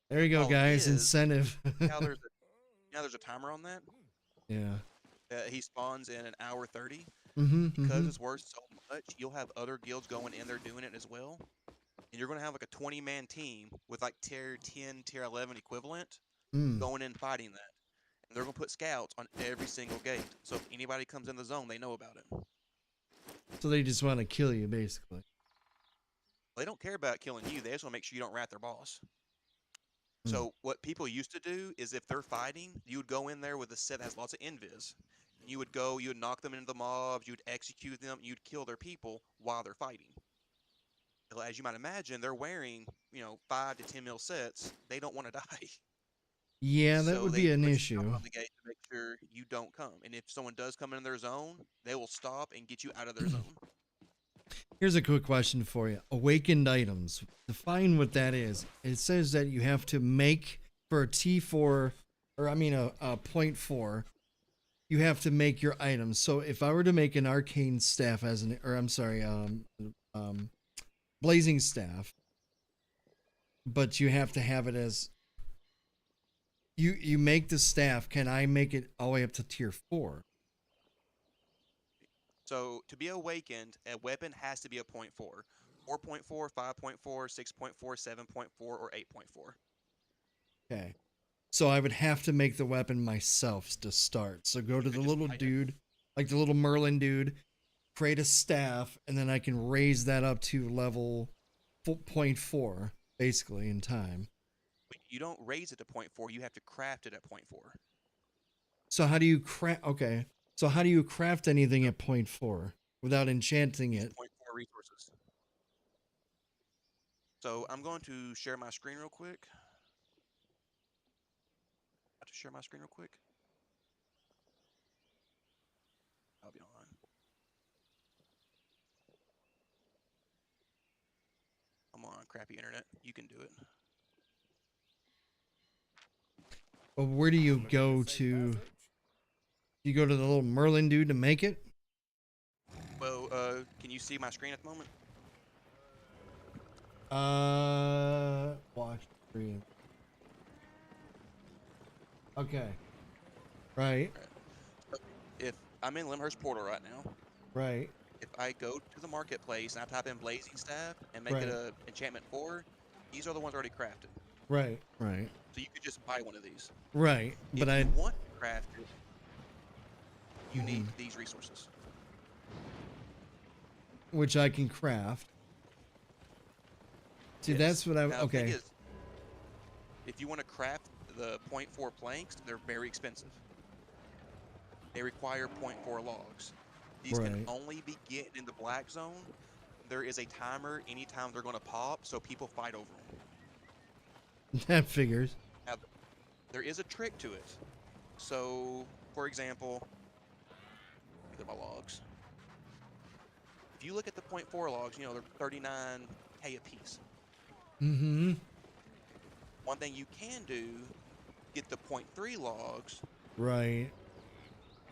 There you go, Problem guys. is, Incentive. now there's a timer on that. Yeah. He spawns in an hour 30. Mm-hmm. Because it's worth so much, you'll have other guilds going in there doing it as well. And you're going to have like a 20-man team with like tier 10, tier 11 equivalent going in fighting that. And they're going to put scouts on every single gate. So if anybody comes in the zone, they know about it. So they just want to kill you, basically. They don't care about killing you. They just want to make sure you don't rat their boss. So what people used to do is if they're fighting, you would go in there with a set that has lots of invis. And you would go, you would knock them into the mobs, you'd execute them, you'd kill their people while they're fighting. Well, as you might imagine, they're wearing, 5 to 10 mil sets. They don't want to die. Yeah, that So would they be an put issue. scouts on the gate to make sure you don't come. And if someone does come in their zone, they will stop and get you out of their zone. Here's a quick question for you. Awakened items. Define what that is. It says that you have to make for a T4, or I mean a 0.4, you have to make your items. So if I were to make an arcane staff as an, or I'm sorry, blazing staff, but you have to have it as, you make the staff, can I make it all the way up to tier 4? So to be awakened, a weapon has to be a 0.4. 4.4, 5.4, 6.4, 7.4, or 8.4. Okay. So I would have to make the weapon myself to start. So go to the little dude, like the little Merlin dude, create a staff, and then I can raise that up to level 0.4, basically, in time. But you don't raise it to 0.4, you have to craft it at 0.4. So how do you craft? Okay. So how do you craft anything at 0.4 without enchanting it? 0.4 resources. So I'm going to share my screen real quick. Have to share my screen real quick. Albion Online. Come on, crappy internet. You can do it. Well, where do you go to? You go to the little Merlin dude to make it? Well, can you see my screen at the moment? Watch screen. Okay. Right. If I'm in Limhurst Portal right now, Right. if I go to the marketplace and I type in Blazing Staff and make Right. it a enchantment 4, these are the ones already crafted. Right. Right. So you could just buy one of these. Right. But if I you want to craft it, you need these resources. which I can craft. See, Yes. that's what I Now, the thing okay. is, if you want to craft the 0.4 planks, they're very expensive. They require 0.4 logs. These can Right. only be getting in the black zone. There is a timer anytime they're going to pop, so people fight over them. That figures. Now, there is a trick to it. So, for example, look at my logs. If you look at the 0.4 logs, they're 39k a piece. Mm-hmm. One thing you can do, get the 0.3 logs, Right.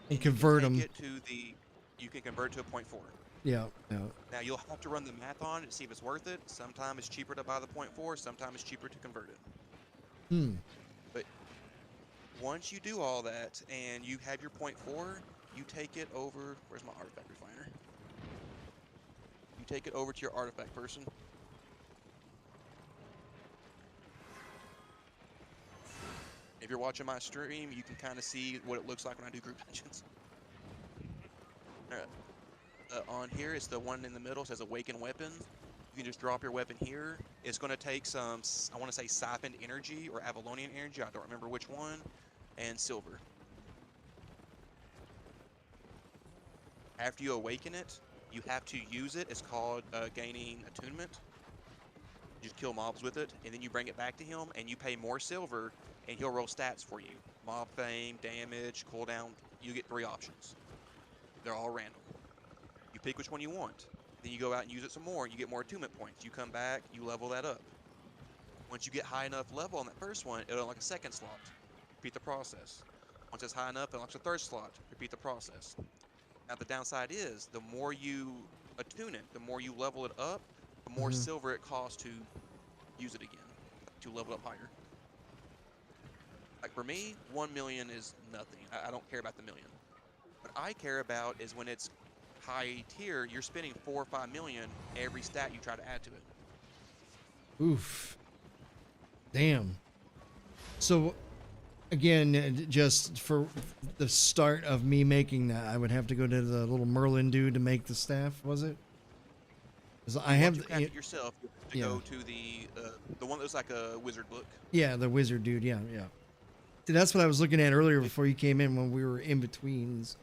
And and convert them. You can convert to a 0.4. Yeah. Yeah. Now you'll have to run the math on it to see if it's worth it. Sometimes it's cheaper to buy the 0.4, sometimes it's cheaper to convert it. But once you do all that and you have your 0.4, you take it over. Where's my artifact refiner? You take it over to your artifact person. If you're watching my stream, you can kind of see what it looks like when I do group dungeons. Alright. On here, it's the one in the middle, says Awaken Weapon. You can just drop your weapon here. It's going to take some, I want to say Siphoned Energy or Avalonian Energy, I don't remember which one, and silver. After you awaken it, You have to use it. It's called gaining attunement. You just kill mobs with it, and then you bring it back to him, and you pay more silver, and he'll roll stats for you. Mob fame, damage, cooldown. You get 3 options. They're all random. You pick which one you want. Then you go out and use it some more, and you get more attunement points. You come back, you level that up. Once you get high enough level on that first one, it'll unlock a second slot. Repeat the process. Once it's high enough, it unlocks a third slot. Repeat the process. Now the downside is, the more you attune it, the more you level it up, the more silver it costs to use it again, to level up higher. Like for me, 1 million is nothing. I don't care about the million. What I care about is when it's high tier, you're spending 4 or 5 million every stat you try to add to it. Oof. Damn. So, again, just for the start of me making that, I would have to go to the little Merlin dude to make the staff, was it? 'Cause I have Once you craft it yourself, you have to go to the one that was like a wizard book. Yeah, the wizard dude. Yeah, yeah. See, that's what I was looking at earlier before you came in when we were in betweens.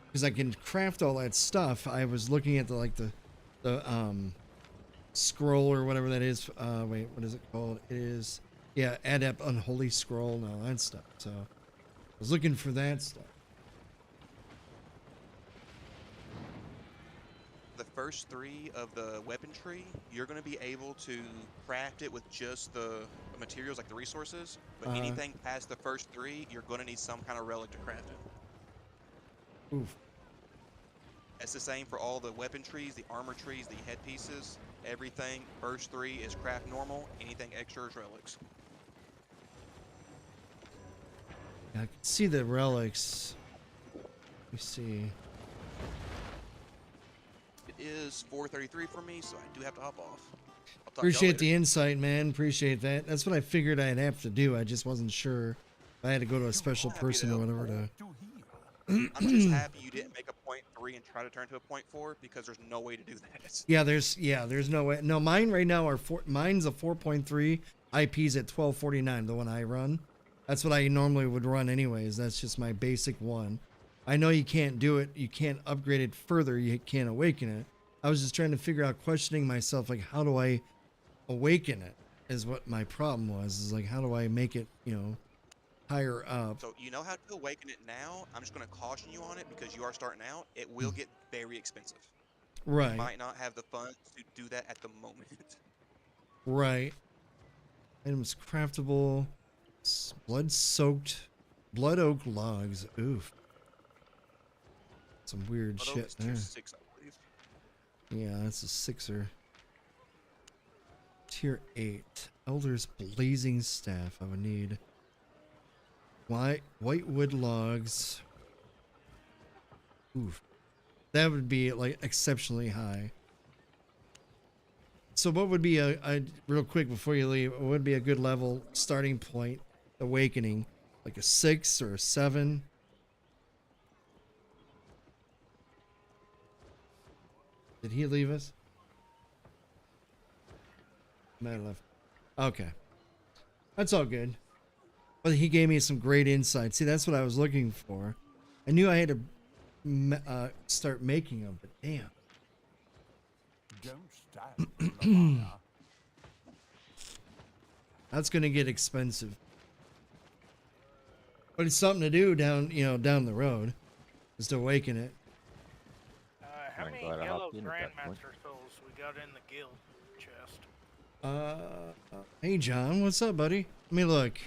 Because I can craft all that stuff. I was looking at the scroll or whatever that is. Wait, what is it called? It is, yeah, Adept Unholy Scroll and all that stuff. So I was looking for that stuff. The first 3 of the weapon tree, you're going to be able to craft it with just the materials, like the resources. But anything past the first 3, you're going to need some kind of relic to craft it. Oof. It's the same for all the weapon trees, the armor trees, the headpieces, everything. First 3 is craft normal, anything extra is relics. Yeah, I can see the relics. Let me see. It is 4:33 for me, so I do have to hop off. I'll talk to y'all Appreciate later. the insight, man. Appreciate that. That's what I figured I'd have to do. I just wasn't sure if I had to go to a special person or whatever to. I'm just happy you didn't make a 0.3 and try to turn to a 0.4 because there's no way to do that. Yeah, there's no way. No, mine right now mine's a 4.3. IP's at 1249, the one I run. That's what I normally would run anyways. That's just my basic one. I know you can't do it. You can't upgrade it further. You can't awaken it. I was just trying to figure out, questioning myself, like, how do I awaken it is what my problem was. Is like, how do I make it, higher up? So you know how to awaken it now. I'm just going to caution you on it because you are starting out. It will get very expensive. Right. You might not have the funds to do that at the moment. Right. Items craftable. Blood-soaked blood oak logs. Oof. Some weird Although shit it's there. tier 6, I believe. Yeah, that's a 6er. Tier 8. Elder's blazing staff. I would need white wood logs. Oof. That would be like exceptionally high. So what would be a real quick before you leave, what would be a good level starting point awakening? Like a 6 or a 7? Did he leave us? Might have left. Okay. That's all good. But he gave me some great insight. See, that's what I was looking for. I knew I had to start making them, but damn. Don't stand for the fire. That's going to get expensive. But it's something to do down the road. Is to awaken it. How I'm many glad I yellow hopped in at that point. Grandmaster souls we got in the guild chest? Hey John, what's up, buddy? Let me look.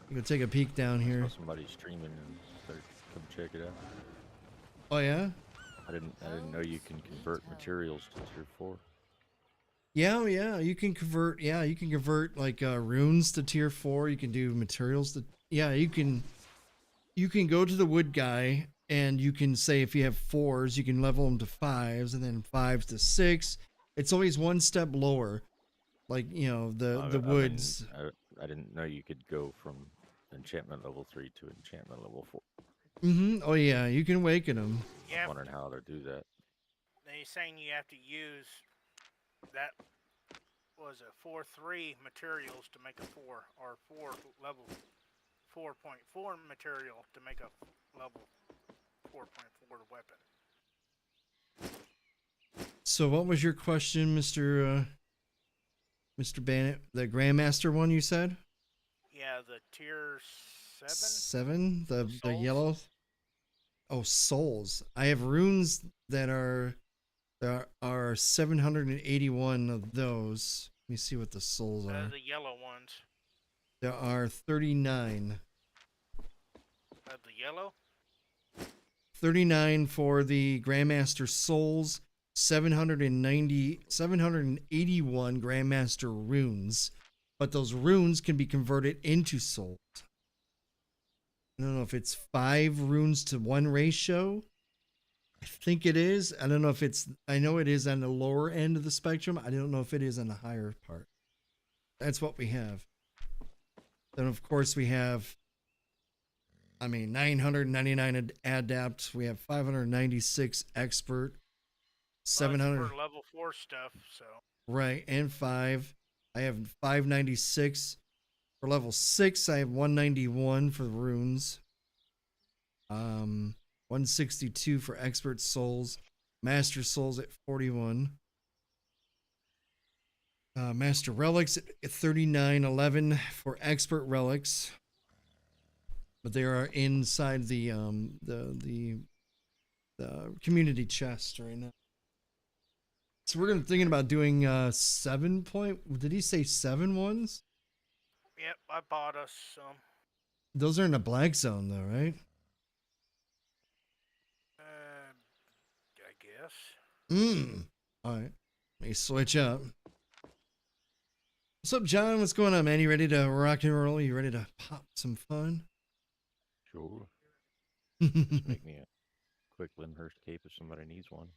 You can take a peek down here. Saw somebody streaming and start come check it out. Oh yeah? I didn't know you can convert materials to tier 4. Yeah, you can convert. Yeah, you can convert like runes to tier 4. You can do materials to. Yeah, you can go to the wood guy and you can say if you have 4s, you can level them to 5s, and then 5s to 6. It's always one step lower. Like the woods. I didn't know you could go from enchantment level 3 to enchantment level 4. Oh yeah, you can awaken them. Yeah. Wondering how to do that. They're saying you have to use that was a 4.3 materials to make a 4, or 4 level 4.4 material to make a level 4.4 weapon. So what was your question, Mr. Bennett? The Grandmaster one you said? Yeah, the tier 7. 7? The Souls? yellow? Oh, souls. I have runes that are there are 781 of those. Let me see what the souls are. The yellow ones. There are 39. The yellow? 39 for the Grandmaster souls, 781 Grandmaster runes. But those runes can be converted into souls. I don't know if it's 5 runes to 1 ratio. I think it is. I don't know if it's, I know it is on the lower end of the spectrum. I don't know if it is on the higher part. That's what we have. Then, of course, we have, 999 adapt. We have 596 expert. 700 for level 4 stuff, so. right, and 5. I have 596 for level 6. I have 191 for the runes. 162 for expert souls. Master souls at 41. Master relics at 3911 for expert relics. But they are inside the community chest right now. So we're thinking about doing 7 point. Did he say 7 ones? Yep, I bought us some. Those are in the black zone though, right? I guess. All right. Let me switch up. What's up, John? What's going on, man? You ready to rock and roll? You ready to pop some fun? Sure. Make me a quick Limhurst cape if somebody needs one.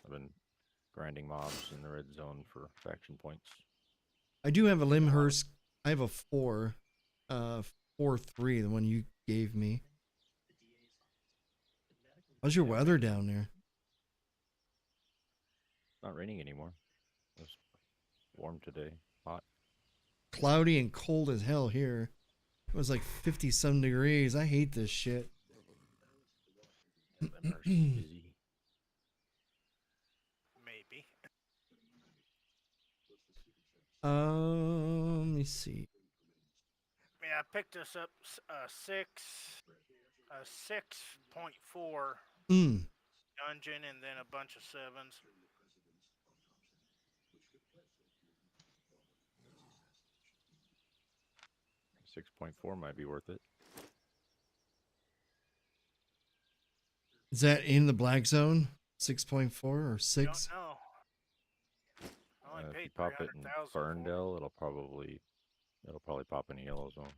I've been grinding mobs in the red zone for faction points. I do have a Limhurst. I have a 4, 4-3, the one you gave me. How's your weather down there? Not raining anymore. It was warm today, hot. Cloudy and cold as hell here. It was like 50-some degrees. I hate this shit. Limhurst is busy. Maybe. Let me see. Yeah, I picked us up a 6.4 dungeon and then a bunch of 7s. 6.4 might be worth it. Is that in the black zone? 6.4 or 6? Don't know. I only If paid you pop it in 300,000 for it. Ferndale, it'll probably pop in a yellow zone.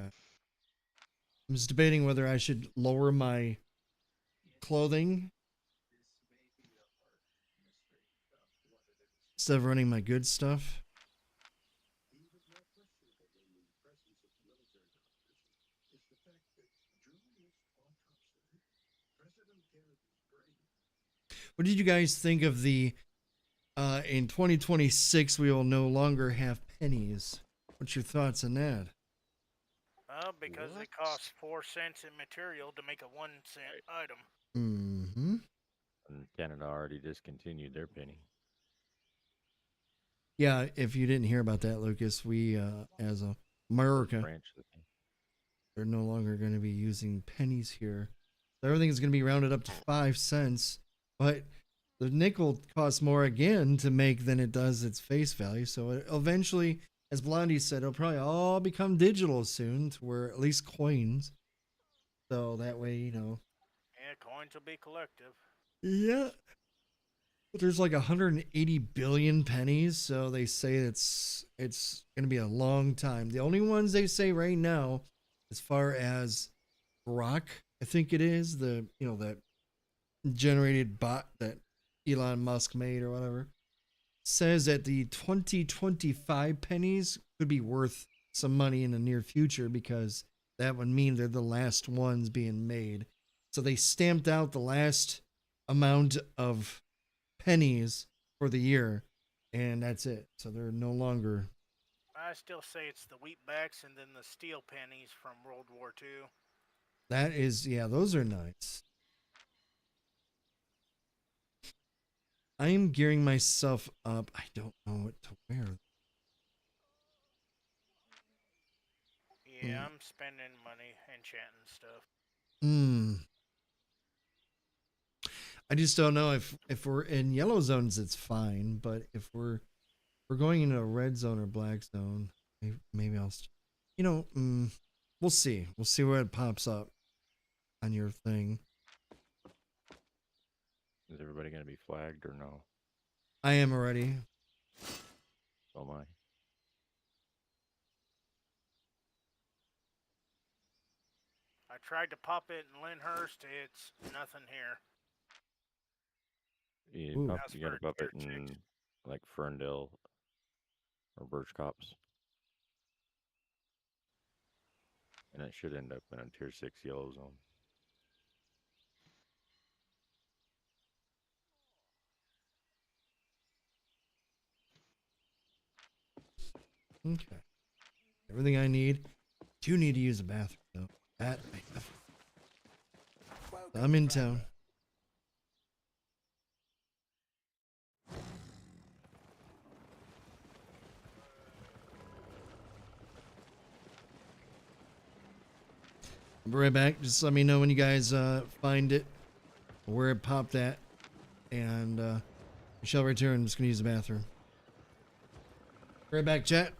Okay. I'm just debating whether I should lower my clothing instead of running my good stuff. What did you guys think of the in 2026 we will no longer have pennies? What's your thoughts on that? Because it costs 4 cents in material to make a 1 cent item. Mm-hmm. And Canada already discontinued their penny. Yeah, if you didn't hear about that, Lucas, we as America, Branch of the penny. they're no longer going to be using pennies here. Everything is going to be rounded up to 5 cents, but the nickel costs more again to make than it does its face value. So eventually, as Blondie said, it'll probably all become digital soon, to where at least coins. So that way, Yeah, coins will be collective. Yeah. But there's like 180 billion pennies, so they say it's going to be a long time. The only ones they say right now, as far as Grok, I think it is that generated bot that Elon Musk made or whatever, says that the 2025 pennies could be worth some money in the near future because that would mean they're the last ones being made. So they stamped out the last amount of pennies for the year, and that's it. So they're no longer. I still say it's the wheatbacks and then the steel pennies from World War II. That is, yeah, those are nice. I'm gearing myself up. I don't know what to wear. Yeah, I'm spending money enchanting stuff. Hmm. I just don't know if we're in yellow zones, it's fine. But if we're going into a red zone or black zone, maybe I'll, we'll see. We'll see where it pops up on your thing. Is everybody going to be flagged or no? I am already. So am I. I tried to pop it in Lyndhurst. It's nothing here. You, Ooh. you got to pop it in like Ferndale or Birch Copse. And it should end up in a tier 6 yellow zone. Okay. Everything I need. Do need to use a bathroom though. That I have. I'm in town. I'll be right back. Just let me know when you guys find it, where it popped at, and we shall return. I'm just gonna use the bathroom. Right back, chat.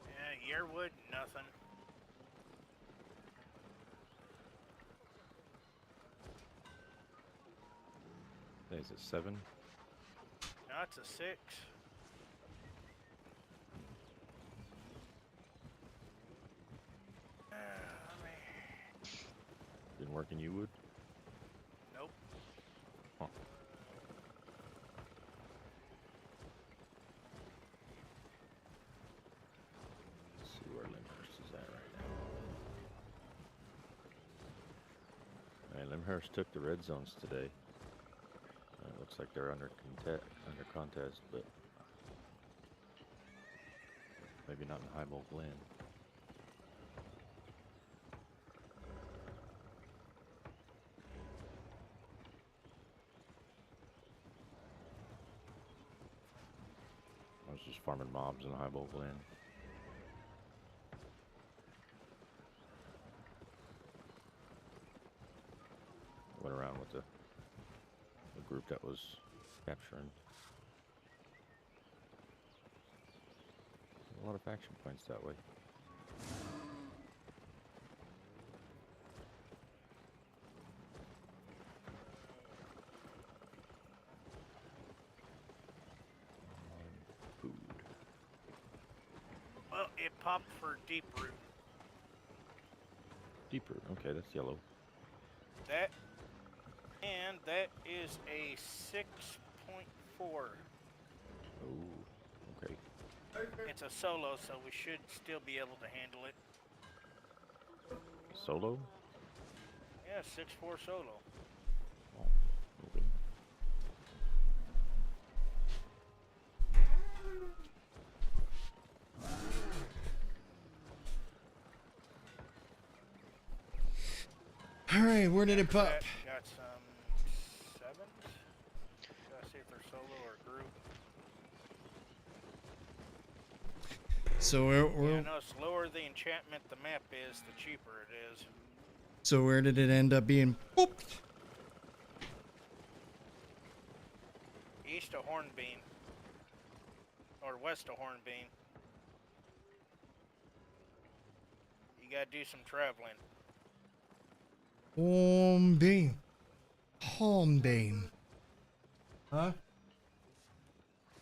Yeah, Yearwood, nothing. Is it 7? No, it's a 6. Didn't work in you would? Nope. Huh. Let's see where Lyndhurst is at right now. Alright, Lyndhurst took the red zones today. Looks like they're under contest, but maybe not in Highbolt Glen. I was just farming mobs in Highbolt Glen. Went around with the group that was capturing. A lot of faction points that way. Food. Well, it popped for Deep Root. Deep root. Okay, that's yellow. That is a 6.4. Oh, okay. It's a solo, so we should still be able to handle it. Solo? Yeah, 6.4 solo. Oh, okay. All right, where did it pop? Got some 7s. Gotta see if they're solo or group. So Yeah, no, it's lower the enchantment the map is, the cheaper it is. So where did it end up being? Boop. East of Hornbeam. Or west of Hornbeam. You gotta do some traveling. Hornbeam. Hornbeam. Huh?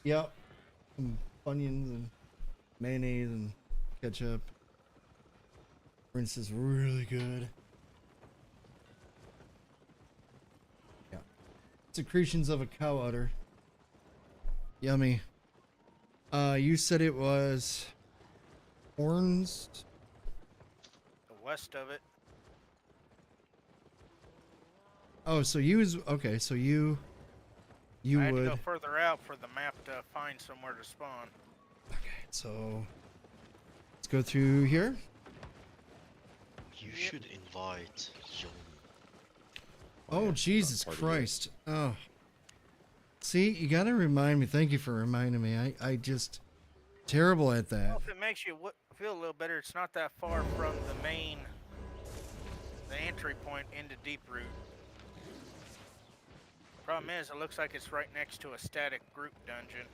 Yep. Some Funyuns and mayonnaise and ketchup. Rinse is really good. Yeah. Secretions of a cow udder. Yummy. You said it was horns. The west of it. Oh, so okay. So you I had to would. go further out for the map to find somewhere to spawn. Okay, so let's go through here. You should invite John. Oh, yeah, Jesus party game. Christ. Oh. See, you gotta remind me. Thank you for reminding me. I just terrible at that. Well, if it makes you feel a little better, it's not that far from the entry point into Deeproot. Problem is, it looks like it's right next to a static group dungeon.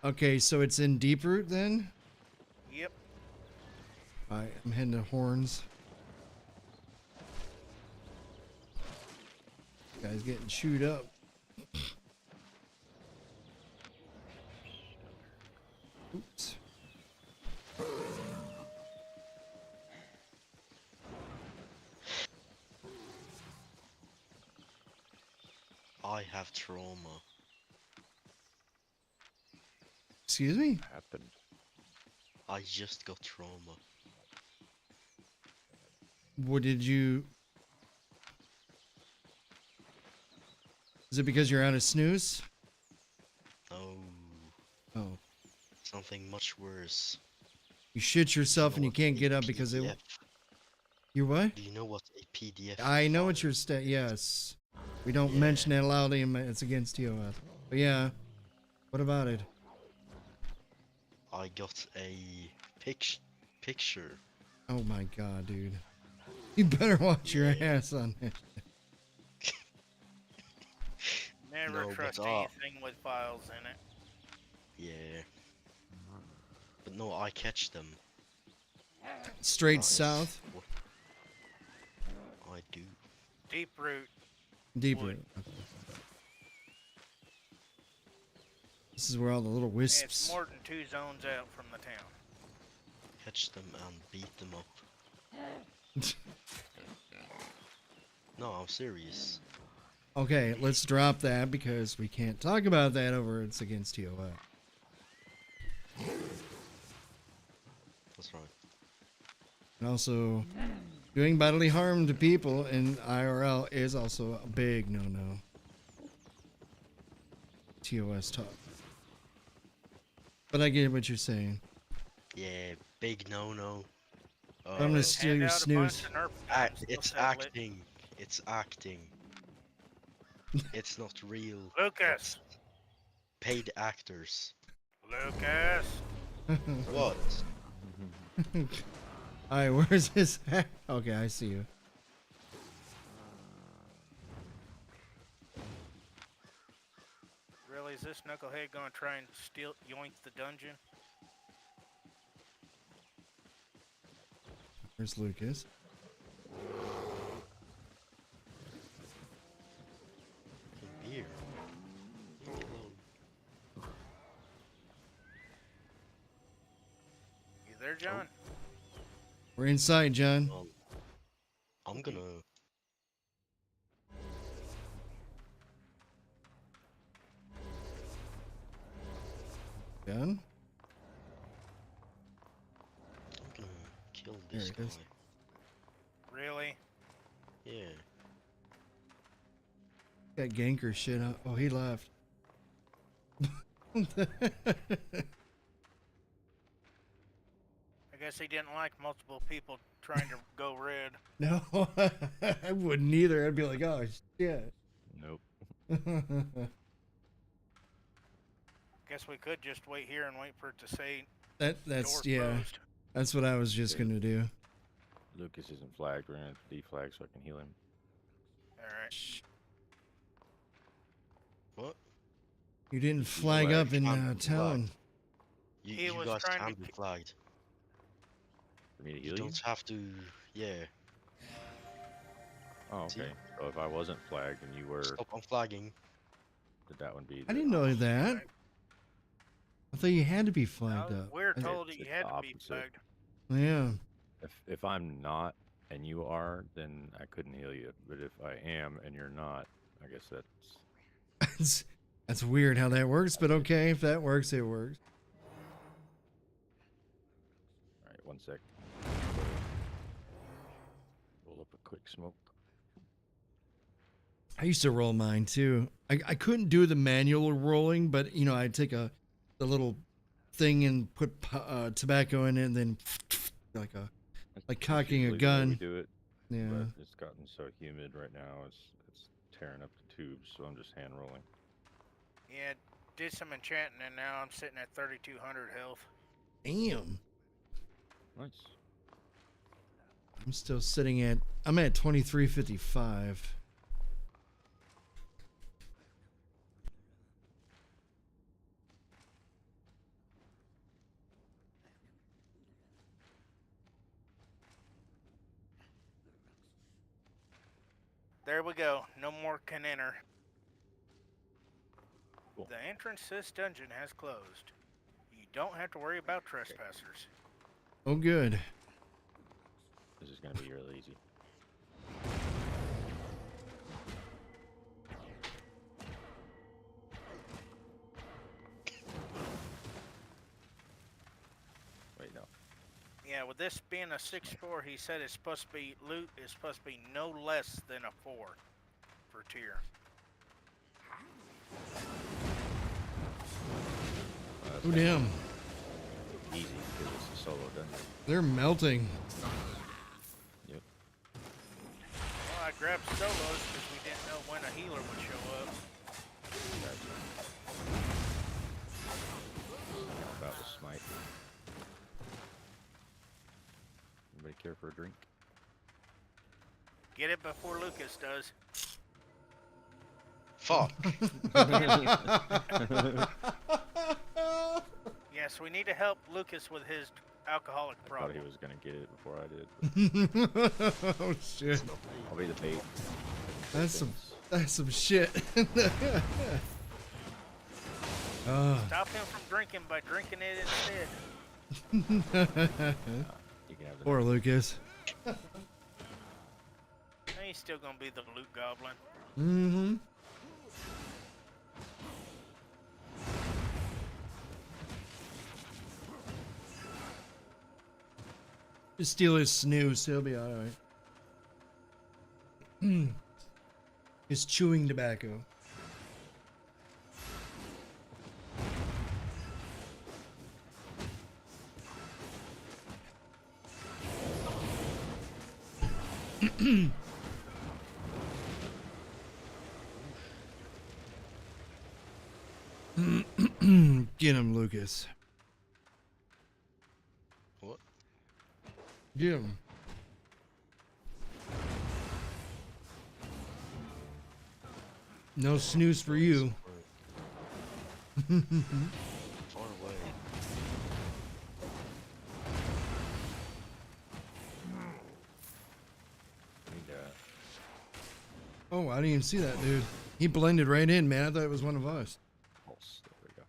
Okay, so it's in Deeproot then? Yep. Alright, I'm heading to Horns. Guy's getting chewed up. Oops. I have trauma. Excuse me? Happened. I just got trauma. What did you... Is it because you're out of snooze? No, Oh. something much worse. You shit yourself and you what can't a get up because it... PDF You what? Do you know what a PDF I know what file you're yes. We don't Yeah. mention it loud, it's against TOS. But yeah. What about it? I got a picture. Oh my god, dude. You better watch your ass on it. Never No, but, trust anything with files in it. Yeah. But no, I catch them. Straight Nice. south? What? I do. Deeproot. Deeper. Wood. This is where all the little It's wisps... more than 2 zones out from the town. Catch them and beat them up. No, I'm serious. Okay, let's drop that because we can't talk about that over It's Against TOS. That's right. And also, doing bodily harm to people in IRL is also a big no-no. TOS talk. But I get what you're saying. Yeah, big no-no. I'm gonna steal Hand your out a snooze. bunch of Nerf guns, they'll It's settle it. acting. It's acting. It's not real. Lucas. It's paid actors. Lucas. What? Alright, where's his hat? Okay, I see you. Really, is this knucklehead gonna try and yoink the dungeon? Where's Lucas? Beer. You there, John? We're inside, John. I'm gonna. John? I'm gonna kill There this it guy. is. Really? Yeah. Got ganker shit up. Oh, he left. I guess he didn't like multiple people trying to go red. No, I wouldn't either. I'd be like, oh, shit. Nope. Guess we could just wait here and wait for it to say That's door yeah. closed. That's what I was just gonna do. Lucas isn't flagged. We're gonna deflag so I can heal him. Alright. What? You didn't flag up in town. He You was guys trying can to be ki- flagged. For me to You heal you? don't have to. Yeah. Oh, See? okay. So if I wasn't flagged and you were, Stop unflagging. did that one be? I the didn't know opposite? that. I thought you had to be flagged No, up. we're I- told it's you the had to be opposite. flagged. Yeah. If I'm not and you are, then I couldn't heal you. But if I am and you're not, I guess that's That's weird how that works, but okay, if that works, it works. all right. 1 sec. quick smoke. I used to roll mine too. I couldn't do the manual rolling, but you know, I'd take the little thing and put tobacco in it, and then like That's cocking a usually the way we gun. do it. Yeah. But it's gotten so humid right now. It's tearing up the tubes, so I'm just hand rolling. Yeah, did some enchanting and now I'm sitting at 3,200 health. Damn. Nice. I'm still sitting at. I'm at 2355. There we go. No more can enter. Cool. The entrance to this dungeon has closed. You don't have to worry about trespassers. Oh, good. This is gonna be real easy. Wait, no. Yeah, with this being a 6-4, he said it's supposed to be loot is supposed to be no less than a 4 for tier. Oh, damn. Easy because it's a solo dungeon. They're melting. Yep. Well, I grabbed solos because we didn't know when a healer would show up. About to smite. Anybody care for a drink? Get it before Lucas does. Fuck. Yes, we need to help Lucas with his alcoholic I thought problem. he was gonna get it before I did. Oh shit. I'll be the bait. That's some shit. Stop him from drinking by drinking it instead. You can have the Poor Lucas. He's still gonna be the loot goblin. Mm-hmm. Just steal his snooze, he'll be alright. His chewing tobacco. Get him, Lucas. What? Get him. No snooze for you. Far away. Oh, I didn't even see that, dude. He blended right in, man. I thought it was one of us. pulse. There we go.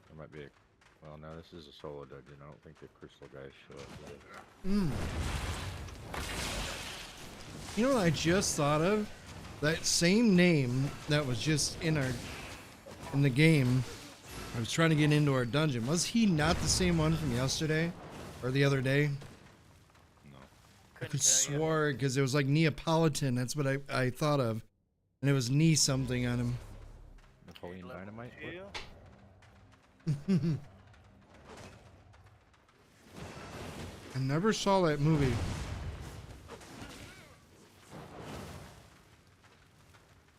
There might be a... Well, no, this is a solo dungeon. I don't think the crystal guys show up yet. You know what I just thought of? That same name that was just in the game. I was trying to get into our dungeon. Was he not the same one from yesterday or the other day? No. I could swear because it was like Neapolitan. That's what I thought of, and it was knee something on him. Napoleon Dynamite? I never saw that movie.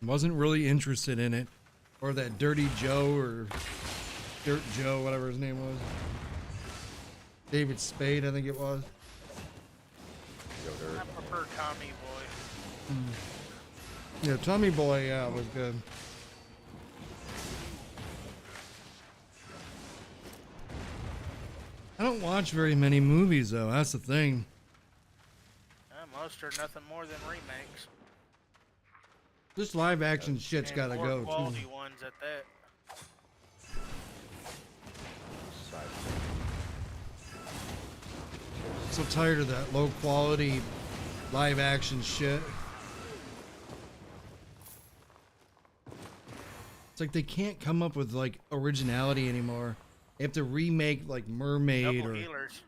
Wasn't really interested in it, or that Dirty Joe or Dirt Joe, whatever his name was. David Spade, I think it was. I prefer Tommy Boy. Yeah, Tommy Boy, yeah, was good. I don't watch very many movies though. That's the thing. Most are nothing more than remakes. This live action shit's And gotta more go. quality Too. ones at that. So tired of that low quality live action shit. It's like they can't come up with like originality anymore. They have to remake like Mermaid Double or healers.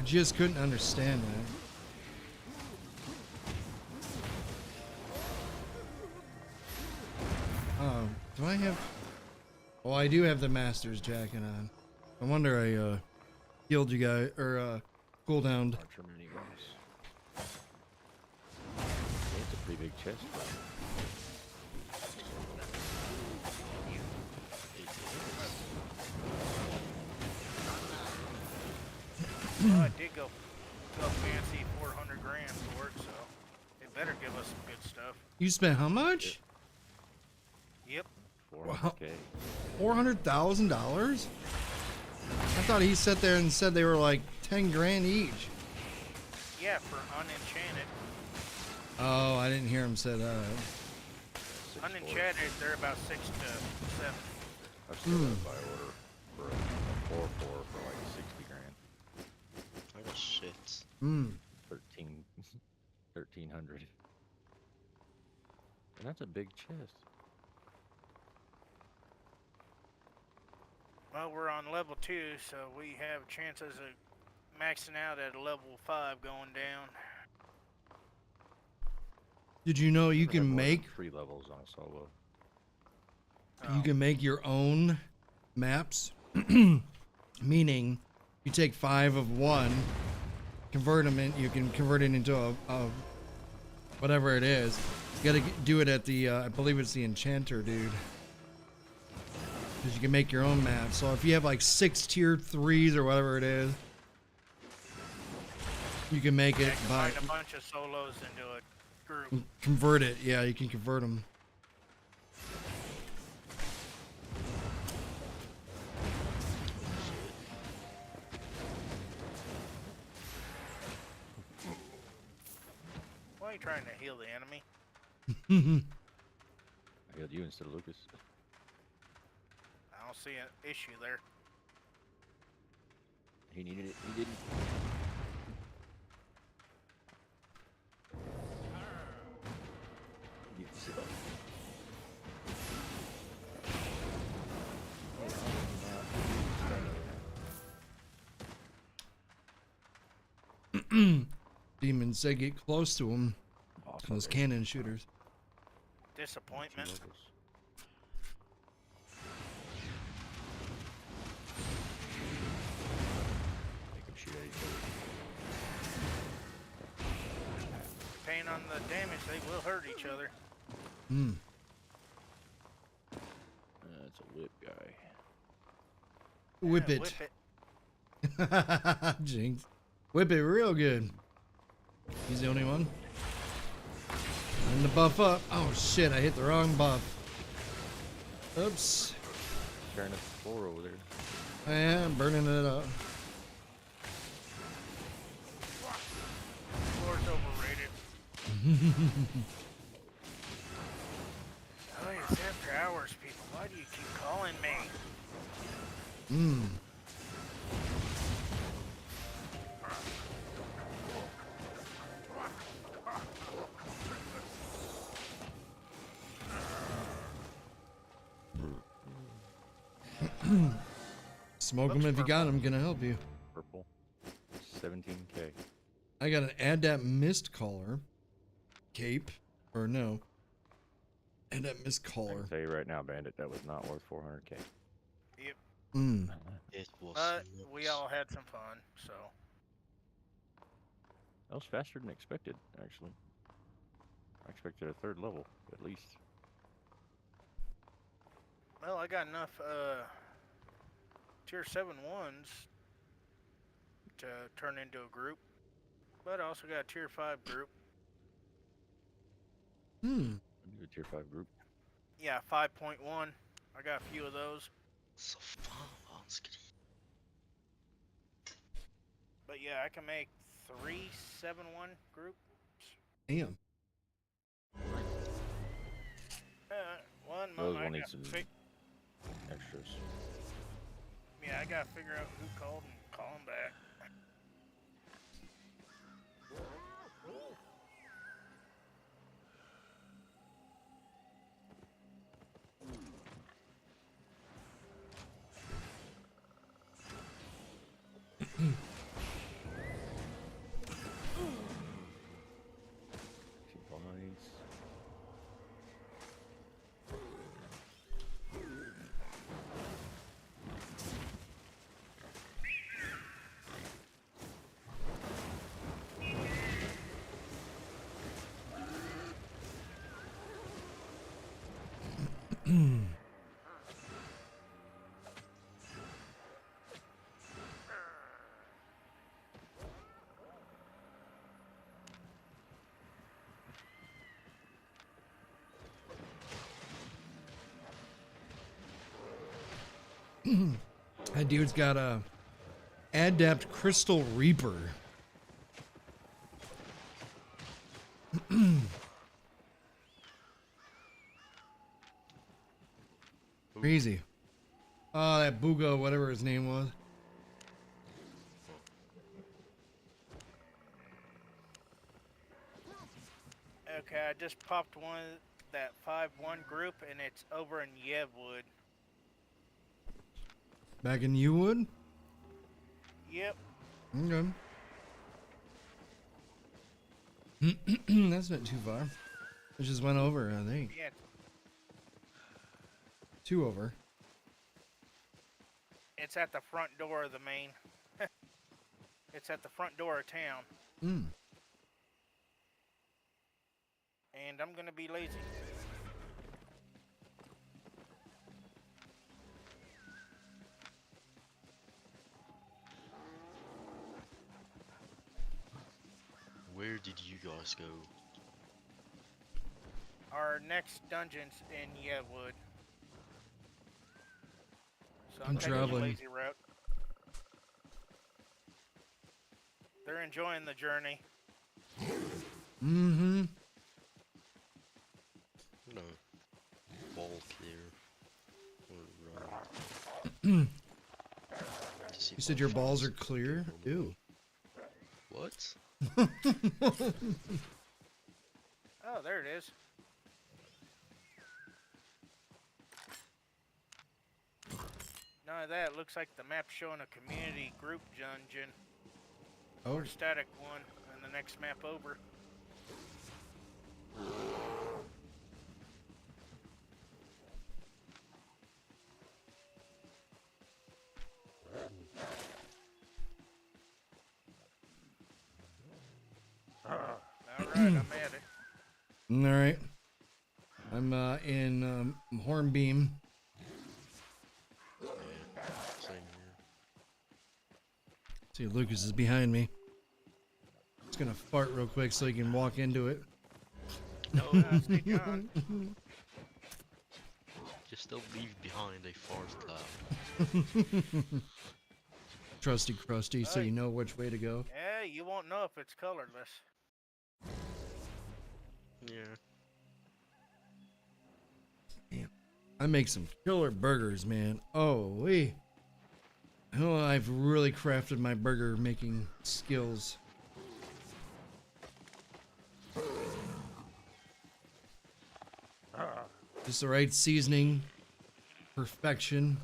I just couldn't understand that. Oh, do I have... Oh, I do have the Master's jacket on. No wonder I healed you guys, or cooldowned. Archer mini boss. It's a pretty big chest, bro. Well, I did go fancy 400 grand for it, so it better give us some good stuff. You spent how much? Yep. 400K. $400,000? I thought he sat there and said they were like 10 grand each. Yeah, for unenchanted. Oh, I didn't hear him say that. Unenchanted, they're about 6 to 7. I've still got to buy order for a 4-4 for like 60 grand. Oh shit. 1300. And that's a big chest. Well, we're on level 2, so we have chances of maxing out at a level 5 going down. Did you know you Never had can more than make 3 levels on a solo. you can make your own maps? Meaning you take 5 of one, convert them in, you can convert it into a whatever it is. You gotta do it at the I believe it's the enchanter dude, because you can make your own map. So if you have like 6 tier 3s or whatever it is, you can make it by Combine a bunch of solos into a group. convert it. Yeah, you can convert them. Why are you trying to heal the enemy? I got you instead of Lucas. I don't see an issue there. He needed it. He didn't. You can sit up. Demons say get close to them. Awesome. Those cannon shooters. Disappointment. Make them shoot at each other. Depending on the damage, they will hurt each other. That's a whip guy. Whip Yeah, it. Whip it. Jinx. Whip it real good. He's the only one. And the buff up. Oh shit, I hit the wrong buff. Oops. Tearing up the floor over there. I am burning it up. Floor's overrated. Oh, it's after hours, people. Why do you keep calling me? Smoke them if you got them. Gonna help you. Purple. 17K. I gotta add that mist collar. Cape. Or no. Add that mist I collar. can tell you right now, Bandit, that was not worth 400K. Yep. It was. But we nuts. all had some fun, so. That was faster than expected, actually. I expected a 3rd level, at least. Well, I got enough tier 7 ones to turn into a group. But I also got a tier 5 group. Do a tier 5 group. Yeah, 5.1. I got a few of those. Så fan vanskligt. But yeah, I can make 3 7-1 groups. Damn. One Those moment. will I need got some extras. yeah, I gotta figure out who called and call them back. That dude's got a Adept Crystal Reaper. Crazy. Oh, that Boogo, whatever his name was. Okay, I just popped that 5-1 group, and it's over in Yevwood. Back in Uwood? Yep. Okay. That's not too far. It just went over, I think. Yeah. 2 over. It's at the front door of the main. It's at the front door of town. Mm. And I'm gonna be lazy. Where did you guys go? Our next dungeon's in Yevwood. So I'm taking traveling. the lazy route. They're enjoying the journey. Mm-hmm. No. Ball clear. Or run. You said your balls are clear? Ew. What? Oh, there it is. None of that. It looks like the map's showing a community group dungeon. Oh. Or static one, and the next map over. Alright, I'm at it. All right. I'm in Hornbeam. Yeah, same here. See, Lucas is behind me. Just gonna fart real quick so he can walk into it. No, stay John. Just don't leave behind a fart cloud. Trusty crusty, so Hey. you know which way to go. Yeah, you won't know if it's colorless. Yeah. I make some killer burgers, man. Oh, wee. Oh, I've really crafted my burger making skills. Just the right seasoning. Perfection.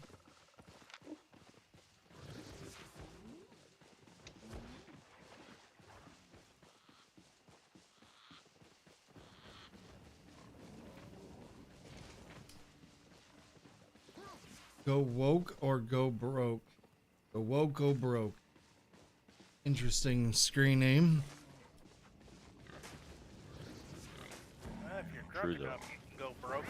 Go woke or go broke. Go woke, go broke. Interesting screen name. If you're True, drunk though. enough, you can go broke.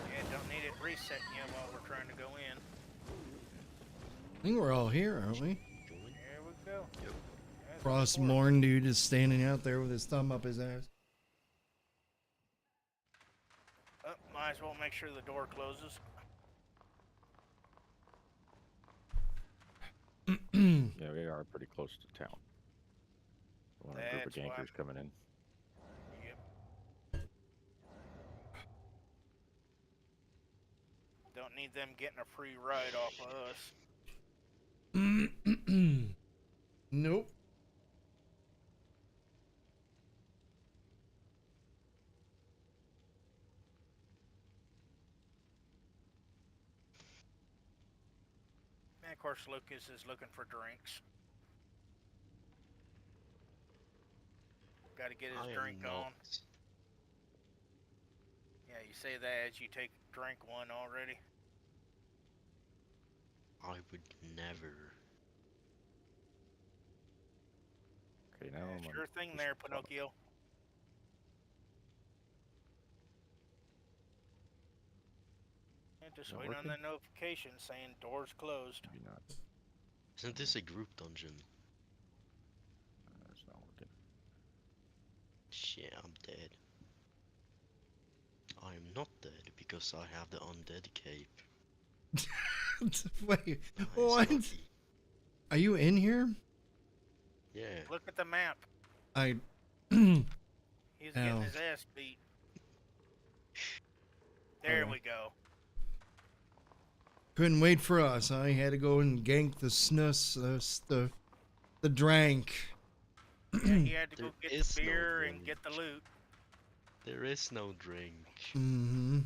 Yeah, don't need it resetting you while we're trying to go in. I think we're all here, aren't we? Join. Here we go. Yep. That's Frost the port. Morn dude is standing out there with his thumb up his ass. Oh, might as well make sure the door closes. Yeah, we are pretty close to town. One group of That's why. gankers coming in. Yep. Don't need them getting a free ride off of us. Nope. And of course, Lucas is looking for drinks. Got to get I his am drink not. on. Yeah, you say that as you take drink one already. I would never. Okay, now I'm on Sure thing there, Pinocchio. And just Not wait on working? that notification saying doors closed. Maybe not. Isn't this a group dungeon? It's not working. Shit, I'm dead. I am not dead because I have the undead cape. Wait, Nice, what? lucky. Are you in here? Yeah. Look at the map. I. He's Ow. getting his ass beat. There Oh. we go. Couldn't wait for us. I had to go and gank the snus, the drank. Yeah, he had to go There get is the no beer and drink. get the loot. There is no drink. Mm-hmm.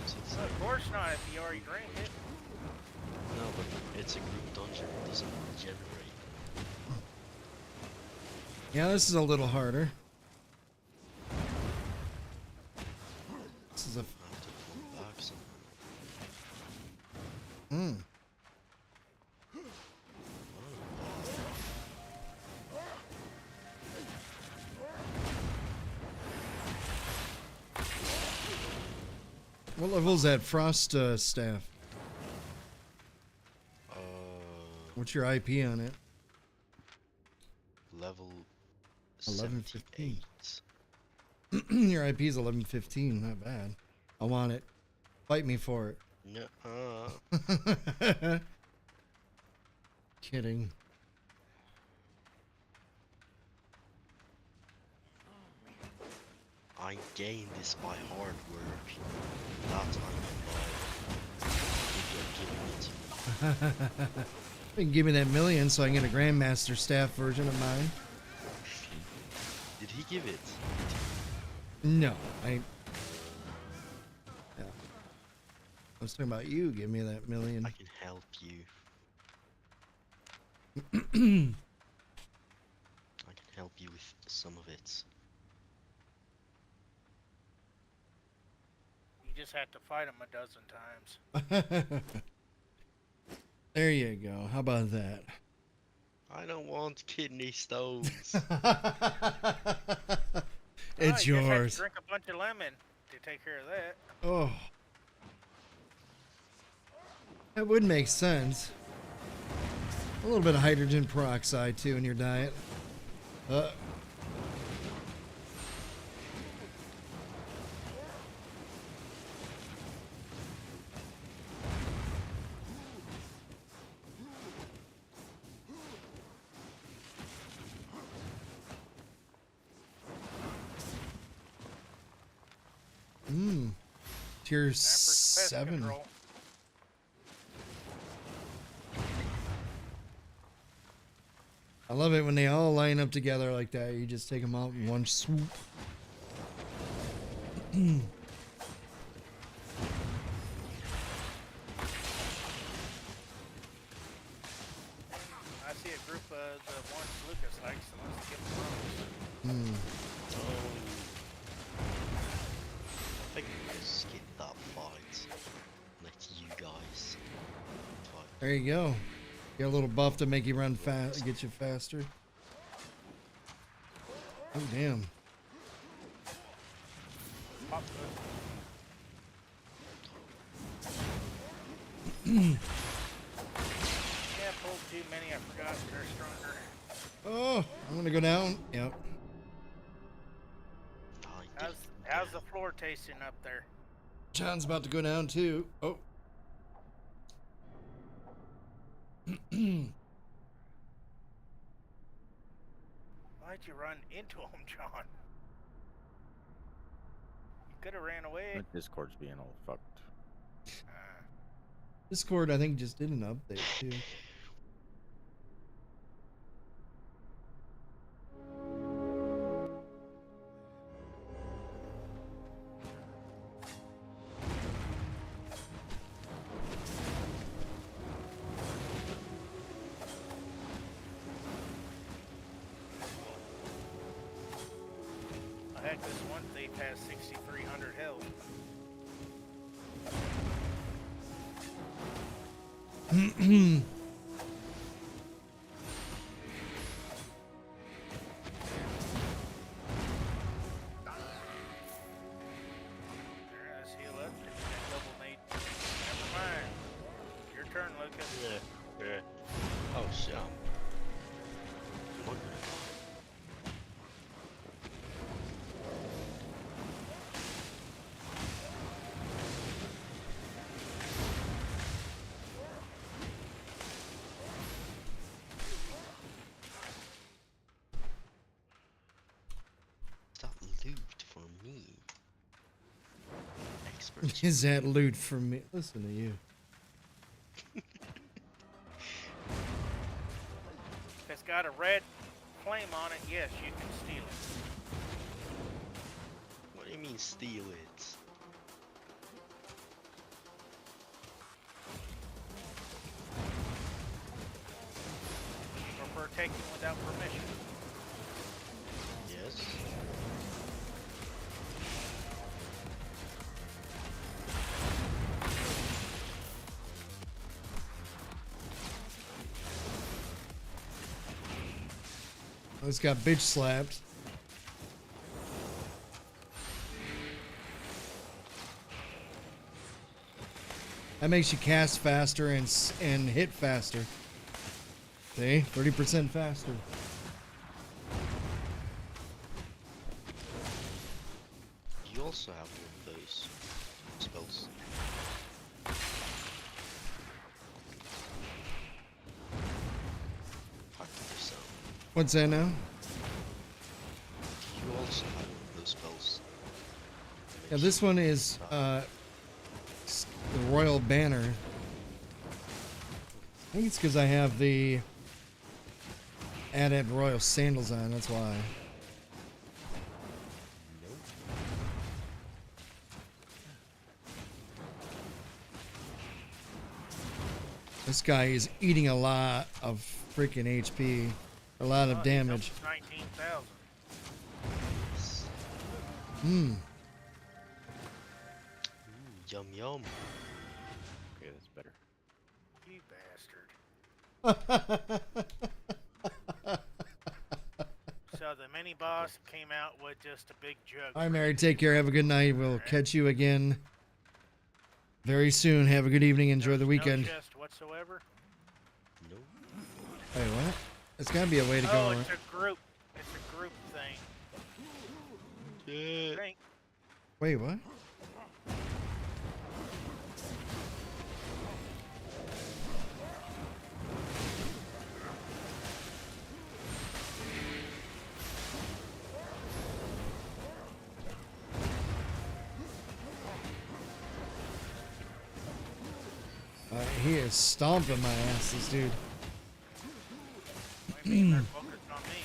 So it's Of course not if you already drank it. no, but it's a group dungeon. It doesn't regenerate. Yeah, this is a little harder. This is a. I have to come back somehow. Mm. What level's that frost staff? What's your IP on it? Level 1115. 78. Your IP is 1115. Not bad. I want it. Fight me for it. No. Kidding. I gained this by hard work. That I'm alive. If you're giving it to me. You can give me that million so I can get a Grandmaster staff version of mine. Did he give it? No, I was talking about you. Give me that million. I can help you. I can help you with some of it. You just have to fight him a dozen times. There you go. How about that? I don't want kidney stones. It's you just have yours. to drink a bunch of lemon to take care of that. Oh. That would make sense. A little bit of hydrogen peroxide too in your diet. Tier Time for some pest 7. control. I love it when they all line up together like that. You just take them out in one swoop. I see a group of the ones Lucas likes, the ones that give him bones. I think we just skip that fight. Let you guys fight. There you go. Get a little buff to make you run fast, get you faster. Oh damn! Pop Yeah, pulled too many, I forgot they're stronger. Oh, I'm gonna go down. Yep. How's the floor tasting up there? John's about to go down too. Oh. Why'd you run into him, John? You could have ran away. My Discord's being all fucked. Discord, I think, just did an update too. Heck, this one thief has 6,300 health. There, let's heal up. Get that double nade. Never mind. Your turn, Lucas. Yeah. Oh shit. Look at words. Is that loot from me? Listen to you. If it's got a red flame on it, yes, you can steal it. What do you mean steal it? Or for taking without permission. Yes. Oh, it's got bitch slapped. That makes you cast faster and hit faster. See? 30% faster. You also have one of those spells. Fuck yourself. What's that now? You also have one of those spells. Yeah, this one is the Royal Banner. I think it's because I have the Adept Royal Sandals on, that's why. This guy is eating a lot of freaking HP. A lot of damage. 19,000. Hmm. Yum yum. Okay, that's better. You bastard. So the mini boss came out with just a big jug. All right, Mary, take care. Have a good night. We'll catch you again very soon. Have a good evening. Enjoy the There's weekend. No chest whatsoever. No. Wait, what? There's got to be a way to go. Oh, Right? it's a group. It's a group thing. I think. Wait, what? He is stomping my ass, this dude. What do you mean they're focused on me?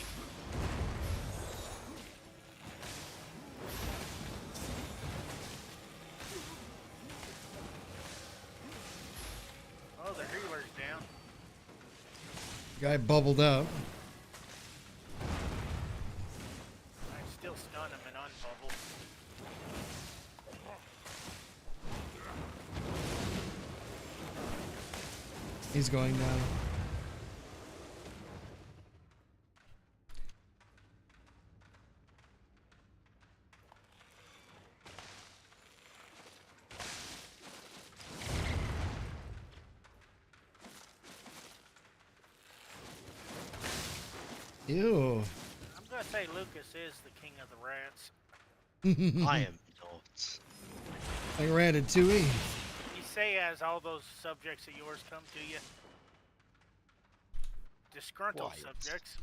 Oh, the healer's down. Guy bubbled up. I can still stun him and unbubble. He's going down. Ew. I'm gonna say Lucas is the king of the rats. I am not. Like Ratatouille. You say as all those subjects of yours come to you. Disgruntled Quiet. subjects.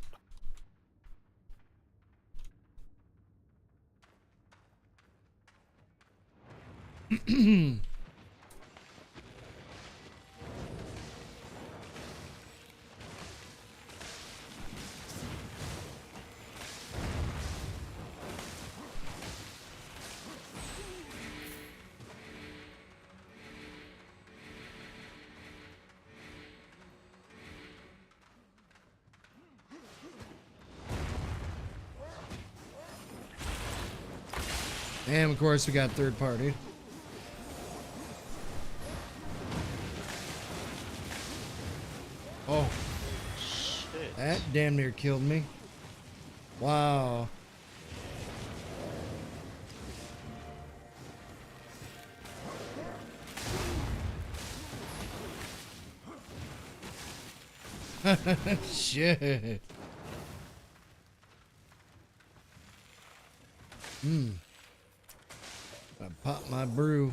And of course we got third party. Oh, Shit. that damn near killed me. Wow. Shit. I pop my brew.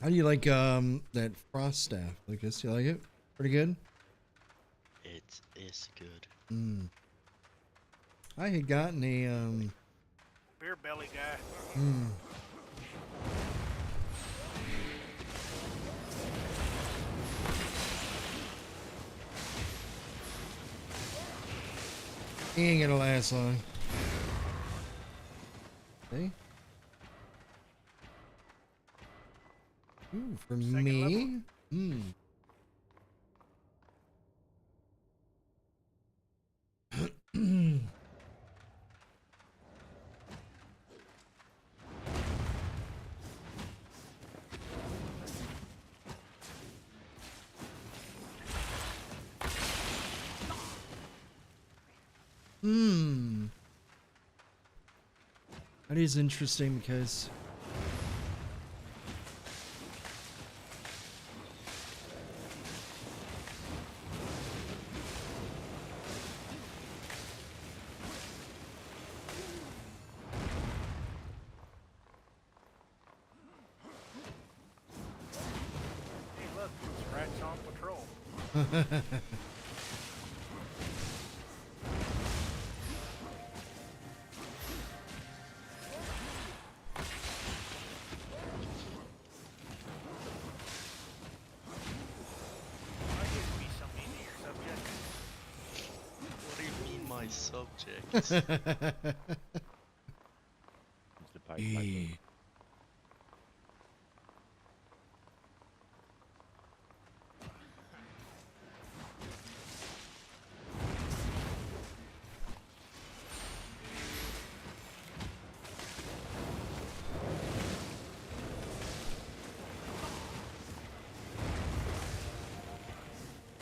How do you like that frost staff, Lucas? You like it? Pretty good? tastes good. I had gotten a Beer belly guy. He ain't gonna last long. See? Ooh, for Second me? That is interesting because Hey, look, it's rats on patrol. Why you be so mean to your subject? What do you mean, my subject? It's the pipe.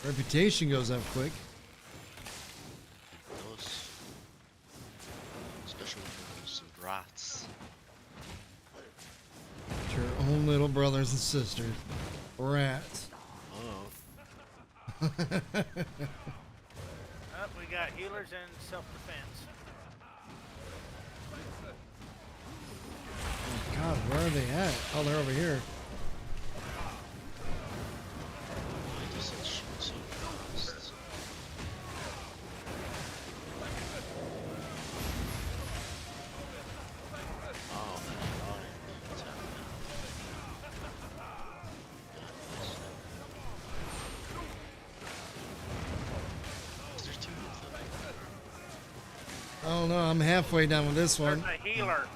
reputation goes up quick. It does. Especially when there's some rats. Your own little brothers and sisters. Rats. Oh. We got healers and self-defense. Oh God, where are they at? Oh, they're over here. Why does it shoot so fast? Oh, is there two of them? Oh no, I'm halfway done with this There's one. a healer.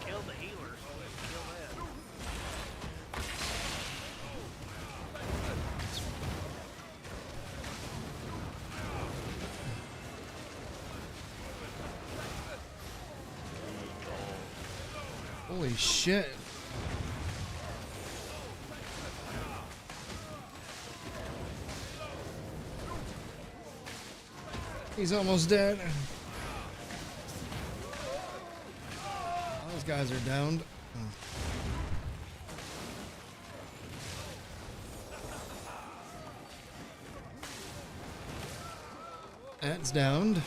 Kill the healer so we can kill that. Holy shit. He's almost dead. Those guys are downed. Oh. That's downed.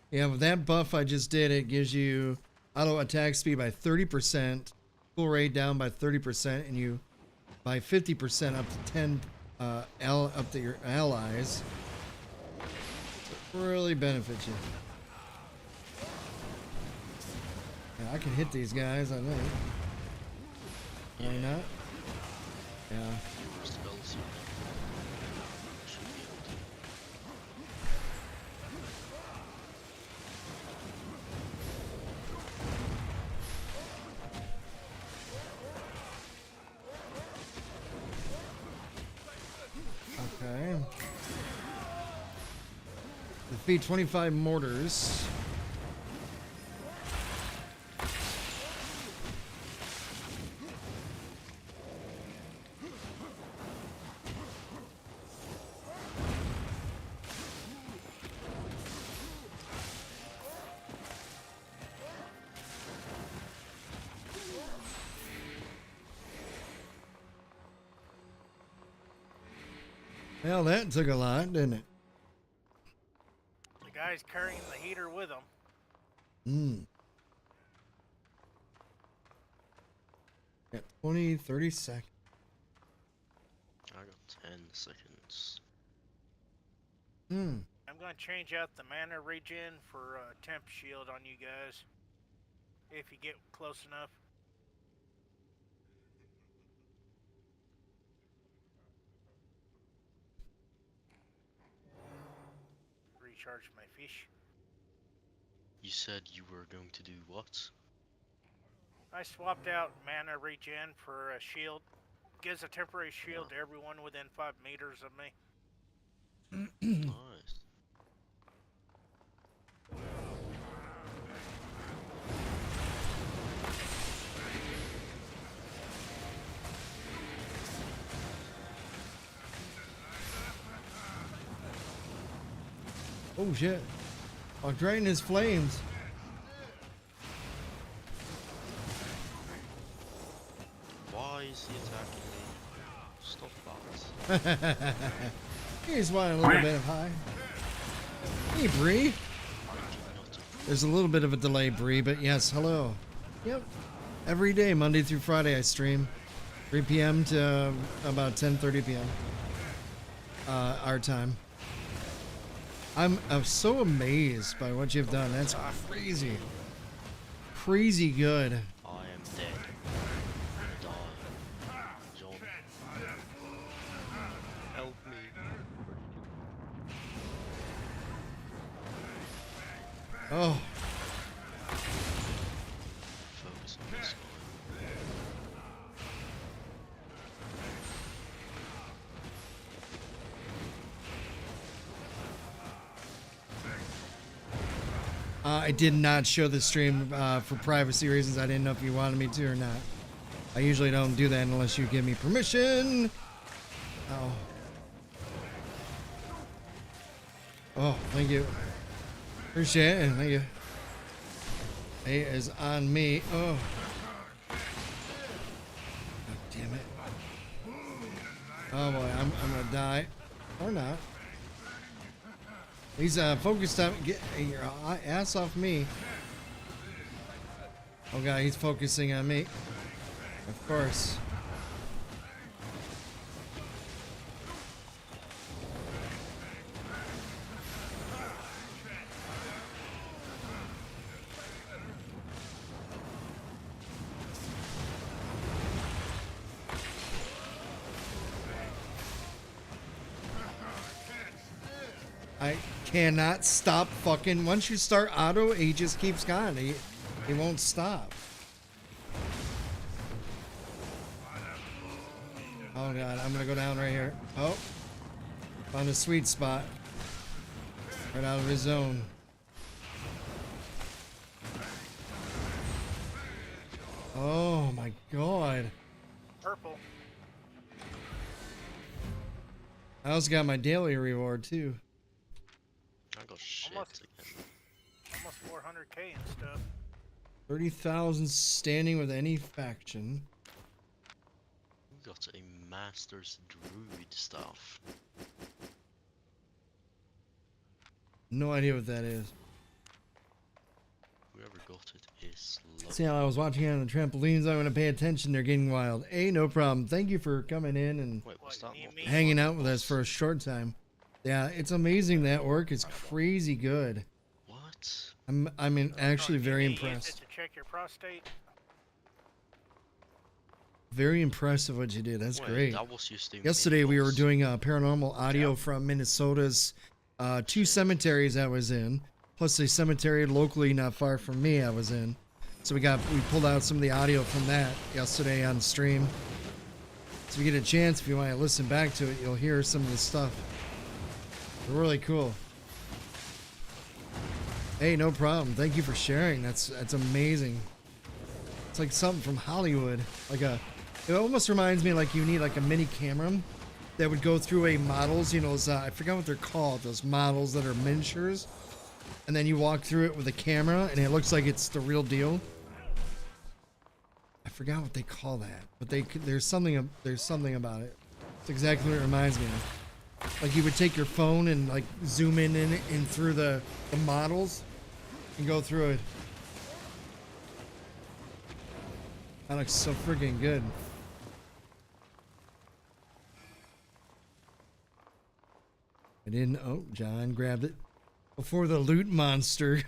Yeah, with that buff I just did, it gives you auto attack speed by 30%, full rate down by 30%, and you by 50% up to 10 up to your allies. So it really benefits you. Yeah, I can hit these guys, I think. Can I not? Yeah. Spells. Should be able to. Okay. Defeat 25 mortars. Well, that took a lot, didn't it? The guy's carrying the heater with him. Got 20, 30 seconds. I got 10 seconds. I'm going to change out the mana regen for temp shield on you guys. If you get close enough. Recharge my fish. You said you were going to do what? I swapped out mana regen for a shield. Gives a temporary shield to everyone within 5 meters of me. Nice. Oh shit. Walked right in his flames. Why is he attacking me? Stop that. He's wanting a little bit of high. Hey, Bree. There's a little bit of a delay, Bree, but yes, hello. Yep. Every day, Monday through Friday, I stream. 3 p.m. to about 10:30 p.m. Our time. I'm so amazed by what you've done. That's crazy. Crazy good. I am dead. I'm gonna die. John. Help me. Oh. Focus on this guy. I did not show the stream for privacy reasons. I didn't know if you wanted me to or not. I usually don't do that unless you give me permission. Oh. Oh, thank you. Appreciate it. Thank you. It is on me. Oh. God damn it. Oh boy, I'm gonna die. Or not. He's focused on getting your ass off me. Oh god, he's focusing on me. Of course. I cannot stop fucking. Once you start auto, he just keeps going. He won't stop. Oh god, I'm gonna go down right here. Oh, found a sweet spot. Right out of his zone. Oh my god. Purple. I also got my daily reward too. I got shit Almost. again. Almost 400k and stuff. 30,000 standing with any faction. We got a master's druid staff. No idea what that is. Whoever got it is lucky. See how I was watching on the trampolines. I'm gonna pay attention. They're getting wild. Hey, no problem. Thank you for coming in and Wait, what's that? What? hanging out with us for a short time. Yeah, it's amazing. That work is crazy good. What? I'm actually very You use it impressed. to check your prostate. Very impressive what you did. That's Wait, great. that was just in Yesterday we were Naples. doing paranormal audio from Minnesota's 2 cemeteries I was in, plus a cemetery locally not far from me I was in. So we pulled out some of the audio from that yesterday on stream. So if you get a chance, if you want to listen back to it, you'll hear some of the stuff. They're really cool. Hey, no problem. Thank you for sharing. That's amazing. It's like something from Hollywood. It almost reminds me like you need like a mini camera that would go through a models, you know, I forgot what they're called, those models that are miniatures. And then you walk through it with a camera and it looks like it's the real deal. I forgot what they call that, but there's something about it. It's exactly what it reminds me of. Like you would take your phone and like zoom in through the models and go through it. That looks so freaking good. I didn't. Oh, John grabbed it before the loot monster.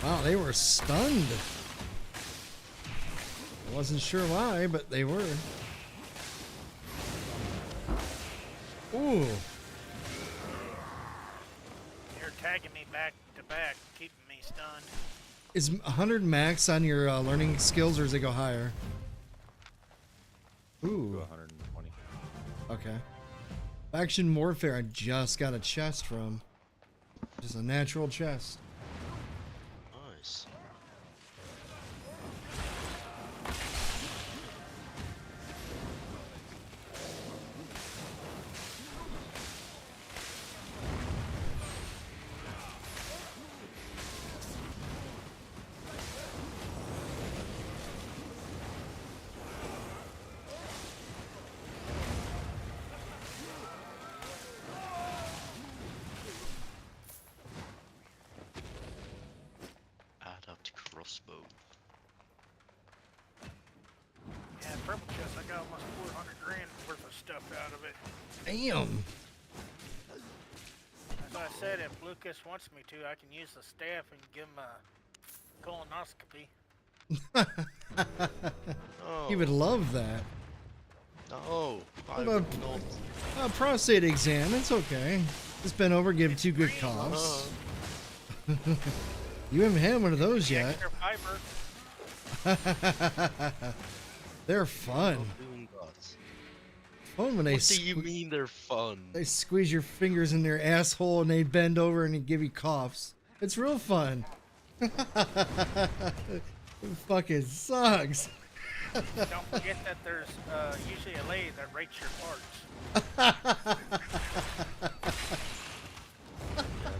Wow, they were stunned. I wasn't sure why, but they were. Ooh. You're tagging me back to back, keeping me stunned. Is 100 max on your learning skills, or does it go higher? Ooh. 120. Okay. Faction Warfare, I just got a chest from. Just a natural chest. Nice. Crossbow. Yeah, purple chest, I got almost 400 grand worth of stuff out of it. Damn. As I said, if Lucas wants me to, I can use the staff and give him a colonoscopy. He would love that. No, I What would about not. a prostate exam? It's okay. Just bend over, give 2 good coughs. You haven't had one of those yet. Extra fiber. They're fun. Doing that. Fun when they What do you mean they're fun? they squeeze your fingers in their asshole and they bend over and they give you coughs. It's real fun. It fucking sucks. Don't forget that there's usually a lady that rates your parts. Yeah,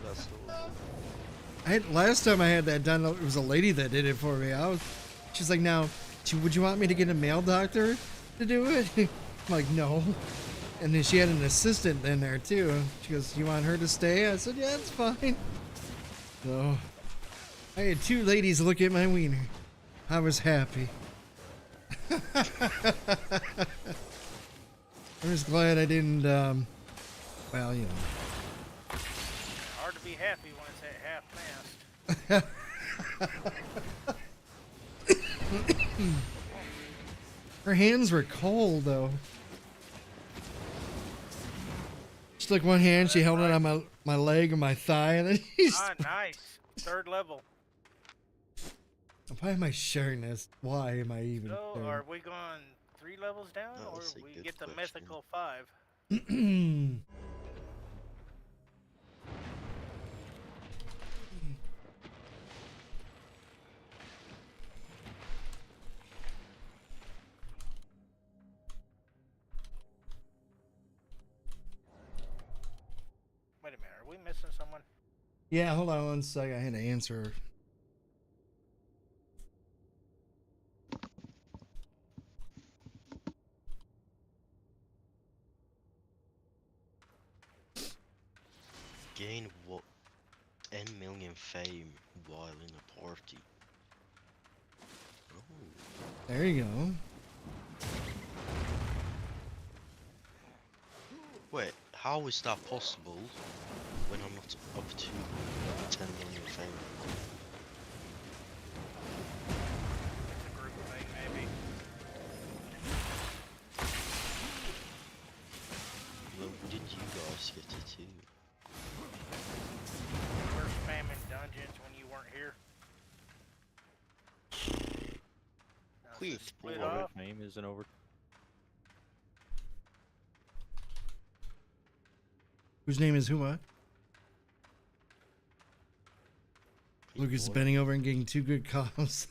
that's horrible. Last time I had that done, it was a lady that did it for me. She's like, now, would you want me to get a male doctor to do it? I'm like, no. And then she had an assistant in there too. She goes, you want her to stay? I said, yeah, it's fine. So I had 2 ladies look at my wiener. I was happy. I'm just glad I didn't, well, you know. Hard to be happy when it's at half mast. Her hands were cold, though. She took one hand, she held it on my leg and my thigh, and then Ah, nice. 3rd level. Why am I sharing this? Why am I even So, sharing? are we going 3 levels down, Oh, or that's a we good get the question. mythical 5? Wait a minute, are we missing someone? Yeah, hold on one sec. I had to answer. Gain what? 10 million fame while in a party. Oh. There you go. Wait, how is that possible when I'm not up to 10 million fame? It's a group thing, maybe. When did you guys get it too? We were spamming dungeons when you weren't here. Now, is Quit, it split boy. off? Name isn't over. Whose name is who? What? Lucas is bending over and getting 2 good coughs.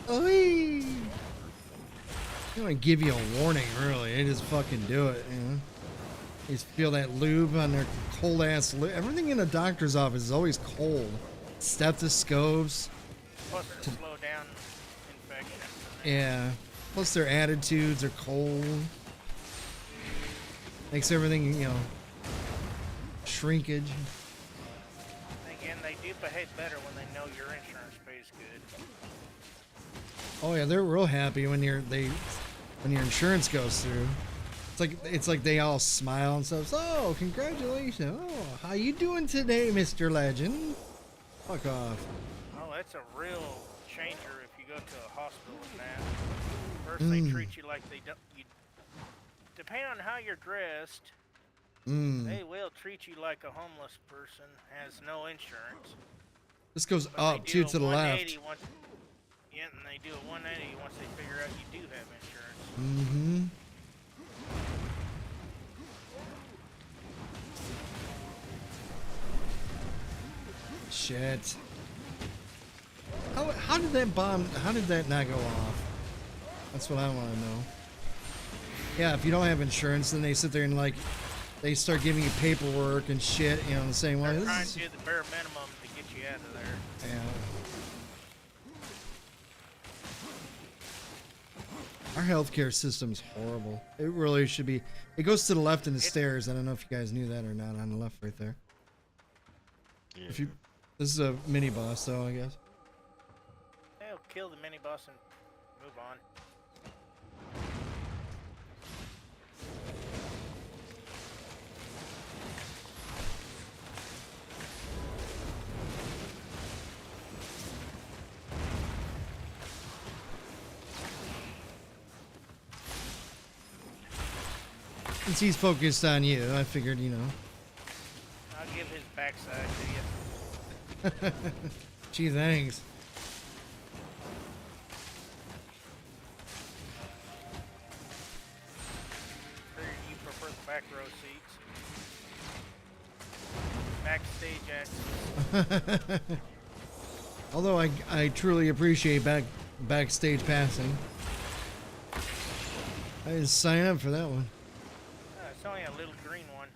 Oy! They don't give you a warning, really. They just fucking do it, you know? You just feel that lube on their cold ass lube. Everything in a doctor's office is always cold. Stethoscopes. Plus, to slow down infections. Yeah. Plus their attitudes are cold. Makes everything, you know, shrinkage. Again, they do behave better when they know your insurance pays good. Oh yeah, they're real happy when your insurance goes through. It's like they all smile and stuff. Oh, congratulations. Oh, how you doing today, Mr. Legend? Fuck off. Oh, that's a real changer if you go to a hospital and that. First they treat you like they don't. You, depending on how you're dressed, they will treat you like a homeless person has no insurance. This goes But up they too do to a the 180 left. Once, yeah, and they do a 180 once they figure out you do have insurance. Mm-hmm. Shit. How did that bomb, how did that not go off? That's what I want to know. Yeah, if you don't have insurance, then they sit there and like, they start giving you paperwork and shit, you know, the same way. They're trying to do the bare minimum to get you out of there. Yeah. Our healthcare system's horrible. It really should be. It goes to the left in the stairs. I don't know if you guys knew that or not. On the left, right there. Yeah. If you, this is a mini boss, though, I guess. They'll kill the mini boss and move on. Since he's focused on you, I figured, you know. I'll give his backside to you. Gee, thanks. Figure you prefer the back row seats. Backstage access. Although I truly appreciate backstage passing. I didn't sign up for that one. It's only a little green one.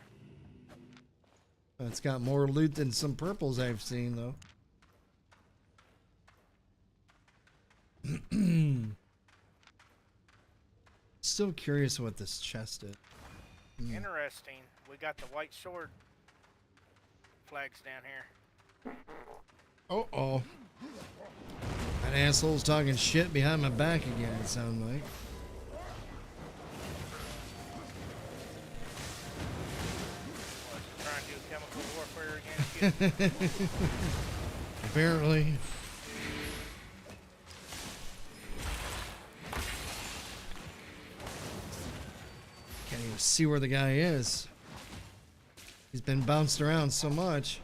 It's got more loot than some purples I've seen, though. Still curious what this chest is. Interesting. We got the white sword flags down here. Oh. That asshole's talking shit behind my back again, it sounds like. What, trying to do chemical warfare against you? Apparently. Can't even see where the guy is. He's been bounced around so much.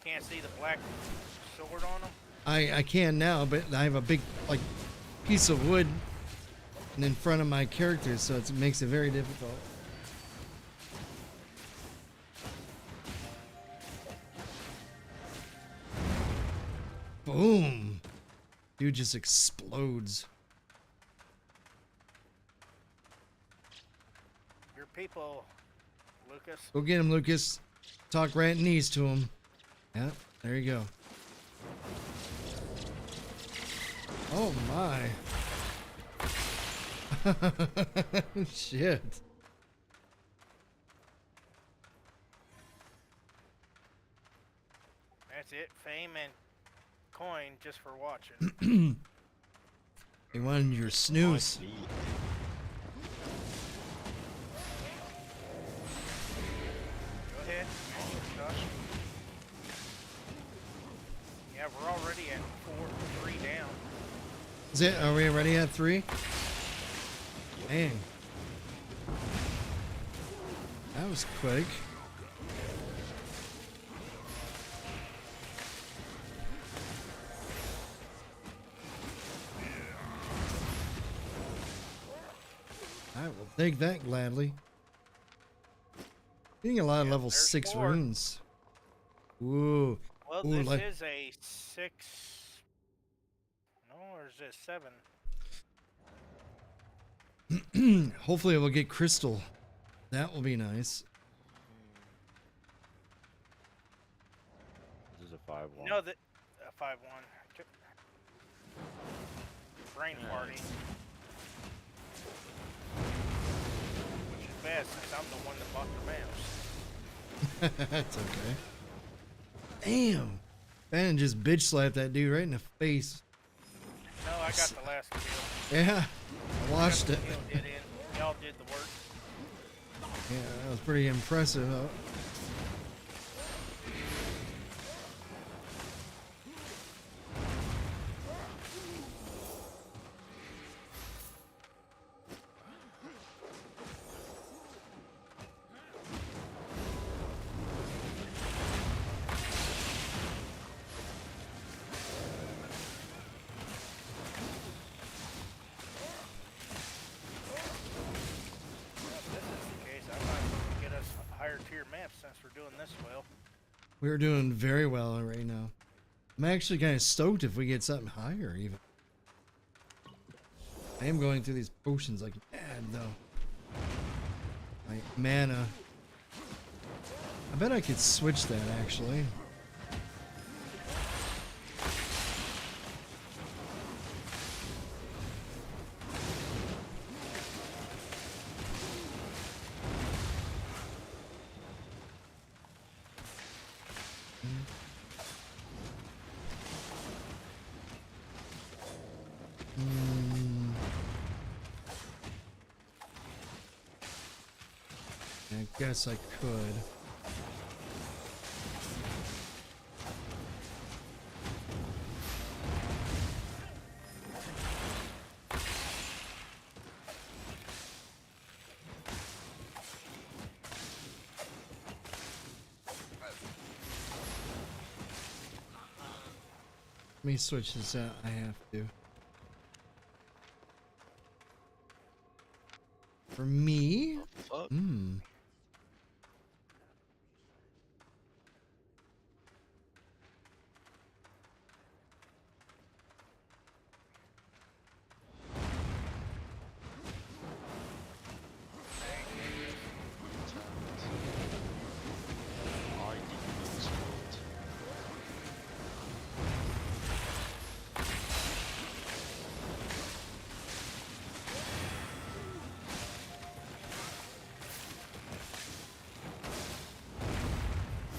You can't see the black sword on him? I can now, but I have a big like piece of wood in front of my character, so it makes it very difficult. Boom! Dude just explodes. Your people, Lucas. Go get him, Lucas. Talk right in knees to him. Yeah, there you go. Oh my. Shit. That's it. Fame and coin just for watching. They wanted your snooze. Neat. Go ahead. Josh. Yeah, we're already at 3 down. Is it? Are we already at 3? Dang. That was quick. I will take that gladly. Getting a lot of Yep, level there's 6 4. runes. Ooh. Well, Ooh, this like- is a 6. No, or is this 7? Hopefully we'll get crystal. That will be nice. 5-1. No, that 5-1. Brain Yeah. party. Which is bad since I'm the one that bought the maps. That's okay. Damn. Ben just bitch slapped that dude right in the face. No, I got the last kill. Yeah, I watched it. Y'all did the work. Yeah, that was pretty impressive. Since we're doing this well. We're doing very well right now. I'm actually kind of stoked if we get something higher even. I am going through these potions like mad though. Like mana. I bet I could switch that actually. I guess I could. Let me switch this out. I have to. For me? Fuck.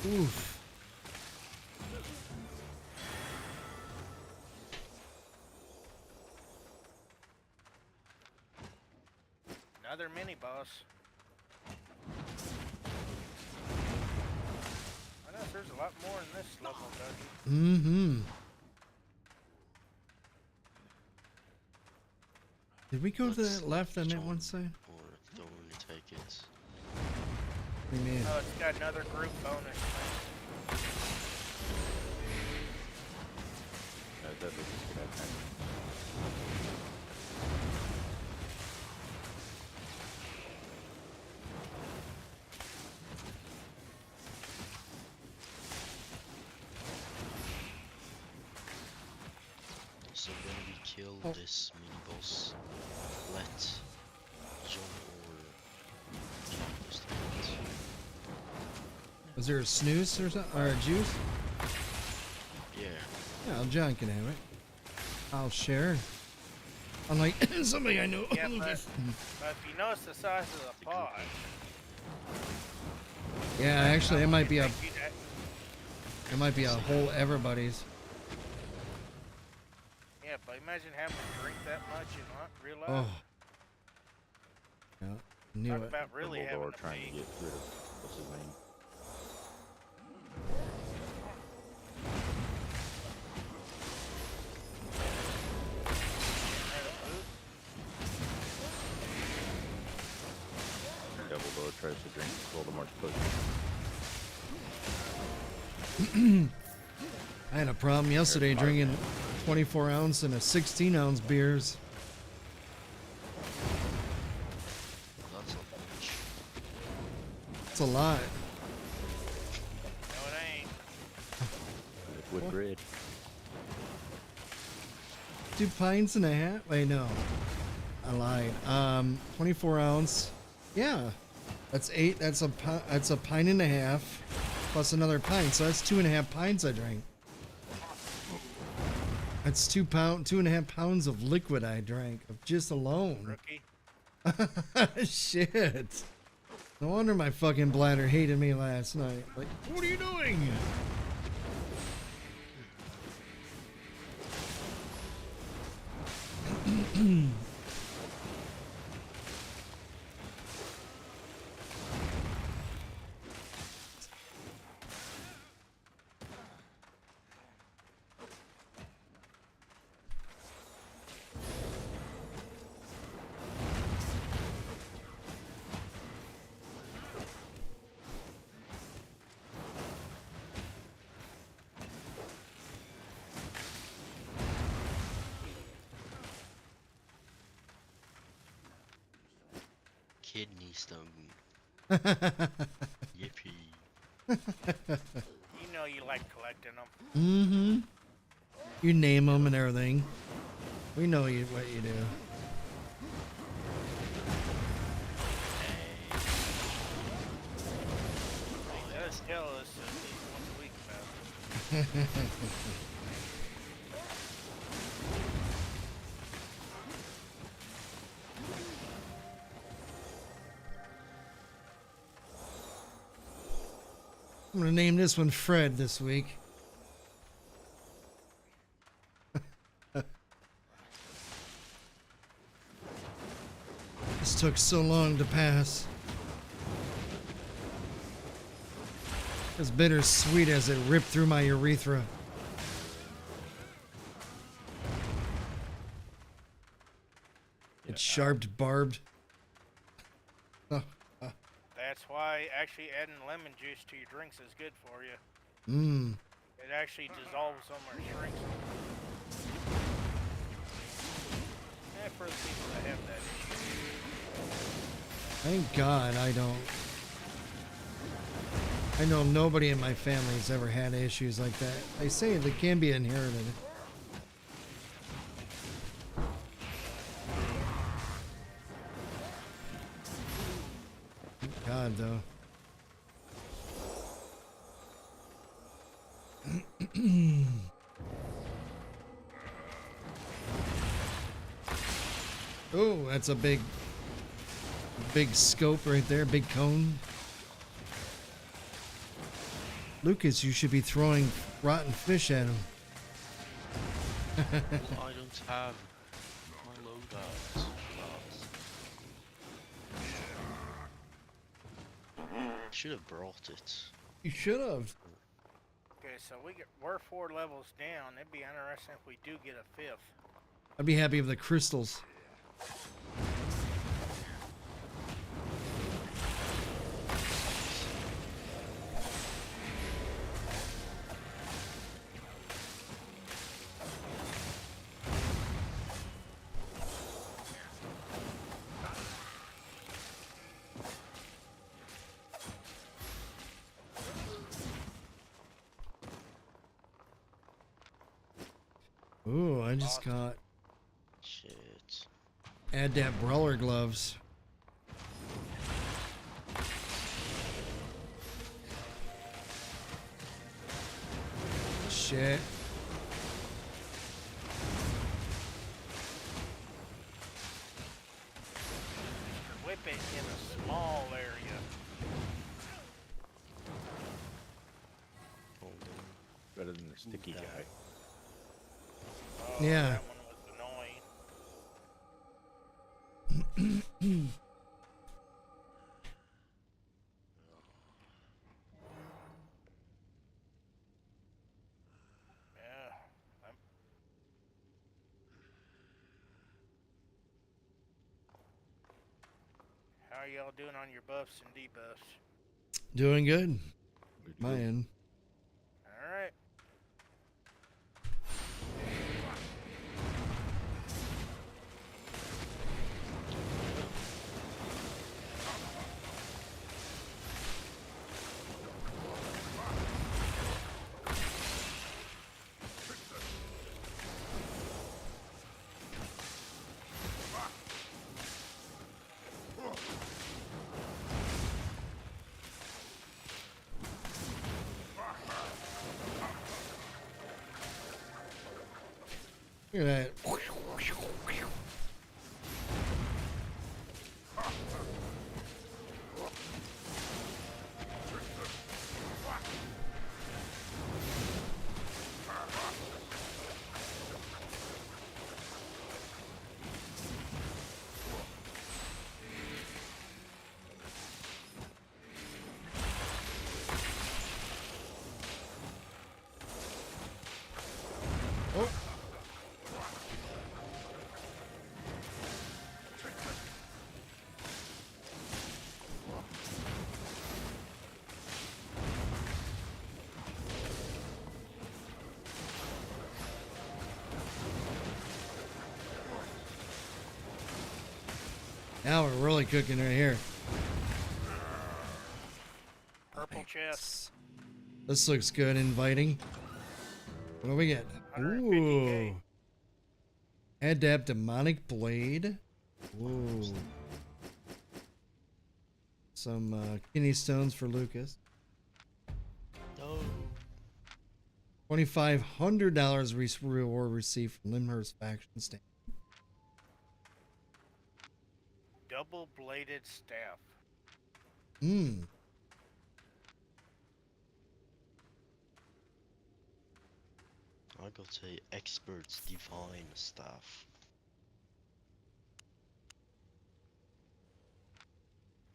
Oof. Another mini boss. I know there's a lot more in this level dungeon. Mm-hmm. Did we go to Let's that left on that join one side? Or don't really take it. What do you mean? Oh, it's got another group bonus thing. That looks good. So when we kill this mini boss, let John or John just take it. Was there a snooze or something? Or a juice? Yeah. Yeah, John can have it. I'll share. Unlike somebody I know. Yeah, but if you notice the size of the pot, Yeah, actually, it might be a think you'd it might be a whole everybody's. yeah, but imagine having to drink that much and not realize. Oh. Yeah, knew Talk it. about really having Dumbledore to trying to pee. get rid of what's his name? Dumbledore tries to drink Voldemort's potion. I had a problem yesterday drinking 24 ounce and a 16 ounce beers. That's not much. It's a lot. No, it ain't. Liquid grid. 2 pints and a half? Wait, no. I lied. 24 ounce. Yeah. That's 8. That's a pint and a half plus another pint. So that's 2.5 pints I drank. That's 2.5 pounds of liquid I drank of just alone. Rookie. Shit. No wonder my fucking bladder hated me last night. Like, what are you doing? Kidney stone. Yippee. You know you like collecting them. Mm-hmm. You name them and everything. We know what you do. He does tell us at least once a week about it. I'm gonna name this one Fred this week. This took so long to pass. As bittersweet as it ripped through my urethra. It's sharp, barbed. That's why actually adding lemon juice to your drinks is good for you. Mmm. It actually dissolves them or shrinks them. Yeah, for the people that have that issue. Thank God I don't. I know nobody in my family's ever had issues like that. They say they can be inherited. God, though. Oh, that's a big scope right there, big cone. Lucas, you should be throwing rotten fish at him. Well, I don't have my loadout. Should have brought it. You should have. Okay, so we're 4 levels down. It'd be interesting if we do get a 5th. I'd be happy with the crystals. Ooh, I just got Shit. add that brawler gloves. Shit. Whip it in a small area. Hold on. Better than the sticky guy. Oh, Yeah. that one was annoying. Yeah. How are y'all doing on your buffs and debuffs? Doing good. My end. Alright. Look at that. Oh. Now we're really cooking right here. Purple chest. This looks good, inviting. What do we get? 150K. Ooh. Adept demonic blade. Ooh. Some kidney stones for Lucas. No. $2,500 reward received from Limhurst faction stand. Double bladed staff. Hmm. I got a expert's divine staff.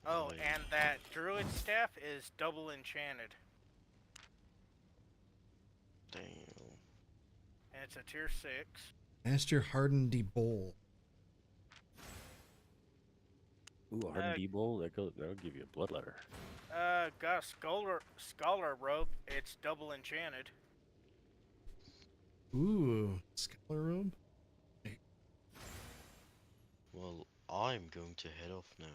Oh, Wait. and that druid staff is double enchanted. Damn. And it's a tier 6. Master Hardened Bowl. Ooh, a hardened bowl. That'll give you a blood letter. Got a scholar robe. It's double enchanted. Ooh. Scholar robe? Well, I'm going to head off now.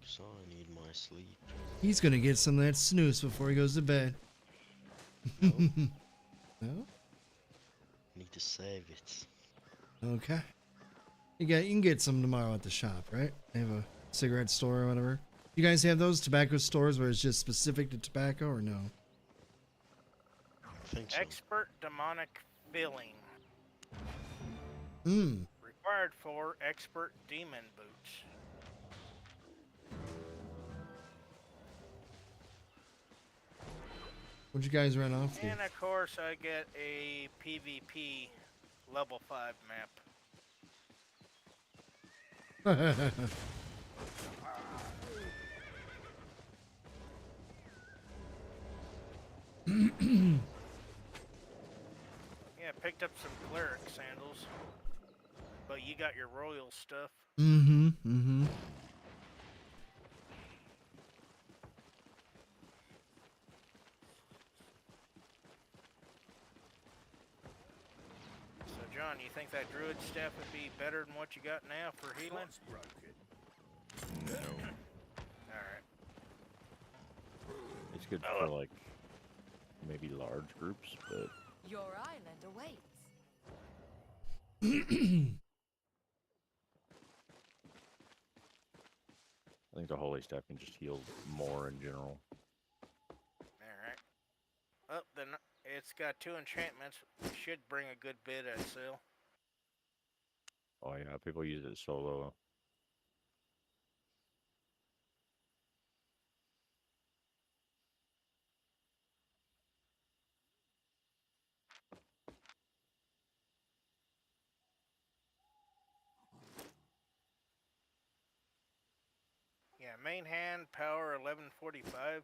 So I need my sleep. He's gonna get some of that snooze before he goes to bed. No, No? need to save it. Okay. You can get some tomorrow at the shop, right? They have a cigarette store or whatever. You guys have those tobacco stores where it's just specific to tobacco or no? I think so. Expert demonic filling. Hmm. Required for expert demon boots. What'd you guys run off to? And of course I get a PvP level 5 map. Yeah, picked up some cleric sandals. But you got your royal stuff. Mm-hmm. Mm-hmm. So John, you think that druid staff would be better than what you got now for healing? No. Alright. It's good for like maybe large groups, but Your island awaits. I think the holy staff can just heal more in general. Alright. Oh, then it's got 2 enchantments. Should bring a good bit at sale. Oh yeah, people use it solo. Yeah, main hand, power 1145.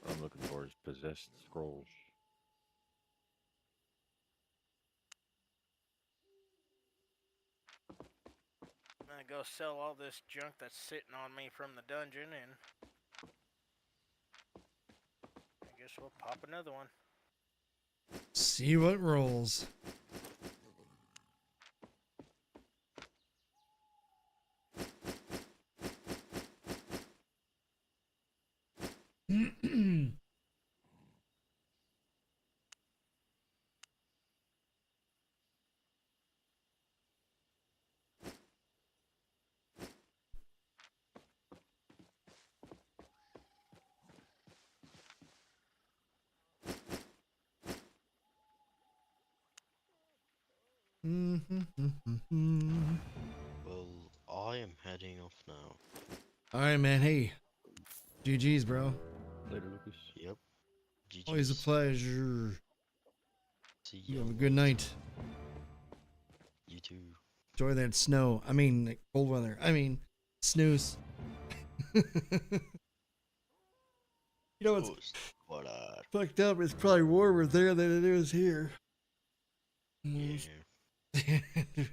What I'm looking for is possessed scrolls. I'm gonna go sell all this junk that's sitting on me from the dungeon, and I guess we'll pop another one. See what rolls. Well, I am heading off now. All right, man. Hey, GG's, bro. Later, Lucas. Yep. GG's. Always a pleasure. See You ya. have a good night. You too. Enjoy that snow. I mean, like, cold weather. I mean, snooze. You know what's What fucked up? It's probably warmer there than it is here. yeah.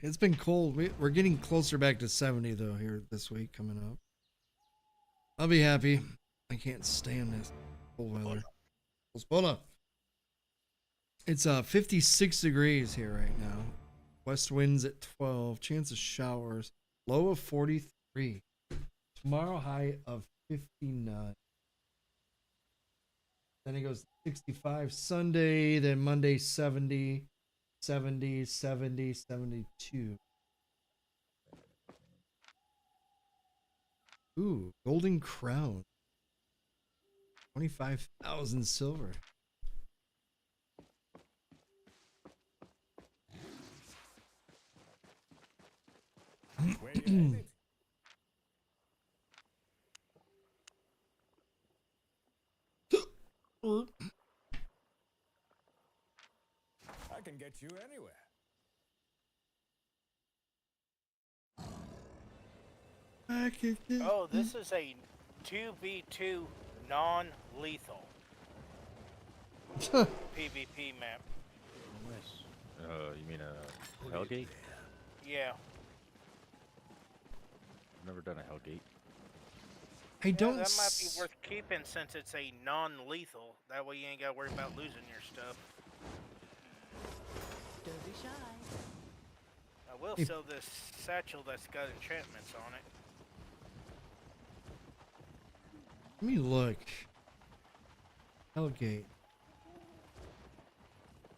It's been cold. We're getting closer back to 70 though here this week coming up. I'll be happy. I can't stand this cold weather. Hold It's 56 degrees here right now. West winds at 12. Chance of showers. Low of 43. Tomorrow high of 59. Then it goes 65 Sunday. Then Monday 70. 70, 70, 72. Ooh, golden crown. 25,000 silver. Where you headed? I can get you anywhere. Oh, this is a 2v2 non-lethal PvP map. Nice. You mean a Hellgate? Yeah. I've never done a Hellgate. I don't. That might be worth keeping since it's a non-lethal. That way you ain't got to worry about losing your stuff. Don't be shy. I will sell this satchel that's got enchantments on it. Let me look. Hellgate.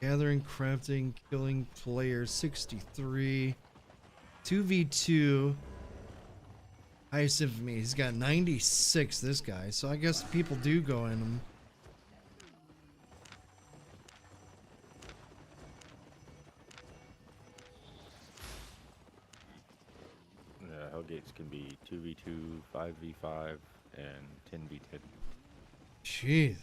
Gathering, crafting, killing player 63. 2v2. Highest infamy. He's got 96, this guy. So I guess people do go in him. Hellgates can be 2v2, 5v5, and 10v10. Jeez.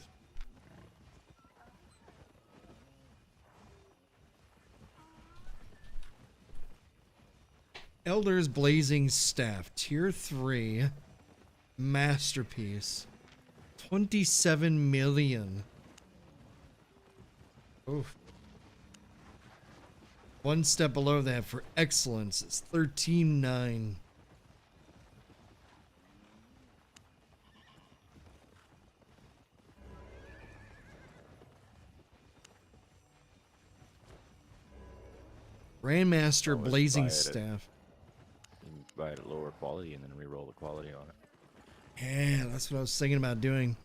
Elder's Blazing Staff, Tier 3, Masterpiece, 27 million. Oof. One step below that for Excellence, it's 13.9. Grandmaster Always Blazing buy it at- Staff. You can buy it at lower quality and then re-roll the quality on it. Yeah, that's what I was thinking about doing.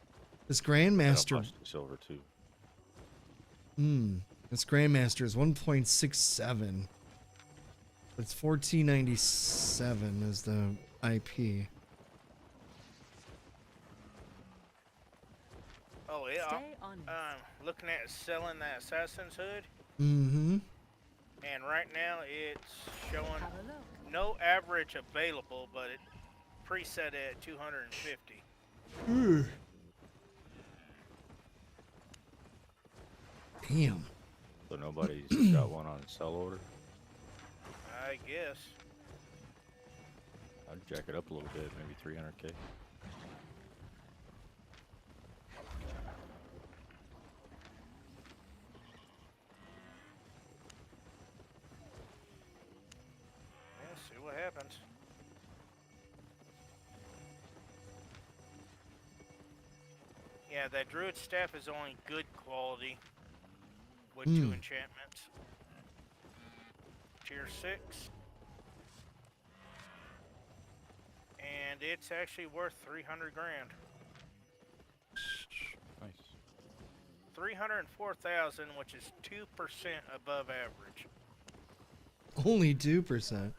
This That'll Grandmaster. bust you silver too. This Grandmaster is 1.67. It's 1497 is the IP. Oh yeah. Stay on. Looking at selling that Assassin's Hood, Mm-hmm. and right now it's showing Have a look. no average available, but it preset at 250. Damn. So nobody's got one on sell order. I guess. I'd jack it up a little bit, maybe 300k. Yeah, see what happens. Yeah, that Druid staff is only good quality with 2 enchantments. Tier 6. And it's actually worth 300 grand. Nice. 304,000, which is 2% above average. Only 2%.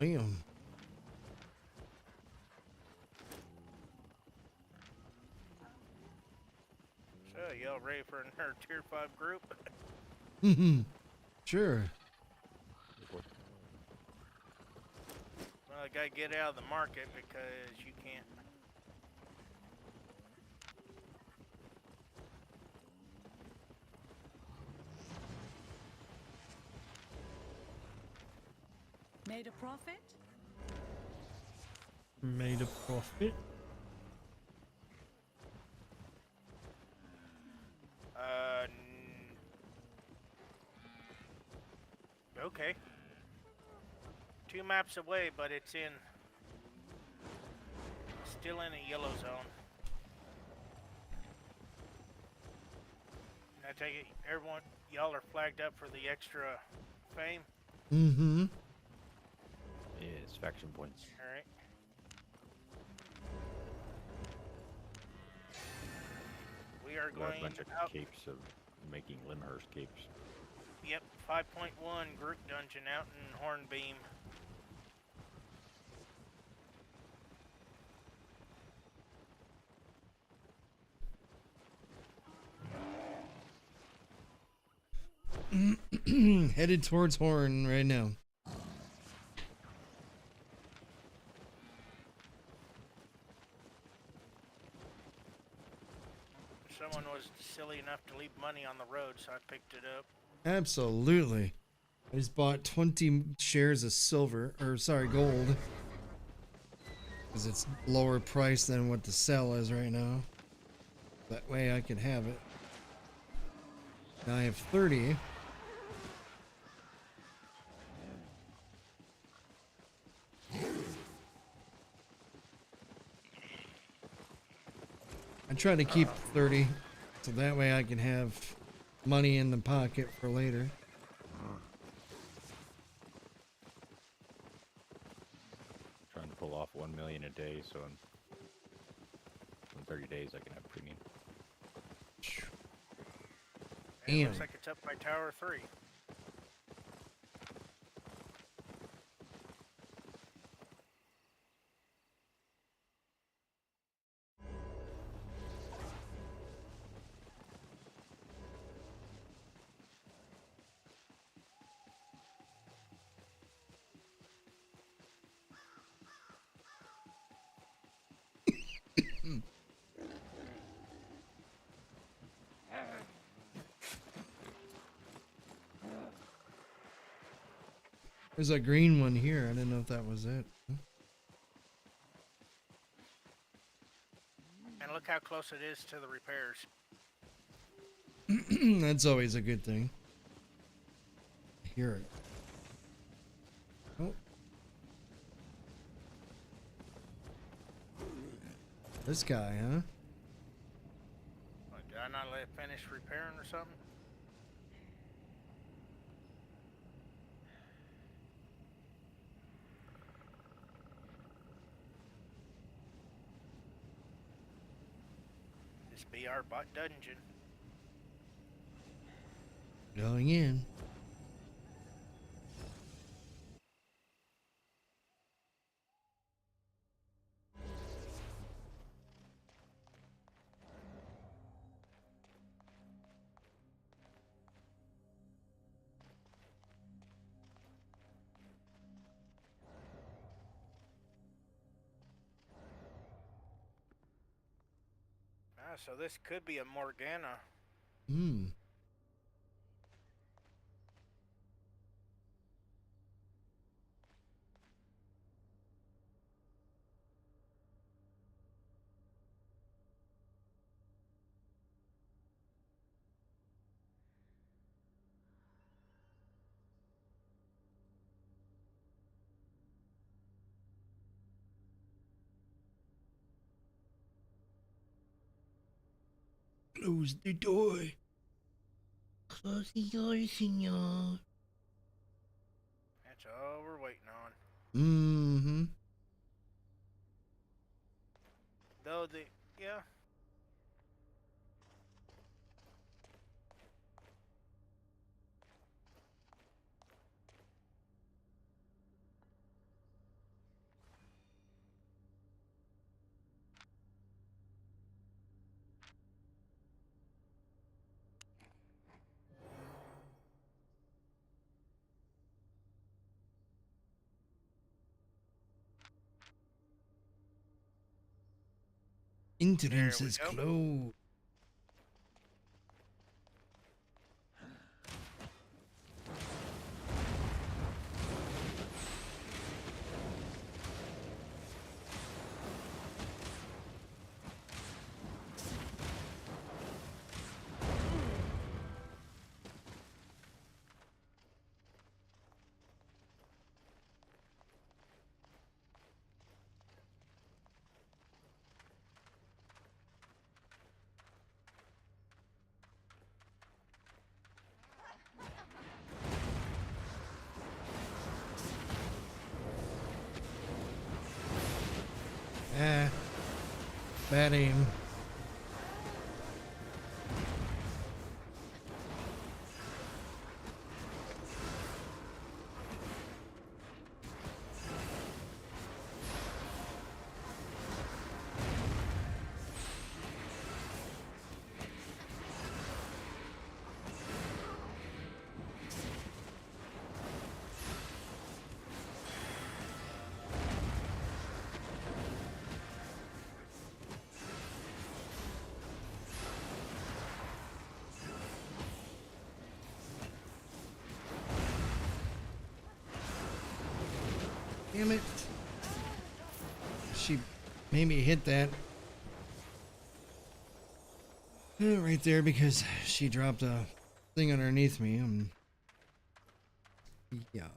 Damn. So, y'all ready for another tier 5 group? Sure. I gotta get out of the market because you can't. Made a profit? Made a profit. Okay. 2 maps away, but it's still in a yellow zone. And I take it everyone, y'all are flagged up for the extra fame. Mm-hmm. Yeah, it's faction points. All right. We are Got a going bunch of out. capes of making Limhurst capes. Yep, 5.1 group dungeon out in Hornbeam. Headed towards Horn right now. Someone was silly enough to leave money on the road, so I picked it up. Absolutely. I just bought 20 shares of silver, or sorry, gold. Because it's lower price than what the sell is right now. That way I can have it. Now I have 30. I try to keep 30 so that way I can have money in the pocket for later. Trying to pull off 1 million a day, so in 30 days I can have premium. And it Damn. looks like it's up by Tower 3. There's a green one here. I didn't know if that was it. And look how close it is to the repairs. That's always a good thing. I hear it. Oh. This guy, huh? What, did I not let it finish repairing or something? This be our bot dungeon. Going in. Ah, so this could be a Morgana. Hmm. Close the door. Close the door, senor. That's all we're waiting on. Mm-hmm. Though yeah. Entrance There we is go. closed. Bad aim. Damn it. She made me hit that. Right there because she dropped a thing underneath me. Yeah.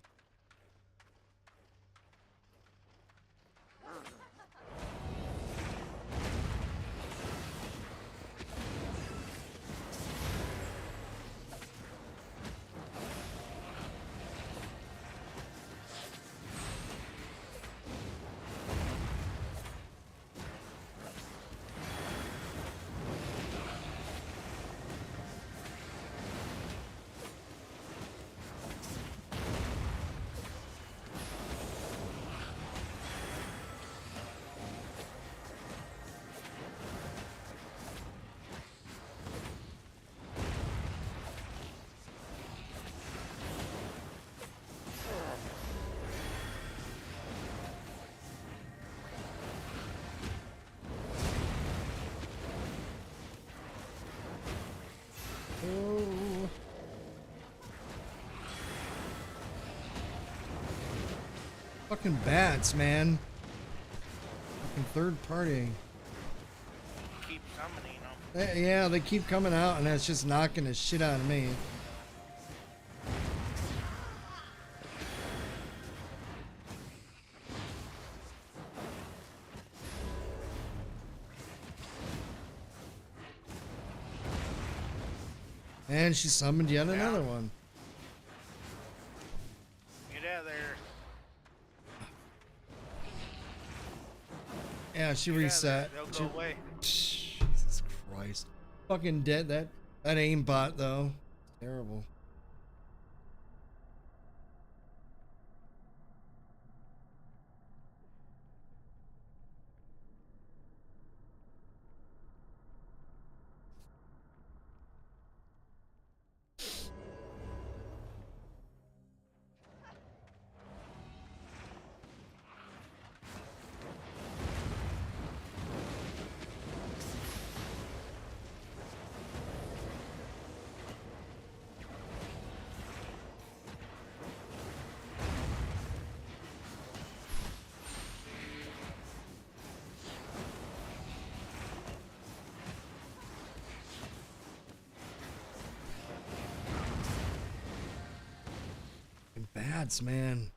Oh. Fucking bats, man. Fucking third party. Keep summoning them. Yeah, they keep coming out and that's just knocking the shit out of me. And she summoned yet another one. Get out of there. Yeah, she Get out of there. reset. They'll go away. Jesus Christ. Fucking dead. That aimbot though. Terrible. Bats, man.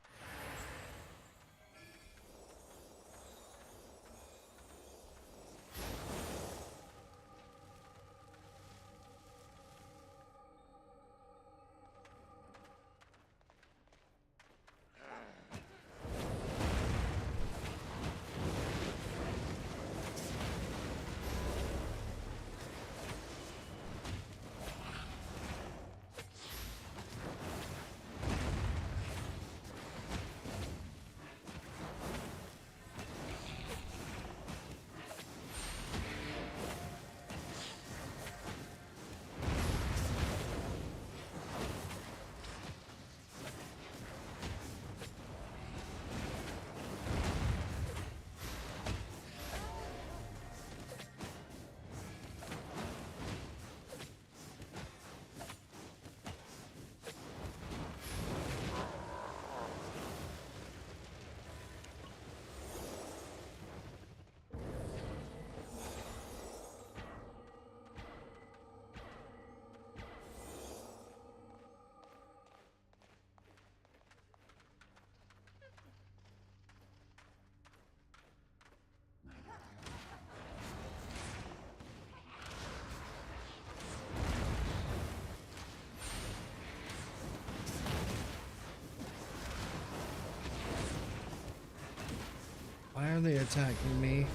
are they attacking me?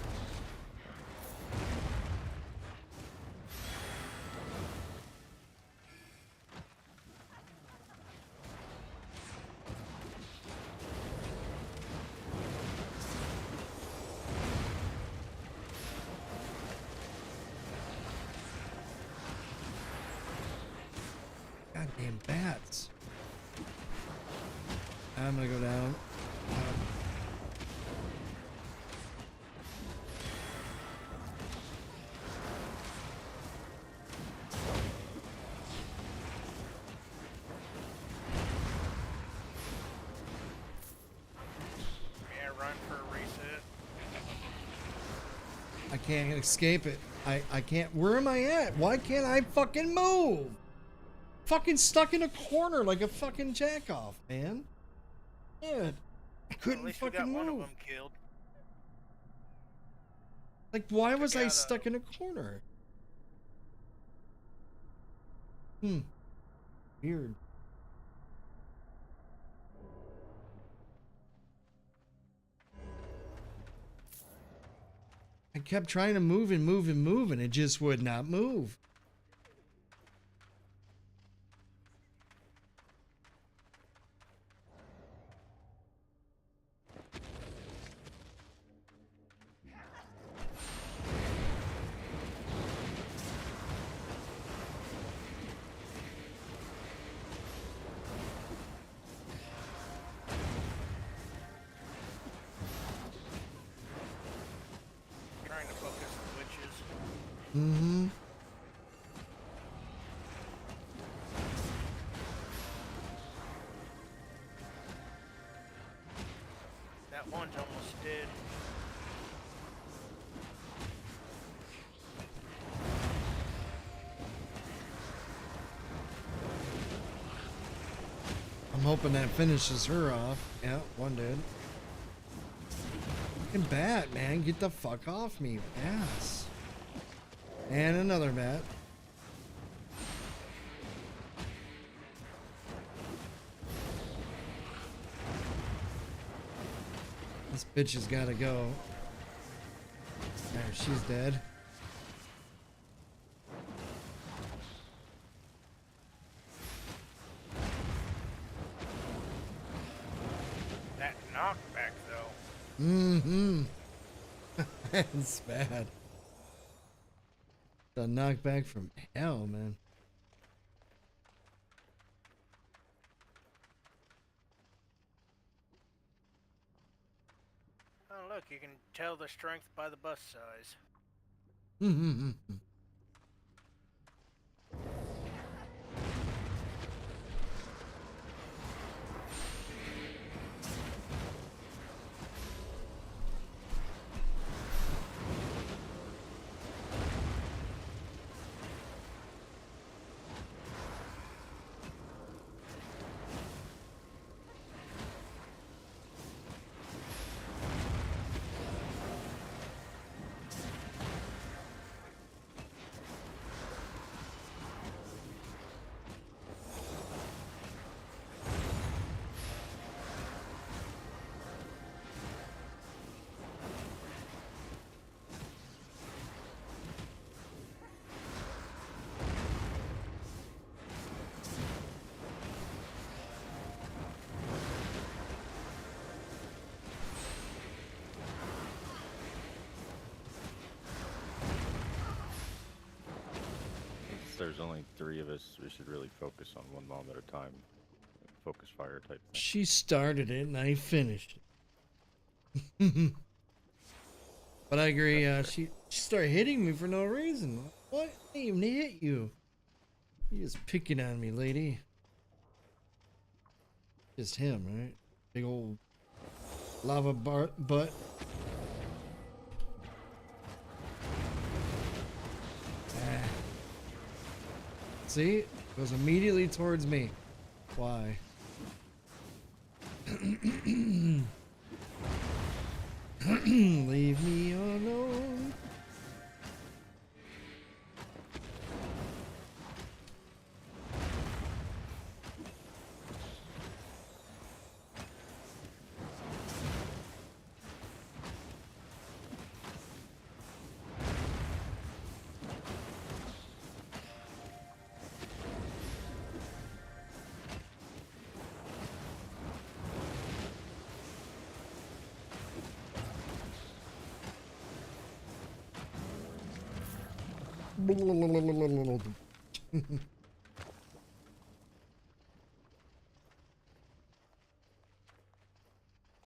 Goddamn bats. I'm gonna go down. Yeah, run for a reset. I can't escape it. I can't. Where am I at? Why can't I fucking move? Fucking stuck in a corner like a fucking jackoff, man. Yeah, I At couldn't least we got fucking one of move. them killed. Like, why was I out, stuck in a corner? Weird. I kept trying to move and move and move, and it just would not move. Trying to focus the witches. Mm-hmm. That one's almost dead. I'm hoping that finishes her off. Yeah, one did. Fucking bat, man. Get the fuck off me, ass. And another bat. This bitch has gotta go. There, she's dead. That knockback, though. Mm-hmm. That's bad. The knockback from hell, man. Oh, look, you can tell the strength by the bus size. Mm-hmm. Since there's only 3 of us, we should really focus on one bomb at a time. Focus fire type thing. She started it and I finished it. But I agree, she started hitting me for no reason. What? I didn't even hit you. You just picking on me, lady. Just him, right? Big old lava butt. Ah. See? Goes immediately towards me. Why? Leave me alone.